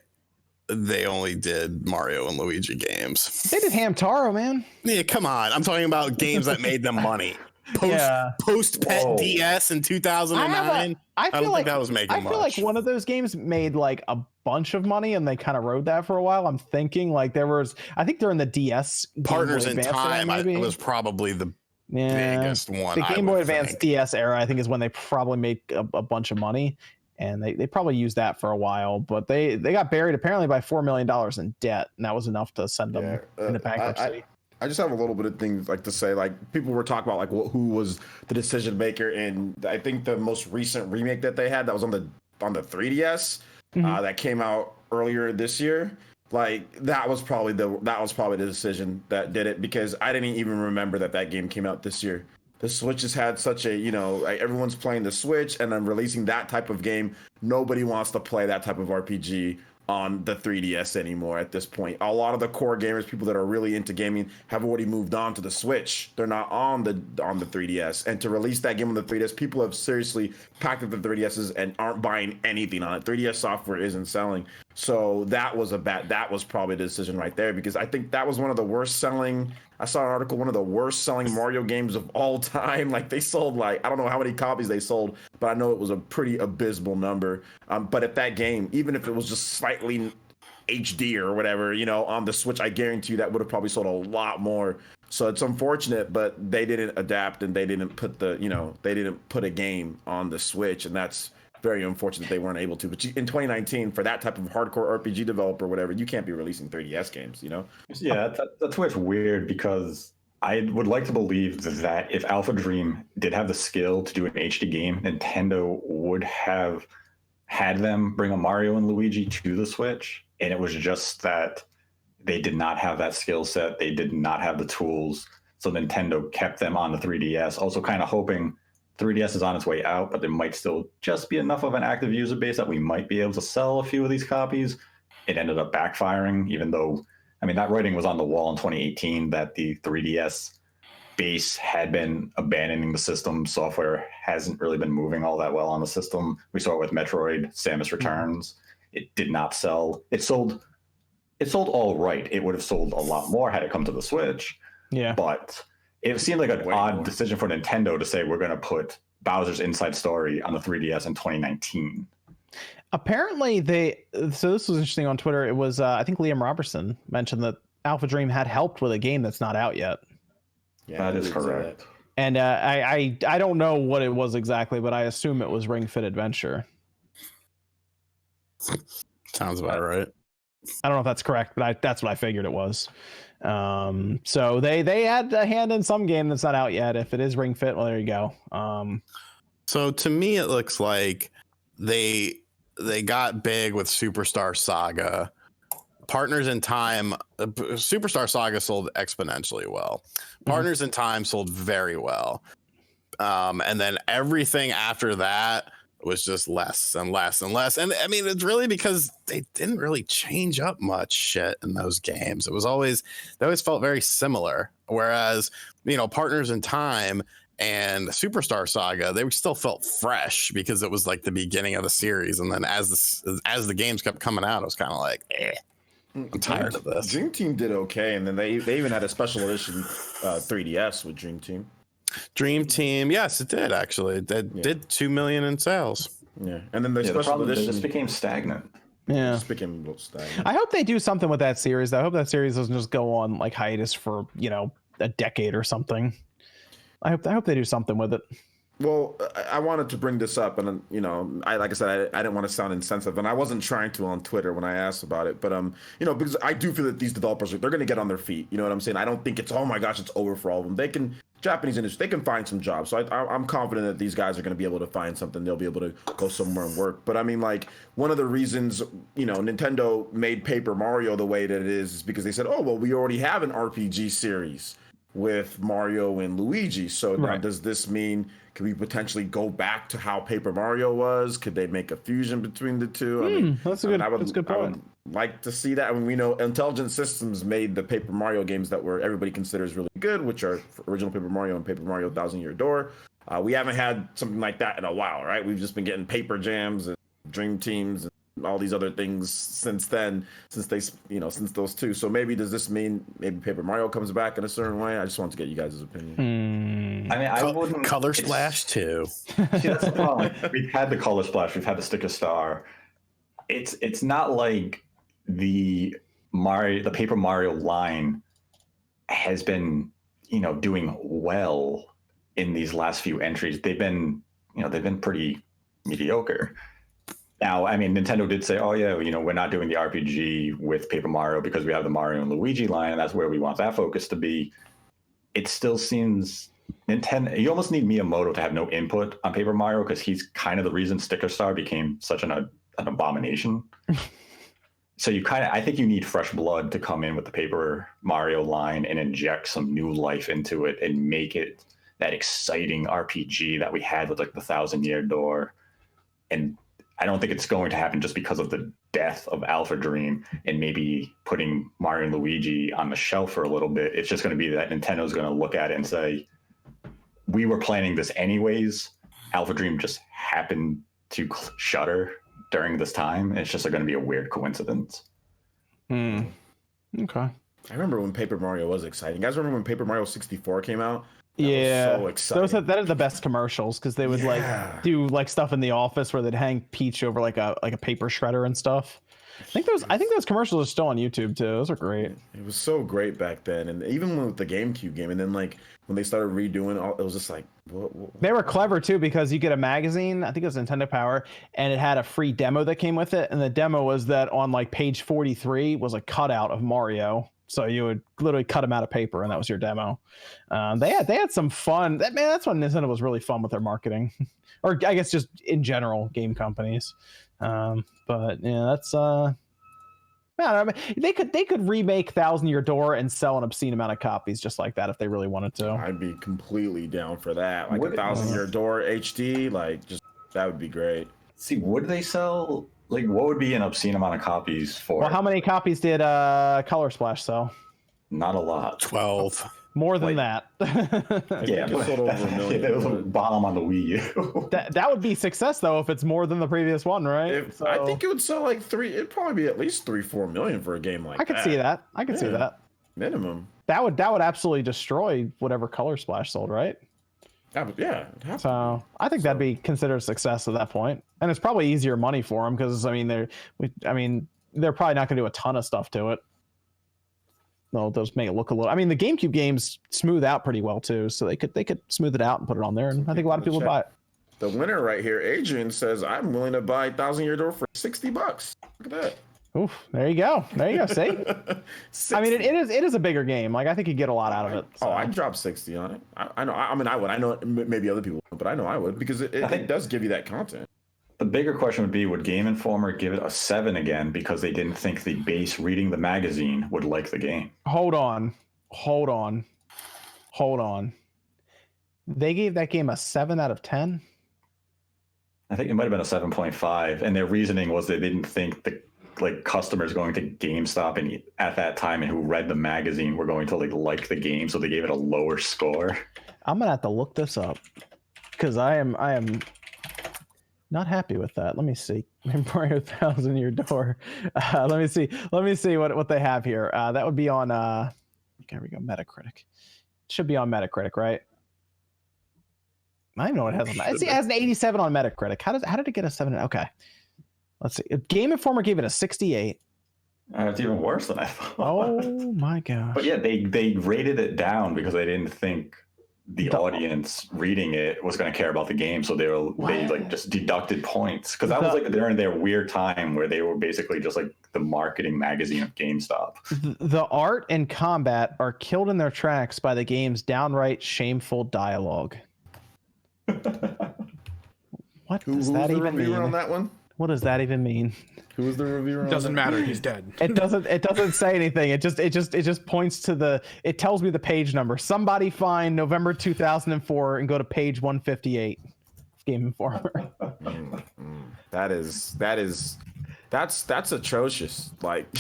Speaker 3: they only did Mario and Luigi games.
Speaker 1: They did Hamtaro, man.
Speaker 3: Yeah, come on. I'm talking about games that made them money. Post Pet DS in 2009. I don't think that was making much.
Speaker 1: I feel like one of those games made like a bunch of money, and they kind of rode that for a while. I'm thinking like I think they're in the DS
Speaker 3: Partners in Time. It was probably the biggest one.
Speaker 1: The Game Boy Advance DS era, I think, is when they probably made a bunch of money, and they probably used that for a while. But they got buried apparently by $4 million in debt, and that was enough to send them into bankruptcy.
Speaker 4: I just have a little bit of things like to say. Like, people were talking about like who was the decision maker, and I think the most recent remake that they had that was on the 3DS that came out earlier this year. Like that was probably the decision that did it, because I didn't even remember that game came out this year. The Switch has had such a like everyone's playing the Switch, and then releasing that type of game. Nobody wants to play that type of RPG on the 3DS anymore at this point. A lot of the core gamers, people that are really into gaming, have already moved on to the Switch. They're not on the 3DS. And to release that game on the 3DS, people have seriously packed up the 3DSs and aren't buying anything on it. 3DS software isn't selling. So that was probably the decision right there, because I think that was one of the worst selling. I saw an article, one of the worst selling Mario games of all time. Like, they sold, like, I don't know how many copies they sold, but I know it was a pretty abysmal number. But if that game, even if it was just slightly HD or whatever, on the Switch, I guarantee you that would have probably sold a lot more. So it's unfortunate, but they didn't adapt, and they didn't put they didn't put a game on the Switch, and that's very unfortunate they weren't able to. But in 2019, for that type of hardcore RPG developer or whatever, you can't be releasing 3DS games,
Speaker 5: Yeah, that's where it's weird, because I would like to believe that if AlphaDream did have the skill to do an HD game, Nintendo would have had them bring a Mario and Luigi to the Switch, and it was just that they did not have that skill set. They did not have the tools, so Nintendo kept them on the 3DS, also kind of hoping 3DS is on its way out, but there might still just be enough of an active user base that we might be able to sell a few of these copies. It ended up backfiring, even though, I mean, that writing was on the wall in 2018 that the 3DS base had been abandoning the system. Software hasn't really been moving all that well on the system. We saw it with Metroid, Samus Returns. It did not sell. It sold all right. It would have sold a lot more had it come to the Switch.
Speaker 1: Yeah.
Speaker 5: But it seemed like an odd decision for Nintendo to say we're going to put Bowser's Inside Story on the 3DS in 2019.
Speaker 1: Apparently so this was interesting on Twitter. It was, I think Liam Robertson mentioned that AlphaDream had helped with a game that's not out yet.
Speaker 5: Yeah, that is correct.
Speaker 1: And I don't know what it was exactly, but I assume it was Ring Fit Adventure.
Speaker 3: Sounds about right.
Speaker 1: I don't know if that's correct, but that's what I figured it was. So they had a hand in some game that's not out yet. If it is Ring Fit, well, there you go.
Speaker 3: So to me, it looks like they got big with Superstar Saga. Partners in Time, Superstar Saga sold exponentially well. Partners in Time sold very well. And then everything after that was just less and less and less. And I mean, it's really because they didn't really change up much shit in those games. They always felt very similar. Whereas, Partners in Time and Superstar Saga, they still felt fresh because it was like the beginning of the series. And then as the games kept coming out, it was kind of like, I'm tired of this.
Speaker 4: Dream Team did okay, and then they even had a special edition 3DS with Dream Team.
Speaker 3: Dream Team, yes, it did actually. That did 2 million in sales.
Speaker 4: Yeah, and then the special edition
Speaker 5: just became stagnant.
Speaker 1: Yeah,
Speaker 4: just became a little stagnant.
Speaker 1: I hope they do something with that series. I hope that series doesn't just go on like hiatus for a decade or something. I hope they do something with it.
Speaker 4: Well, I wanted to bring this up, and like I said, I didn't want to sound insensitive, and I wasn't trying to on Twitter when I asked about it, but because I do feel that these developers they're going to get on their feet. You know what I'm saying? I don't think it's oh my gosh, it's over for all of them. Japanese industry, they can find some jobs. So I'm confident that these guys are going to be able to find something. They'll be able to go somewhere and work. But I mean, like, one of the reasons, Nintendo made Paper Mario the way that it is because they said, oh, well, we already have an RPG series with Mario and Luigi. So now does this mean, could we potentially go back to how Paper Mario was? Could they make a fusion between the two? I mean,
Speaker 1: that's a good point.
Speaker 4: I would like to see that. I mean, we know Intelligent Systems made the Paper Mario games that everybody considers really good, which are original Paper Mario and Paper Mario Thousand Year Door. We haven't had something like that in a while, right? We've just been getting Paper Jams and Dream Teams and all these other things since then, since those two. So maybe does this mean maybe Paper Mario comes back in a certain way? I just want to get you guys' opinion.
Speaker 5: I mean, I wouldn't.
Speaker 3: Color Splash too.
Speaker 5: See, that's the problem. We've had the Color Splash. We've had the Sticker Star. It's not like the Paper Mario line has been doing well in these last few entries. They've been pretty mediocre. Now, I mean, Nintendo did say, oh yeah, we're not doing the RPG with Paper Mario because we have the Mario and Luigi line, and that's where we want that focus to be. It still seems Nintendo. You almost need Miyamoto to have no input on Paper Mario because he's kind of the reason Sticker Star became such an abomination. So I think you need fresh blood to come in with the Paper Mario line and inject some new life into it and make it that exciting RPG that we had with like the Thousand Year Door. And I don't think it's going to happen just because of the death of AlphaDream and maybe putting Mario and Luigi on the shelf for a little bit. It's just going to be that Nintendo's going to look at it and say, we were planning this anyways. AlphaDream just happened to shutter during this time. And it's just going to be a weird coincidence.
Speaker 1: Okay.
Speaker 4: I remember when Paper Mario was exciting. You guys remember when Paper Mario 64 came out?
Speaker 1: That
Speaker 4: was so exciting.
Speaker 1: That are the best commercials because they would like do like stuff in the office where they'd hang Peach over like a paper shredder and stuff. I think those commercials are still on YouTube too. Those are great.
Speaker 4: It was so great back then, and even with the GameCube game, and then like when they started redoing all, it was just like what?
Speaker 1: They were clever too because you get a magazine. I think it was Nintendo Power, and it had a free demo that came with it. And the demo was that on like page 43 was a cutout of Mario. So you would literally cut them out of paper, and that was your demo. They had some fun. That's when Nintendo was really fun with their marketing, or I guess just in general game companies. But yeah, that's I mean, they could remake Thousand Year Door and sell an obscene amount of copies just like that if they really wanted to.
Speaker 4: I'd be completely down for that. Like a 1,000 Year Door HD, like just that would be great.
Speaker 5: See, would they sell? Like, what would be an obscene amount of copies for?
Speaker 1: Well, how many copies did Color Splash sell?
Speaker 5: Not a lot.
Speaker 3: 12.
Speaker 1: More than that.
Speaker 5: Yeah,
Speaker 4: it sold over a million.
Speaker 5: It was a bomb on the Wii U.
Speaker 1: that would be success though if it's more than the previous one, right?
Speaker 4: I think it would sell like it'd probably be at least 3-4 million for a game like that.
Speaker 1: I could see that. I could see that.
Speaker 4: Minimum.
Speaker 1: That would absolutely destroy whatever Color Splash sold, right?
Speaker 4: Yeah.
Speaker 1: So I think that'd be considered a success at that point, and it's probably easier money for them because they're probably not going to do a ton of stuff to it. They'll just make it look a little. I mean, the GameCube games smooth out pretty well too, so they could smooth it out and put it on there, and I think a lot of people would buy it.
Speaker 4: The winner right here, Adrian, says I'm willing to buy 1,000 Year Door for $60. Look at that.
Speaker 1: Oof, there you go. See, I mean, it is a bigger game. Like I think you get a lot out of it. So.
Speaker 4: Oh, I'd drop 60 on it. I know. I mean, I would. I know maybe other people, but I know I would because it does give you that content.
Speaker 5: The bigger question would be, would Game Informer give it a 7 again because they didn't think the base reading the magazine would like the game?
Speaker 1: Hold on. They gave that game a 7 out of 10?
Speaker 5: I think it might have been a 7.5, and their reasoning was they didn't think the customers going to GameStop and at that time and who read the magazine were going to like the game, so they gave it a lower score.
Speaker 1: I'm gonna have to look this up because I am not happy with that. Let me see. Mario 1,000 Year Door. Let me see what they have here. That would be on. Here we go. Metacritic. It should be on Metacritic, right? I don't even know what it has on. It has an 87 on Metacritic. How did it get a 7? Okay. Let's see. Game Informer gave it a 68.
Speaker 5: It's even worse than I thought.
Speaker 1: Oh my gosh.
Speaker 5: But yeah, they rated it down because they didn't think the audience reading it was going to care about the game, so they just deducted points because that was during their weird time where they were basically just like the marketing magazine of GameStop.
Speaker 1: The art and combat are killed in their tracks by the game's downright shameful dialogue. What does that even mean?
Speaker 4: On that one?
Speaker 1: What does that even mean?
Speaker 4: Who was the reviewer?
Speaker 2: Doesn't matter. He's dead.
Speaker 1: It doesn't say anything. It just points to it tells me the page number. Somebody find November 2004 and go to page 158. Game Informer. That's atrocious.
Speaker 4: Like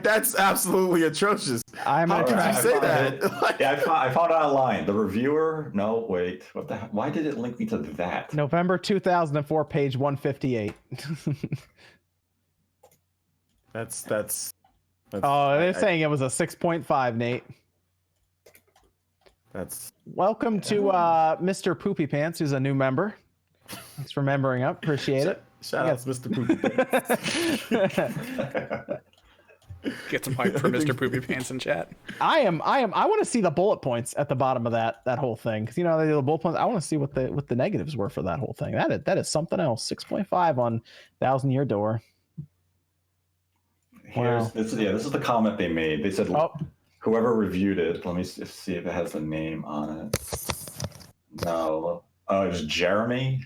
Speaker 4: that's absolutely atrocious. How could you say that?
Speaker 5: Yeah, I found it online. The reviewer. No, wait. What the? Why did it link me to that?
Speaker 1: November 2004, page 158.
Speaker 4: That's.
Speaker 1: Oh, they're saying it was a 6.5, Nate.
Speaker 4: That's.
Speaker 1: Welcome to Mr. Poopy Pants, who's a new member. Thanks for membering up. Appreciate it.
Speaker 4: Shout out to Mr. Poopy Pants.
Speaker 2: Get some hype for Mr. Poopy Pants in chat.
Speaker 1: I want to see the bullet points at the bottom of that whole thing, because they do the bullet points. I want to see what the negatives were for that whole thing. That is something else. 6.5 on 1,000 Year Door.
Speaker 5: Wow. This is the comment they made. They said whoever reviewed it. Let me see if it has the name on it. No, it was Jeremy.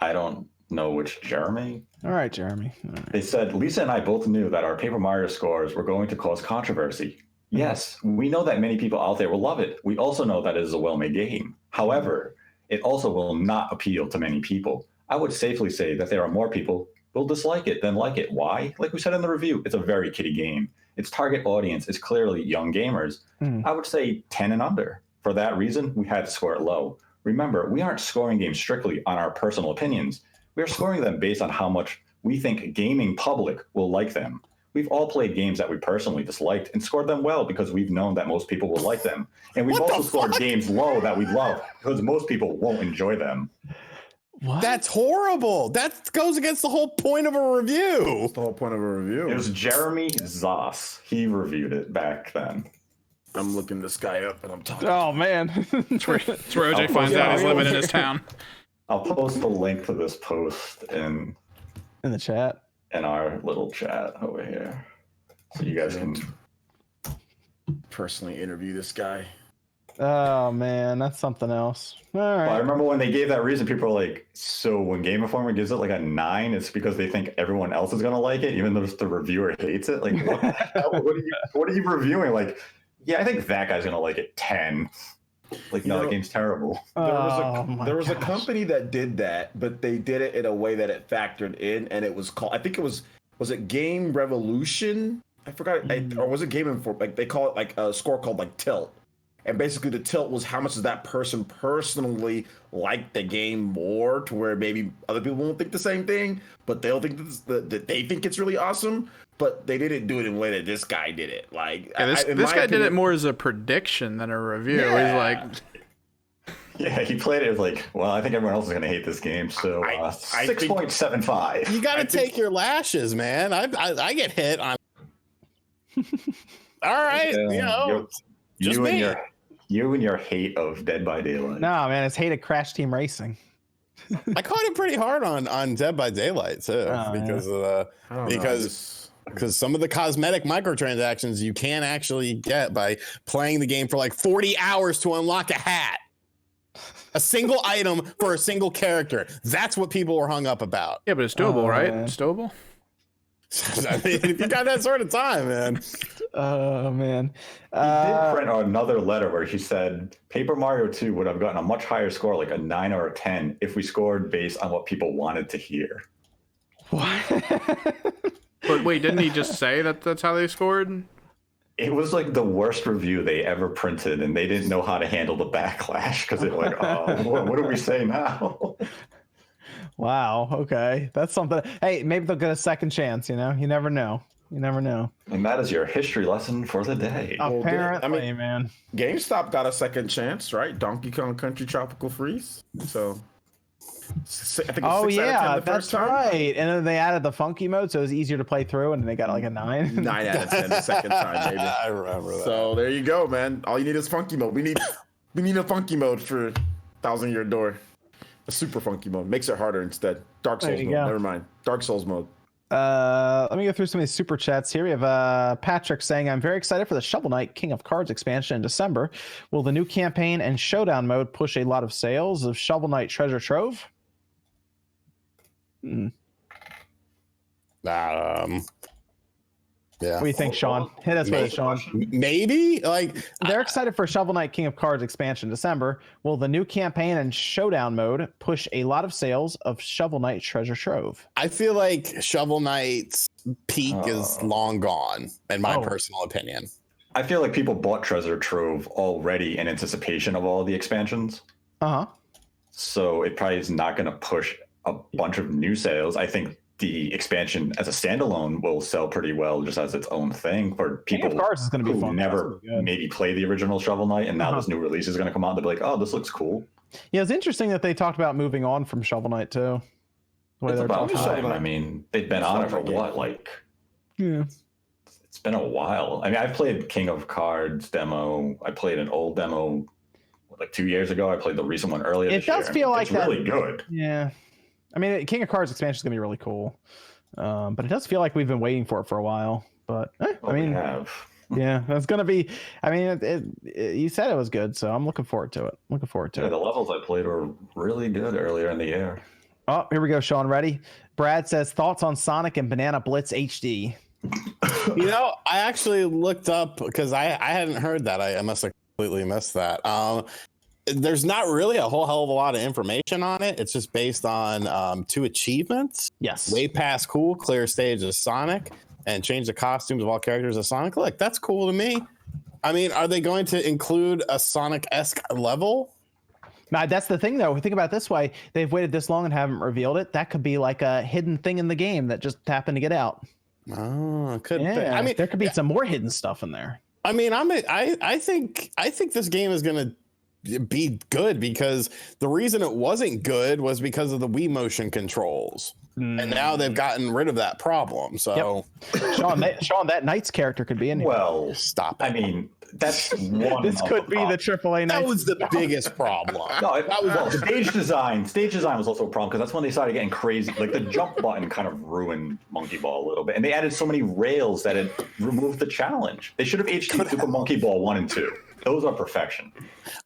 Speaker 5: I don't know which Jeremy.
Speaker 1: All right, Jeremy. All right.
Speaker 5: They said, Lisa and I both knew that our Paper Mario scores were going to cause controversy. Yes, we know that many people out there will love it. We also know that it is a well-made game. However, it also will not appeal to many people. I would safely say that there are more people who will dislike it than like it. Why? Like we said in the review, it's a very kiddie game. Its target audience is clearly young gamers. I would say 10 and under. For that reason, we had to score it low. Remember, we aren't scoring games strictly on our personal opinions. We are scoring them based on how much we think gaming public will like them. We've all played games that we personally disliked and scored them well because we've known that most people will like them. And we've also scored games low that we love because most people won't enjoy them.
Speaker 1: What?
Speaker 3: That's horrible. That goes against the whole point of a review.
Speaker 4: That's the whole point of a review.
Speaker 5: It was Jeremy Zoss. He reviewed it back then.
Speaker 4: I'm looking this guy up and I'm talking.
Speaker 1: Oh man.
Speaker 2: That's where OJ finds out he's living in his town.
Speaker 5: I'll post the link to this post in
Speaker 1: the chat.
Speaker 5: In our little chat over here. So you guys can
Speaker 4: personally interview this guy.
Speaker 1: Oh man, that's something else. All right.
Speaker 5: Well, I remember when they gave that reason, people were like, so when Game Informer gives it like a 9, it's because they think everyone else is gonna like it, even though the reviewer hates it. Like what the hell? What are you reviewing? Like, yeah, I think that guy's gonna like it 10. Like, no, the game's terrible.
Speaker 4: There was a company that did that, but they did it in a way that it factored in, and it was called, I think it was it Game Revolution? I forgot, or was it Game Informer? Like they call it like a score called like Tilt. And basically the tilt was how much does that person personally like the game more, to where maybe other people won't think the same thing, but they'll think that they think it's really awesome, but they didn't do it in the way that this guy did it. Like,
Speaker 2: yeah, this guy did it more as a prediction than a review.
Speaker 4: Yeah.
Speaker 2: He's like,
Speaker 5: yeah, he played it like, well, I think everyone else is going to hate this game, so 6.75.
Speaker 3: You got to take your lashes, man. I get hit on. All right, you know, just me.
Speaker 5: You and your hate of Dead by Daylight.
Speaker 1: No, man, it's hate of Crash Team Racing.
Speaker 3: I caught it pretty hard on Dead by Daylight too, because of because some of the cosmetic microtransactions you can actually get by playing the game for like 40 hours to unlock a hat. A single item for a single character. That's what people were hung up about.
Speaker 2: yeah, but it's doable, right? It's doable.
Speaker 3: I mean, if you got that sort of time, man.
Speaker 1: Oh man.
Speaker 5: He did print another letter where he said Paper Mario 2 would have gotten a much higher score, like a 9 or a 10, if we scored based on what people wanted to hear.
Speaker 1: What?
Speaker 2: But wait, didn't he just say that that's how they scored?
Speaker 5: It was like the worst review they ever printed, and they didn't know how to handle the backlash because it like, oh, what do we say now?
Speaker 1: Wow. Okay, that's something. Hey, maybe they'll get a second chance. You know, you never know. You never know.
Speaker 5: And that is your history lesson for the day.
Speaker 1: Apparently, man.
Speaker 4: GameStop got a second chance, right? Donkey Kong Country Tropical Freeze. So, I think it's 6 out of 10 the first time.
Speaker 1: Right. And then they added the funky mode, so it was easier to play through, and they got like a 9.
Speaker 4: 9 out of 10 the second time, maybe.
Speaker 3: I remember that.
Speaker 4: So there you go, man. All you need is funky mode. We need a funky mode for 1,000 Year Door. A super funky mode makes it harder instead. Dark Souls mode. Never mind. Dark Souls mode.
Speaker 1: Let me go through some of these super chats here. We have Patrick saying, I'm very excited for the Shovel Knight King of Cards expansion in December. Will the new campaign and showdown mode push a lot of sales of Shovel Knight Treasure Trove?
Speaker 3: Yeah.
Speaker 1: What do you think, Sean? Hit us with it, Sean.
Speaker 3: Maybe like
Speaker 1: they're excited for Shovel Knight King of Cards expansion in December. Will the new campaign and showdown mode push a lot of sales of Shovel Knight Treasure Trove?
Speaker 3: I feel like Shovel Knight's peak is long gone, in my personal opinion.
Speaker 5: I feel like people bought Treasure Trove already in anticipation of all the expansions. So it probably is not going to push a bunch of new sales. I think the expansion as a standalone will sell pretty well just as its own thing for people
Speaker 1: is going to be
Speaker 5: who
Speaker 1: fun.
Speaker 5: never maybe play the original Shovel Knight, and now this new release is going to come out. They'll be like, oh, this looks cool.
Speaker 1: Yeah, it's interesting that they talked about moving on from Shovel Knight too.
Speaker 5: It's about time. I mean, they've been on it for what, like...
Speaker 1: Yeah.
Speaker 5: It's been a while. I mean, I've played King of Cards demo. I played an old demo like 2 years ago. I played the recent one earlier this year.
Speaker 1: It does feel like
Speaker 5: it's really good.
Speaker 1: Yeah. I mean, King of Cards expansion is going to be really cool. But it does feel like we've been waiting for it for a while. But, I mean,
Speaker 5: we have.
Speaker 1: Yeah, it's going to be, I mean, you said it was good, so I'm looking forward to it.
Speaker 5: The levels I played were really good earlier in the year.
Speaker 1: Oh, here we go, Sean. Ready? Brad says, thoughts on Sonic and Banana Blitz HD?
Speaker 3: You know, I actually looked up because I hadn't heard that. I must have completely missed that. there's not really a whole hell of a lot of information on it. It's just based on 2 achievements.
Speaker 1: Yes.
Speaker 3: Way past cool, clear stage of Sonic, and change the costumes of all characters of Sonic. Look, that's cool to me. I mean, are they going to include a Sonic-esque level?
Speaker 1: Now, that's the thing, though. Think about it this way. They've waited this long and haven't revealed it. That could be like a hidden thing in the game that just happened to get out.
Speaker 3: Oh, could be.
Speaker 1: Yeah,
Speaker 3: I mean,
Speaker 1: there could be some more hidden stuff in there.
Speaker 3: I mean, I think this game is going to be good, because the reason it wasn't good was because of the Wii motion controls. And now they've gotten rid of that problem. So,
Speaker 1: Sean, that Knight's character could be in here.
Speaker 5: Well,
Speaker 3: stop it.
Speaker 5: I mean, that's one.
Speaker 1: This could be the AAA Knights.
Speaker 3: That was the biggest problem.
Speaker 5: No, well, stage design was also a problem, because that's when they started getting crazy. Like the jump button kind of ruined Monkey Ball a little bit, and they added so many rails that it removed the challenge. They should have HD Super Monkey Ball 1 and 2. Those are perfection.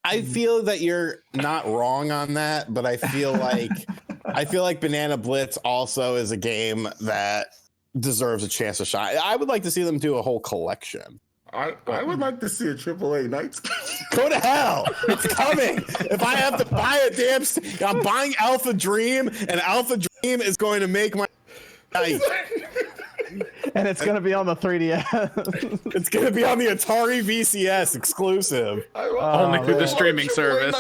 Speaker 3: I feel that you're not wrong on that, but I feel like Banana Blitz also is a game that deserves a chance to shine. I would like to see them do a whole collection.
Speaker 4: I would like to see a AAA Knights.
Speaker 3: Go to hell! It's coming. If I have to buy a damn, I'm buying AlphaDream, and AlphaDream is going to make my night.
Speaker 1: And it's going to be on the 3DS.
Speaker 3: It's going to be on the Atari VCS exclusive.
Speaker 2: Only through the streaming service.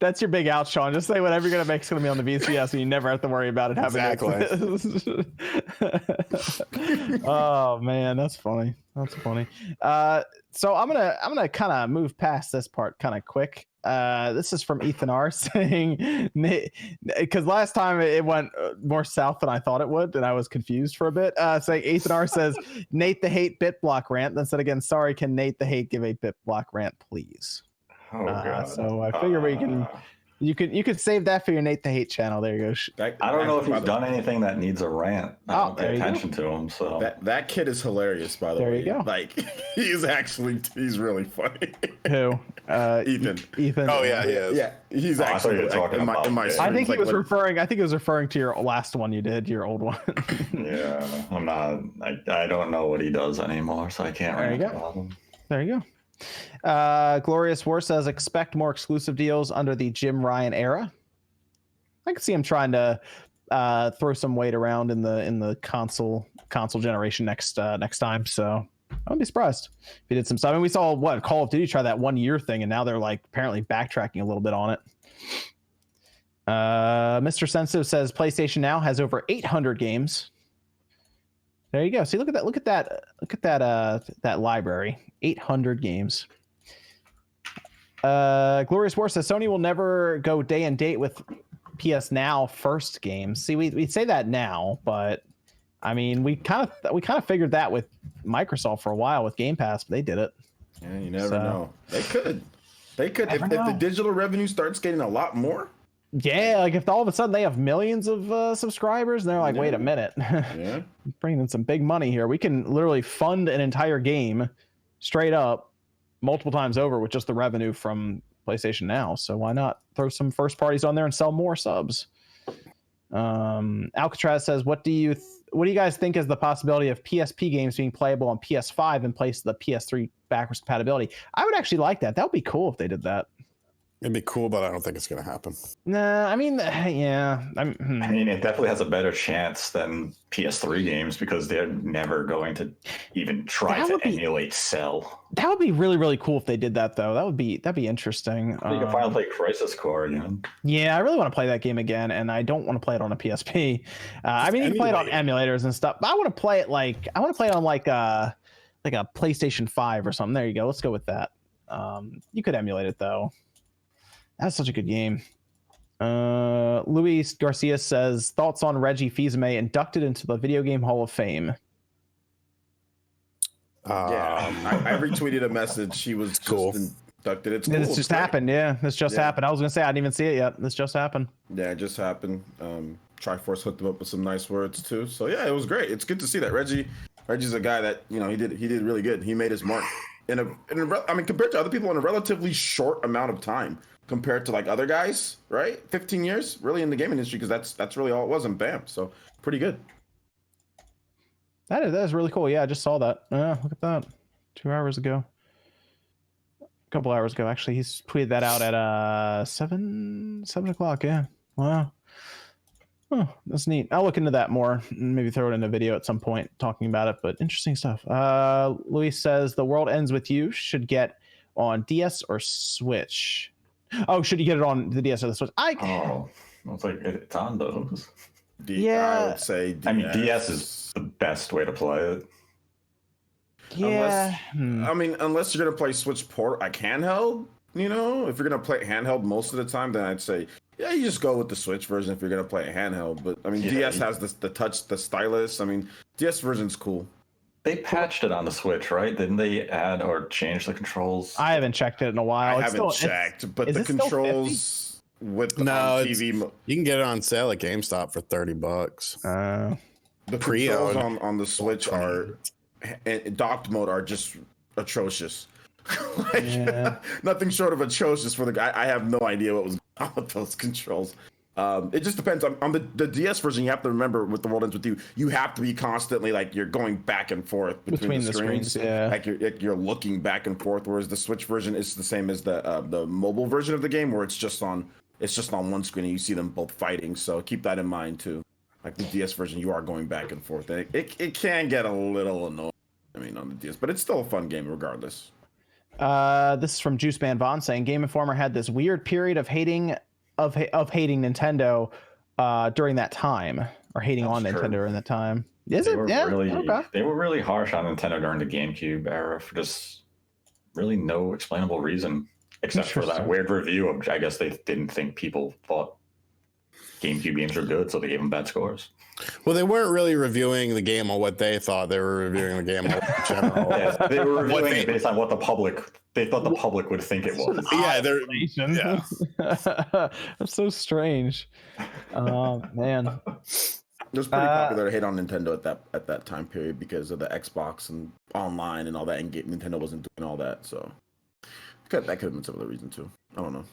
Speaker 1: That's your big out, Sean. Just say whatever you're going to make is going to be on the VCS, and you never have to worry about it having
Speaker 3: Exactly.
Speaker 1: Oh man, that's funny. That's funny. So I'm gonna kind of move past this part kind of quick. This is from Ethan R saying, because last time it went more south than I thought it would, and I was confused for a bit. Saying Ethan R says, Nate the Hate bit block rant. Then said again, sorry, can Nate the Hate give a bit block rant, please?
Speaker 5: Oh god.
Speaker 1: So I figure you could save that for your Nate the Hate channel. There you go.
Speaker 5: I don't know if he's done anything that needs a rant. I don't pay attention to him. So
Speaker 4: that kid is hilarious, by the way.
Speaker 1: There you go.
Speaker 4: Like he's really funny.
Speaker 1: Who?
Speaker 3: Ethan. Oh yeah, he is.
Speaker 4: Yeah, he's actually
Speaker 5: talking about
Speaker 4: in my
Speaker 1: I think he
Speaker 4: streams,
Speaker 1: was referring. I think he was referring to your last one you did, your old one.
Speaker 5: yeah, I'm not. I don't know what he does anymore, so I can't.
Speaker 1: There you
Speaker 5: rant
Speaker 1: go.
Speaker 5: about him.
Speaker 1: There you go. Glorious War says expect more exclusive deals under the Jim Ryan era. I can see him trying to throw some weight around in the console generation next time. So I wouldn't be surprised if he did some stuff. I mean, we saw Call of Duty try that 1 year thing, and now they're like apparently backtracking a little bit on it. Mr. Sensitive says PlayStation Now has over 800 games. There you go. See, look at that library. 800 games. Glorious War says Sony will never go day and date with PS Now first games. See, we say that now, but I mean, we kind of figured that with Microsoft for a while with Game Pass, but they did it.
Speaker 4: Yeah, you never know. They could if the digital revenue starts getting a lot more.
Speaker 1: Yeah, like if all of a sudden they have millions of subscribers, and they're like, wait a minute,
Speaker 4: Yeah,
Speaker 1: bringing in some big money here. We can literally fund an entire game straight up multiple times over with just the revenue from PlayStation Now. So why not throw some first parties on there and sell more subs? Alcatraz says, what do you guys think is the possibility of PSP games being playable on PS5 in place of the PS3 backwards compatibility? I would actually like that. That would be cool if they did that.
Speaker 3: It'd be cool, but I don't think it's going to happen.
Speaker 1: Nah, I mean, yeah.
Speaker 5: I mean, it definitely has a better chance than PS3 games because they're never going to even try to emulate Cell.
Speaker 1: That would be really, really cool if they did that, though. That'd be interesting.
Speaker 5: You can finally play Crisis Core again.
Speaker 1: Yeah, I really want to play that game again, and I don't want to play it on a PSP. I mean, you can play it on emulators and stuff, but I want to play it on like a PlayStation 5 or something. There you go. Let's go with that. You could emulate it though. That's such a good game. Luis Garcia says, thoughts on Reggie Fils-Aimé inducted into the Video Game Hall of Fame?
Speaker 4: I retweeted a message. She was cool. Inducted. It's cool.
Speaker 1: This just happened. Yeah, this just happened. I was going to say, I didn't even see it yet. This just happened.
Speaker 4: Yeah, it just happened. Triforce hooked him up with some nice words too. So yeah, it was great. It's good to see that Reggie's a guy that, he did really good. He made his mark I mean, compared to other people in a relatively short amount of time. Compared to like other guys, right? 15 years really in the gaming industry, because that's really all it was, and bam, so pretty good. That
Speaker 1: is really cool. Yeah, I just saw that. Look at that, 2 hours ago. couple hours ago. Actually, he's tweeted that out at 7 o'clock. Yeah. Wow. Oh, that's neat. I'll look into that more and maybe throw it in a video at some point talking about it, but interesting stuff. Luis says The World Ends With You should get on DS or Switch. Oh, should you get it on the DS or the Switch?
Speaker 5: It's like it's on those.
Speaker 1: Yeah.
Speaker 4: I would say DS.
Speaker 5: I mean, DS is the best way to play it.
Speaker 1: Yeah.
Speaker 4: I mean, unless you're gonna play Switch port, handheld. You know, if you're gonna play handheld most of the time, then I'd say yeah, you just go with the Switch version if you're gonna play a handheld. But I mean, DS has the touch, the stylus. I mean, DS version's cool.
Speaker 5: They patched it on the Switch, right? Didn't they add or change the controls?
Speaker 1: I haven't checked it in a while.
Speaker 4: I haven't checked, but the controls with the TV.
Speaker 3: You can get it on sale at GameStop for $30.
Speaker 4: The controls on the Switch are in docked mode are just atrocious. Nothing short of atrocious for the guy. I have no idea what was going on with those controls. It just depends on the DS version. You have to remember with The World Ends With You, you have to be constantly like you're going back and forth between the screens. Yeah, like you're looking back and forth. Whereas the Switch version is the same as the mobile version of the game, where it's just on one screen and you see them both fighting. So keep that in mind too. Like the DS version, you are going back and forth. And it can get a little annoying. I mean, on the DS, but it's still a fun game regardless.
Speaker 1: This is from Juice Man Vaughn saying Game Informer had this weird period of hating Nintendo during that time, or hating on Nintendo during that time. They were
Speaker 5: really harsh on Nintendo during the GameCube era for just really no explainable reason, except for that weird review of, I guess they didn't think people thought GameCube games were good, so they gave them bad scores.
Speaker 3: Well, they weren't really reviewing the game on what they thought. They were reviewing the game in general.
Speaker 5: Yes, they were reviewing it based on what they thought the public would think it was.
Speaker 1: That's so strange. Oh man.
Speaker 4: It was pretty popular to hate on Nintendo at that time period because of the Xbox and online and all that, and Nintendo wasn't doing all that. So that could have been some of the reason too. I don't know.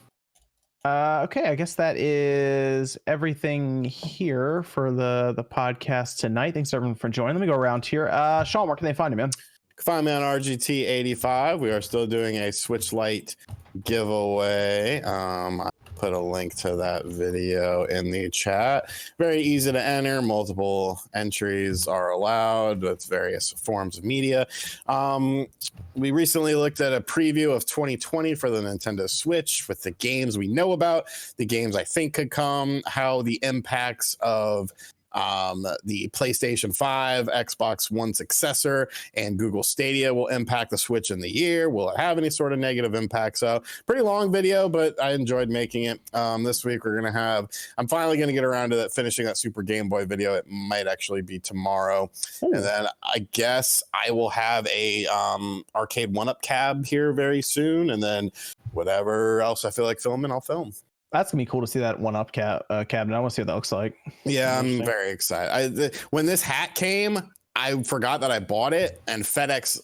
Speaker 1: Okay, I guess that is everything here for the podcast tonight. Thanks everyone for joining. Let me go around here. Sean, where can they find you, man?
Speaker 3: Find me on RGT85. We are still doing a Switch Lite giveaway. I put a link to that video in the chat. Very easy to enter. Multiple entries are allowed with various forms of media. We recently looked at a preview of 2020 for the Nintendo Switch with the games we know about, the games I think could come, how the impacts of the PlayStation 5, Xbox One successor, and Google Stadia will impact the Switch in the year. Will it have any sort of negative impact? So pretty long video, but I enjoyed making it. This week I'm finally going to get around to finishing that Super Game Boy video. It might actually be tomorrow. Ooh. And then I guess I will have a arcade 1-up cab here very soon. And then whatever else I feel like filming, I'll film.
Speaker 1: That's gonna be cool to see that 1-up cabinet. I want to see what that looks like.
Speaker 3: Yeah, I'm very excited. When this hat came, I forgot that I bought it, and FedEx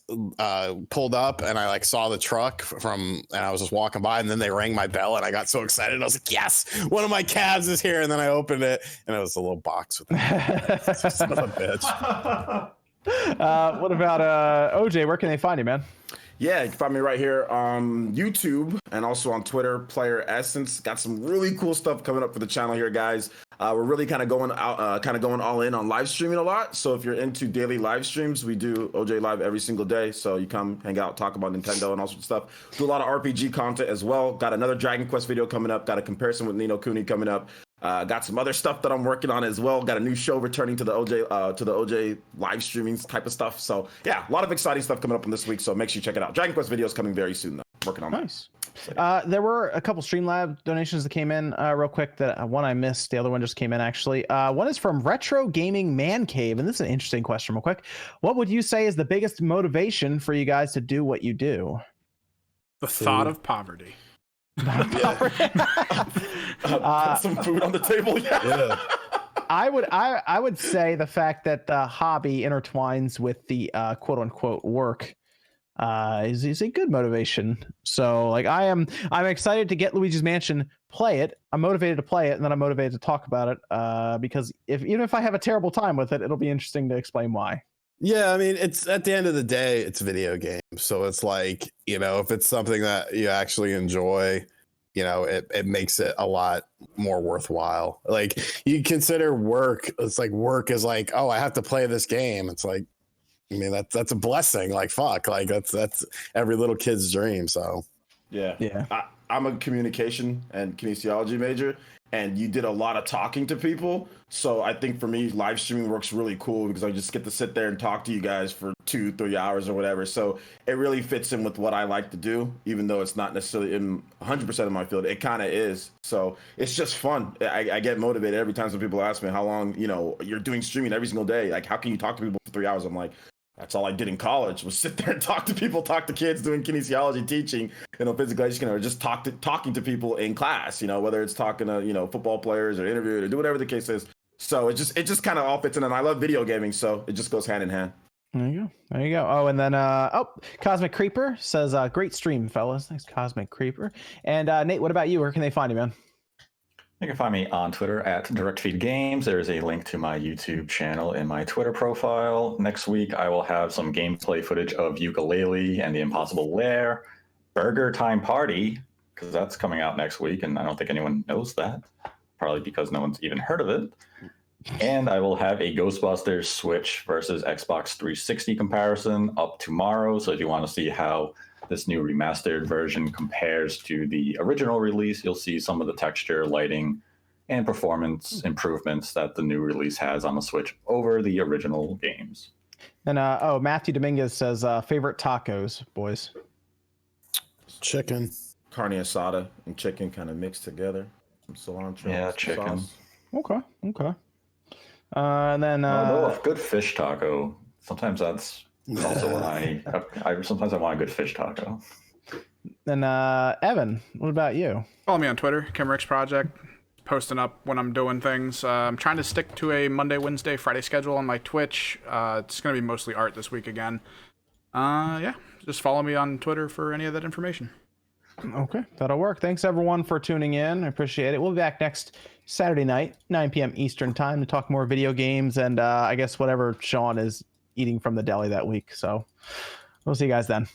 Speaker 3: pulled up, and I saw the truck and I was just walking by, and then they rang my bell, and I got so excited. I was like, "Yes, one of my cabs is here!" And then I opened it, and it was a little box with son of a bitch.
Speaker 1: What about OJ? Where can they find you, man?
Speaker 4: Yeah, you can find me right here on YouTube and also on Twitter, Player Essence. Got some really cool stuff coming up for the channel here, guys. We're really kind of going all in on live streaming a lot. So if you're into daily live streams, we do OJ Live every single day. So you come hang out, talk about Nintendo and all sorts of stuff. Do a lot of RPG content as well. Got another Dragon Quest video coming up. Got a comparison with Ni no Kuni coming up. Got some other stuff that I'm working on as well. Got a new show returning to the OJ live streaming type of stuff. So yeah, a lot of exciting stuff coming up in this week. So make sure you check it out. Dragon Quest videos coming very soon though. Working on
Speaker 1: nice. There were a couple Streamlab donations that came in real quick. That one I missed. The other one just came in actually. One is from Retro Gaming Man Cave, and this is an interesting question real quick. What would you say is the biggest motivation for you guys to do what you do?
Speaker 2: The thought of poverty.
Speaker 4: Put some food on the table. Yeah.
Speaker 1: I would say the fact that the hobby intertwines with the quote unquote work is a good motivation. So I'm excited to get Luigi's Mansion, play it. I'm motivated to play it, and then I'm motivated to talk about it because even if I have a terrible time with it, it'll be interesting to explain why.
Speaker 3: Yeah, I mean, it's at the end of the day, it's video games. So it's like, if it's something that you actually enjoy, it makes it a lot more worthwhile. Like you consider work, it's like work is like, oh, I have to play this game. It's like, I mean, that's a blessing. Like, fuck, like that's every little kid's dream. So
Speaker 1: Yeah.
Speaker 4: I'm a communication and kinesiology major, and you did a lot of talking to people. So I think for me, live streaming works really cool because I just get to sit there and talk to you guys for 2-3 hours or whatever. So it really fits in with what I like to do, even though it's not necessarily in 100% of my field. It kind of is. So it's just fun. I get motivated every time some people ask me how long, you're doing streaming every single day. Like, how can you talk to people for 3 hours? I'm like, that's all I did in college was sit there and talk to people, talk to kids doing kinesiology teaching, physical education, or just talking to people in class, whether it's talking to, football players or interviewing or do whatever the case is. So it just kind of all fits in, and I love video gaming, so it just goes hand in hand.
Speaker 1: There you go. Oh, and then Cosmic Creeper says, great stream, fellas. Thanks, Cosmic Creeper. And Nate, what about you? Where can they find you, man?
Speaker 5: You can find me on Twitter at DirectFeedGames. There's a link to my YouTube channel in my Twitter profile. Next week, I will have some gameplay footage of Yooka-Laylee and the Impossible Lair, Burger Time Party, because that's coming out next week, and I don't think anyone knows that, probably because no one's even heard of it. And I will have a Ghostbusters Switch versus Xbox 360 comparison up tomorrow. So if you want to see how this new remastered version compares to the original release, you'll see some of the texture, lighting, and performance improvements that the new release has on the Switch over the original games.
Speaker 1: And Matthew Dominguez says, favorite tacos, boys.
Speaker 3: chicken,
Speaker 4: Carne asada and chicken kind of mixed together. Some cilantro.
Speaker 5: Yeah, chicken.
Speaker 4: Sauce.
Speaker 1: Okay. And then
Speaker 5: a good fish taco. Sometimes that's also what I sometimes I want a good fish taco.
Speaker 1: Then Evan, what about you?
Speaker 2: Follow me on Twitter, Kimrick's Project. Posting up when I'm doing things. I'm trying to stick to a Monday, Wednesday, Friday schedule on my Twitch. It's going to be mostly art this week again. Just follow me on Twitter for any of that information.
Speaker 1: Okay, that'll work. Thanks everyone for tuning in. I appreciate it. We'll be back next Saturday night, 9 p.m. Eastern time, to talk more video games and I guess whatever Sean is eating from the deli that week. So we'll see you guys then.